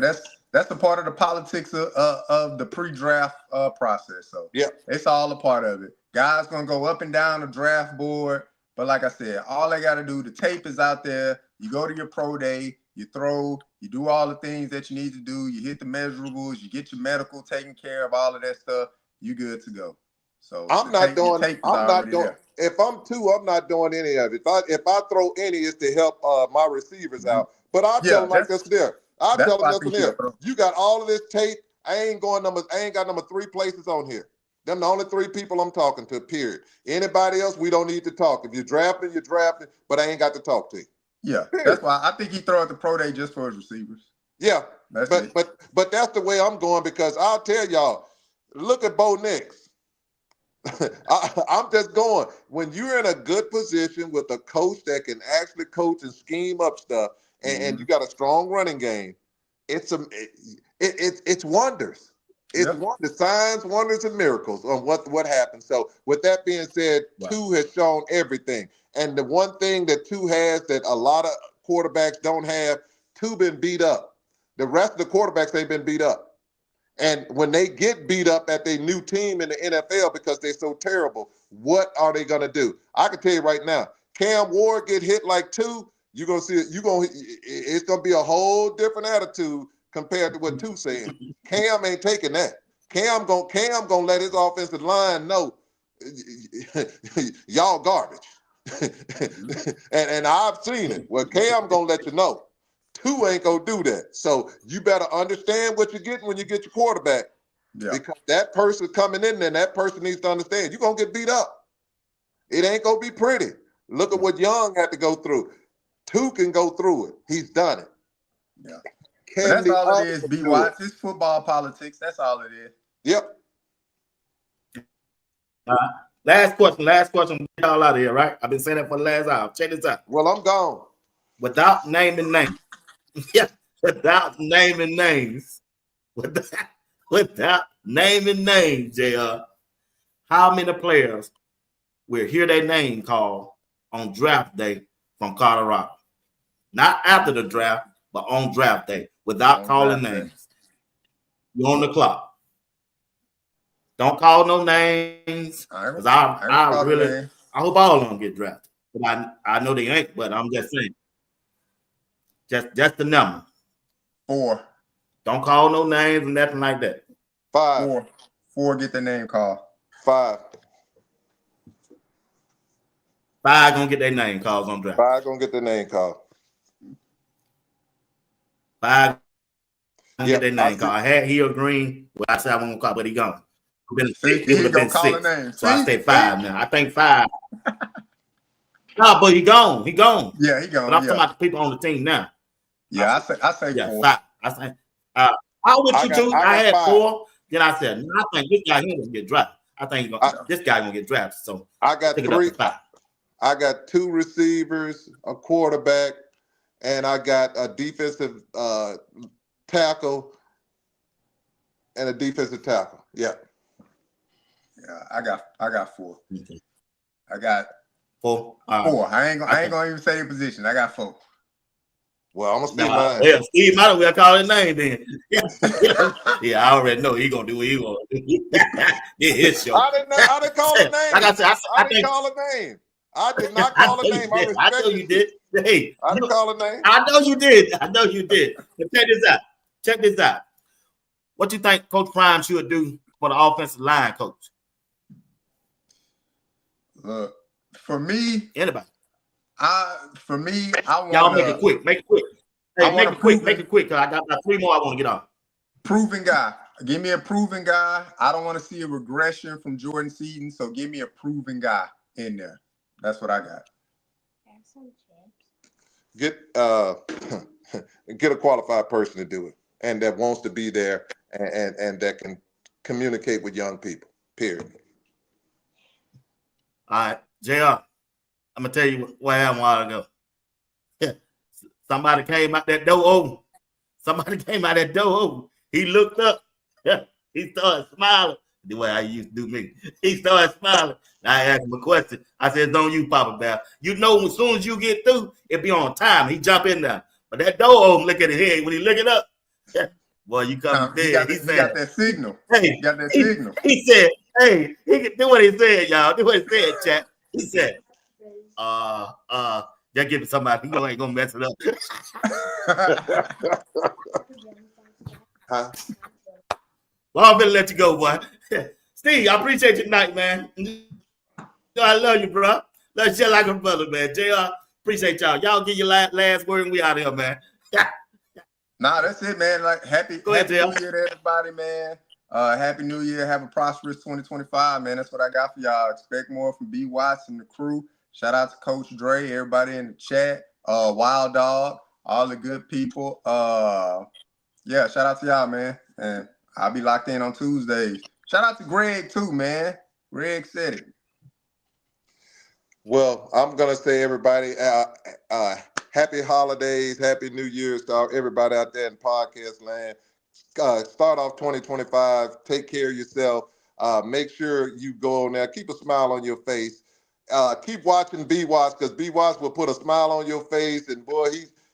that's the part of the politics of the pre-draft process. So it's all a part of it. Guys gonna go up and down the draft board, but like I said, all they got to do, the tape is out there. You go to your pro day, you throw, you do all the things that you need to do. You hit the measurables, you get your medical taken care of, all of that stuff. You good to go. So I'm not doing. If I'm 2, I'm not doing any of it. If I throw any, it's to help my receivers out. But I'll tell them like this there. I'll tell them this there. You got all of this tape. I ain't got number 3 places on here. Them the only 3 people I'm talking to, period. Anybody else, we don't need to talk. If you're drafting, but I ain't got to talk to you. Yeah, that's why I think he throw at the pro day just for his receivers. Yeah, but that's the way I'm going, because I'll tell y'all, look at Bo Nix. I'm just going. When you're in a good position with a coach that can actually coach and scheme up stuff, and you got a strong running game, it's wonders. It's wonders, signs, wonders, and miracles on what happens. So with that being said, 2 has shown everything. And the one thing that 2 has that a lot of quarterbacks don't have, 2 been beat up. The rest of the quarterbacks ain't been beat up. And when they get beat up at their new team in the NFL because they're so terrible, what are they going to do? I can tell you right now, Cam Ward get hit like 2, you're going to see it. It's going to be a whole different attitude compared to what 2 saying. Cam ain't taking that. Cam gonna let his offensive line know y'all garbage. and I've seen it. Well, Cam gonna let you know. 2 ain't gonna do that. So you better understand what you're getting when you get your quarterback. Yeah. Because that person coming in there, that person needs to understand you're gonna get beat up. It ain't gonna be pretty. Look at what Young had to go through. 2 can go through it. He's done it. Yeah. That's all it is, BWatts. It's football politics. That's all it is. Yep. Last question. Get all out of here, right? I've been saying that for the last hour. Check this out. Well, I'm gone. Without naming names. Yeah, without naming names. Without naming names, JR. How many players will hear their name called on draft day from Colorado? Not after the draft, but on draft day, without calling names. You're on the clock. Don't call no names. I hope all of them get drafted. But I know they ain't, but I'm just saying. Just the number. 4. Don't call no names and nothing like that. 5. 4 get the name called. 5. 5 gonna get their name called on draft. 5 gonna get their name called. 5 gonna get their name called. I had Hill Green. Well, I said I won't call, but he gone. It would have been 6. So I stay 5 now. I think 5. No, but he gone. He gone. Yeah, he gone. But I'm talking about the people on the team now. Yeah, I say 4. 5. I say I went you 2. I had 4. Then I said, no, I think this guy here gonna get drafted. I think this guy gonna get drafted. So I got 3. I got 2 receivers, a quarterback, and I got a defensive tackle and a defensive tackle. Yeah. Yeah, I got 4. Okay. I got 4. 4. I ain't gonna even say the position. I got 4. Well, I'm gonna speak mine. Yeah, Steve might as well call his name then. Yeah, I already know he gonna do what he gonna do. Yeah, his show. I didn't call his name. Like I said, I didn't call a name. I did not call a name. I know you did. Hey, I didn't call a name. I know you did. But check this out. check this out. What you think Coach Prime should do for the offensive line coach? For me, Anybody? I want Y'all make it quick. Make it quick. Hey, make it quick. Make it quick. Cause I got about 3 more I want to get on. Proven guy. Give me a proven guy. I don't want to see a regression from Jordan Seaton, so give me a proven guy in there. That's what I got. Get get a qualified person to do it, and that wants to be there, and that can communicate with young people. Period. All right, JR, I'm gonna tell you what happened a while ago. Somebody came out that door. He looked up. He started smiling. The way I used to do me. He started smiling. I asked him a question. I said, "Don't you, Papa Bear? You know, as soon as you get through, it be on time." He jump in there, but that door open. Look at his head when he look it up. Boy, you come dead. He got that signal. Hey, he got that signal. He said, "Hey, he can do what he said, y'all. Do what he said, chat." He said, just give it somebody. You ain't gonna mess it up." Huh? Well, I'm gonna let you go, boy. Steve, I appreciate your night, man. I love you, bro. Love you like a brother, man. JR, appreciate y'all. Y'all get your last word and we out of here, man. Nah, that's it, man. Like happy New Year to everybody, man. Happy New Year. Have a prosperous 2025, man. That's what I got for y'all. Expect more from BWatts and the crew. Shout out to Coach Dre, everybody in the chat, Wild Dog, all the good people. Yeah, shout out to y'all, man. And I'll be locked in on Tuesdays. Shout out to Greg too, man. Greg said it. Well, I'm gonna say everybody, happy holidays, happy New Year's to everybody out there in podcast land. Start off 2025. Take care of yourself. Make sure you go on there. Keep a smile on your face. Keep watching BWatts because BWatts will put a smile on your face. And boy,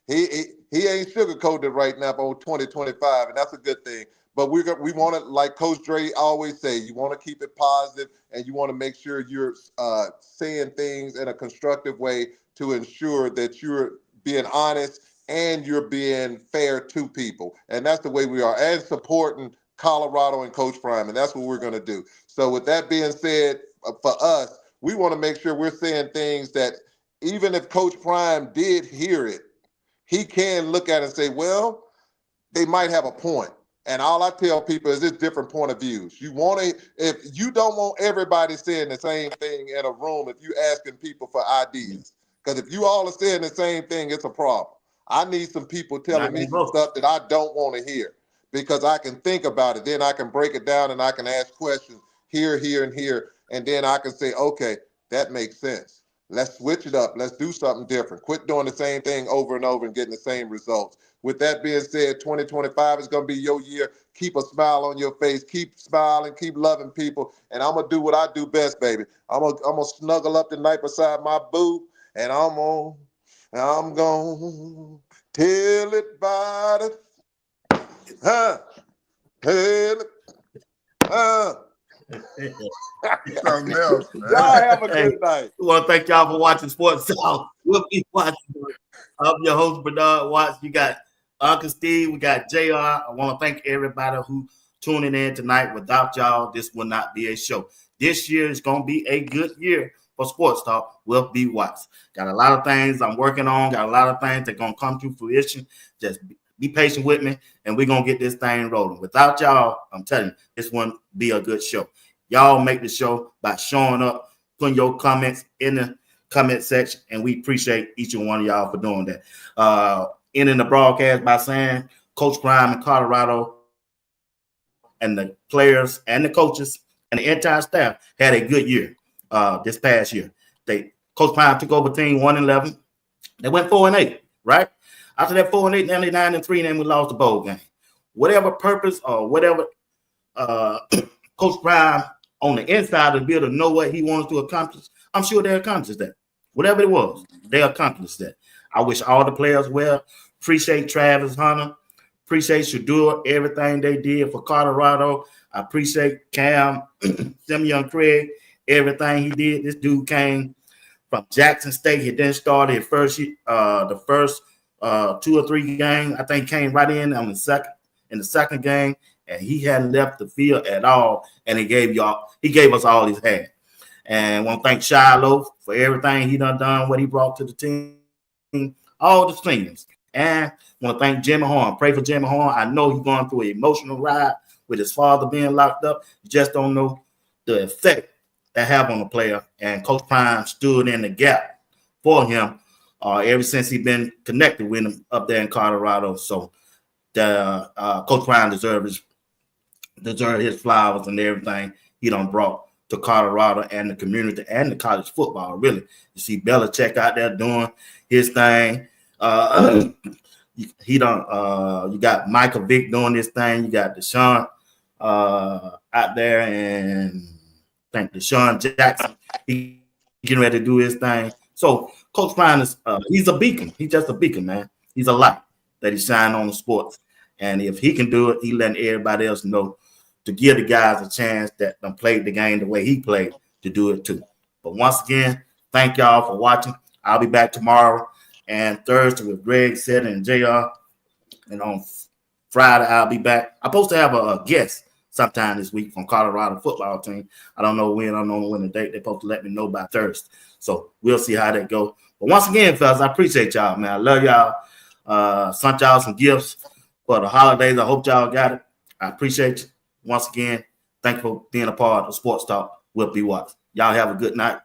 he ain't sugarcoated right now on 2025, and that's a good thing. But we want to, like Coach Dre always say, you want to keep it positive, and you want to make sure you're saying things in a constructive way to ensure that you're being honest and you're being fair to people. And that's the way we are, and supporting Colorado and Coach Prime, and that's what we're going to do. So with that being said, for us, we want to make sure we're saying things that even if Coach Prime did hear it, he can look at it and say, well, they might have a point. And all I tell people is it's different point of views. If you don't want everybody saying the same thing in a room, if you asking people for ideas, because if you all are saying the same thing, it's a problem. I need some people telling me some stuff that I don't want to hear because I can think about it. Then I can break it down and I can ask questions here, and here. And then I can say, okay, that makes sense. Let's switch it up. Let's do something different. Quit doing the same thing over and over and getting the same results. With that being said, 2025 is going to be your year. Keep a smile on your face. Keep smiling. Keep loving people. And I'm going to do what I do best, baby. I'm gonna snuggle up tonight beside my boo, and I'm going to tell it by the tell it. Something else, man. Y'all have a good night. We want to thank y'all for watching Sports Talk. We'll be watching. I'm your host, Bernard Watts. You got Uncle Steve. We got JR. I want to thank everybody who tuning in tonight. Without y'all, this will not be a show. This year is going to be a good year for Sports Talk with BWatts. Got a lot of things I'm working on. Got a lot of things that are going to come to fruition. Just be patient with me, and we're going to get this thing rolling. Without y'all, I'm telling you, this won't be a good show. Y'all make the show by showing up, putting your comments in the comment section, and we appreciate each and one of y'all for doing that. Ending the broadcast by saying Coach Prime in Colorado and the players and the coaches and the entire staff had a good year this past year. Coach Prime took over team 1-11. They went 4-8, right? After that 4-8, 99-3, then we lost the bowl game. Whatever purpose or whatever Coach Prime on the inside of the building know what he wanted to accomplish, I'm sure they accomplished that. Whatever it was, they accomplished that. I wish all the players well. Appreciate Travis Hunter. Appreciate Shador, everything they did for Colorado. I appreciate Cam, Simeon Craig, everything he did. This dude came from Jackson State. He then started the first 2 or 3 games. I think came right in on the second in the second game, and he hadn't left the field at all, and he gave us all he's had. And I want to thank Shiloh for everything he done, what he brought to the team, all the seniors. And I want to thank Jimmy Horn. Pray for Jimmy Horn. I know he's going through an emotional ride with his father being locked up. You just don't know the effect that have on the player. And Coach Prime stood in the gap for him ever since he's been connected with him up there in Colorado. So Coach Prime deserves his flowers and everything he done brought to Colorado and the community and the college football, really. You see Belichick out there doing his thing. You got Michael Vick doing this thing. You got Deshaun out there, and I think Deshaun Jackson, he getting ready to do his thing. So Coach Prime is he's a beacon. He's just a beacon, man. He's a light that he's shining on the sports. And if he can do it, he letting everybody else know to give the guys a chance that done played the game the way he played to do it too. But once again, thank y'all for watching. I'll be back tomorrow and Thursday with Greg, Seth, and JR. And on Friday, I'll be back. I'm supposed to have a guest sometime this week from Colorado football team. I don't know when. I don't know when the date. They're supposed to let me know by Thursday. So we'll see how that goes. But once again, fellas, I appreciate y'all, man. I love y'all. Sent y'all some gifts for the holidays. I hope y'all got it. I appreciate you. Once again, thank you for being a part of Sports Talk with BWatts. Y'all have a good night.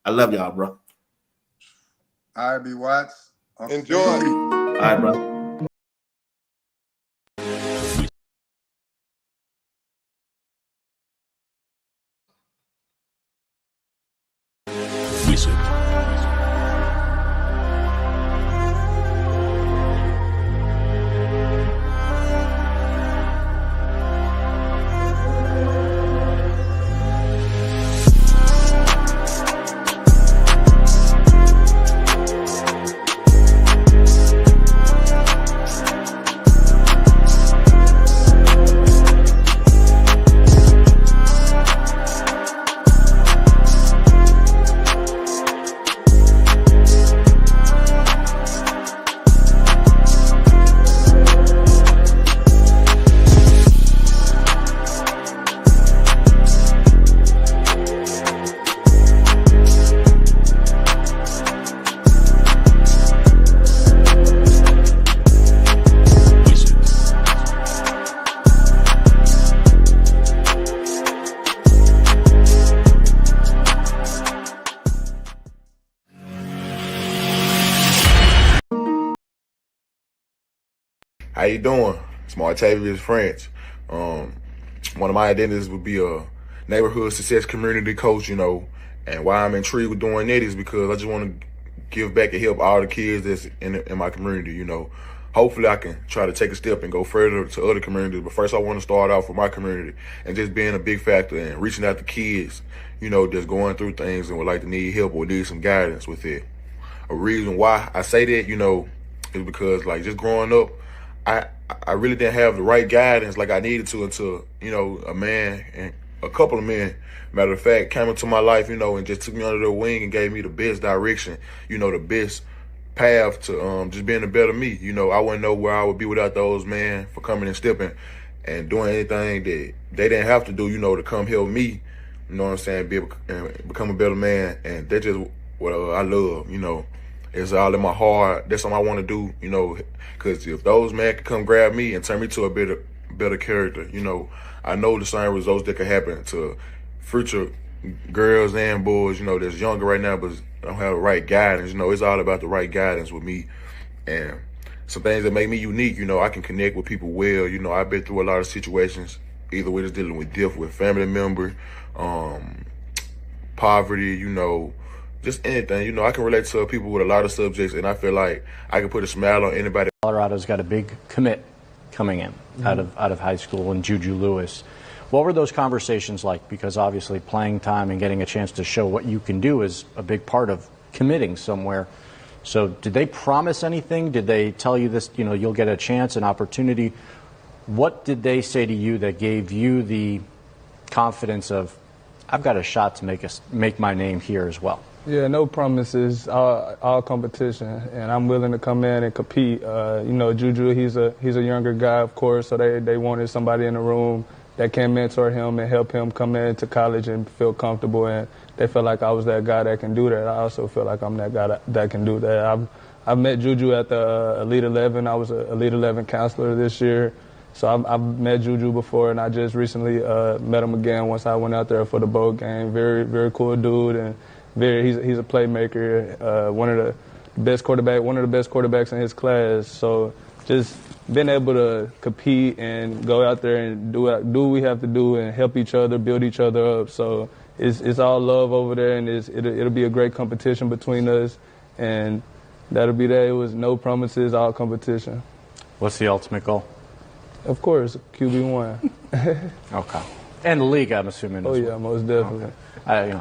I love y'all, bro. All right, BWatts. Enjoy. All right, bro. How you doing? It's Martavius French. One of my identities would be a neighborhood success community coach, and why I'm intrigued with doing that is because I just want to give back and help all the kids that's in my community, Hopefully I can try to take a step and go further to other communities, but first I want to start off with my community and just being a big factor and reaching out to kids, that's going through things and would like to need help or need some guidance with it. A reason why I say that, is because just growing up, I really didn't have the right guidance like I needed to until, a man and a couple of men, matter of fact, came into my life, and just took me under their wing and gave me the best direction, the best path to just being a better me. I wouldn't know where I would be without those men for coming and stepping and doing anything that they didn't have to do, to come help me, become a better man. And that's just what I love, It's all in my heart. That's something I want to do, because if those men could come grab me and turn me to a better character, I know the same results that could happen to future girls and boys, that's younger right now, but don't have the right guidance. It's all about the right guidance with me. And some things that make me unique, I can connect with people well. I've been through a lot of situations, either with just dealing with death with family member, poverty, just anything. I can relate to people with a lot of subjects, and I feel like I can put a smile on anybody. Colorado's got a big commit coming in out of high school, and Juju Lewis. What were those conversations like? Because obviously playing time and getting a chance to show what you can do is a big part of committing somewhere. So did they promise anything? Did they tell you this, you'll get a chance, an opportunity? What did they say to you that gave you the confidence of, I've got a shot to make my name here as well. Yeah, no promises, all competition, and I'm willing to come in and compete. Juju, he's a younger guy, of course, so they wanted somebody in the room that can mentor him and help him come into college and feel comfortable, and they felt like I was that guy that can do that. I also feel like I'm that guy that can do that. I've met Juju at the Elite 11. I was an Elite 11 counselor this year. So I've met Juju before, and I just recently met him again once I went out there for the bowl game. Very, very cool dude, and he's a playmaker. One of the best quarterbacks in his class. So just being able to compete and go out there and do what we have to do and help each other, build each other up. So it's all love over there, and it'll be a great competition between us, and that'll be that. It was no promises, all competition. What's the ultimate goal? Of course, QB1. Okay. And the league, I'm assuming. Oh, as yeah, well. most definitely. Okay.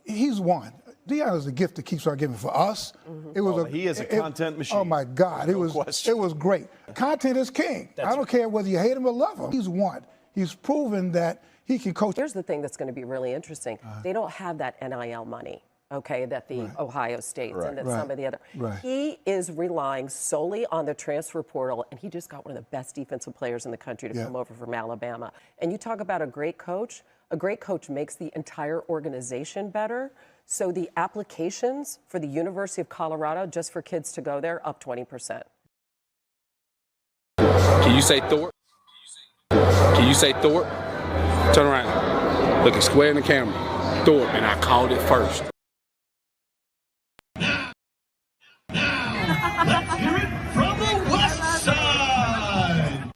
He's one. Deion is a gift that keeps on giving for us. It was he is a content machine. Oh my God, it was great. Content is king. I don't care whether you hate him or love him. He's one. He's proven that he can coach. Here's the thing that's going to be really interesting. They don't have that NIL money, okay, that the Ohio States and that some of the other. He is relying solely on the transfer portal, and he just got one of the best defensive players in the country to come over from Alabama. And you talk about a great coach makes the entire organization better. So the applications for the University of Colorado, just for kids to go there, up 20%. Can you say Thorpe? Can you say Thorpe? Turn around. Looking square in the camera. Thorpe, and I called it first. From the West Side.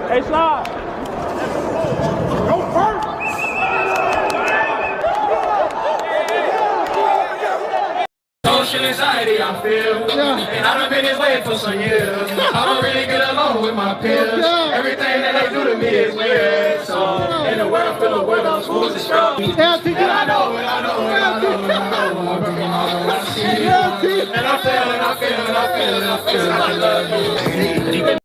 Hey, Slide. Go first. Social anxiety I feel, and I done been this way for some years. I don't really get along with my peers. Everything that they do to me is weird. So in a world full of weirdos, fools and strong. And I know, I'm working hard on what I see. And I feel like I love you.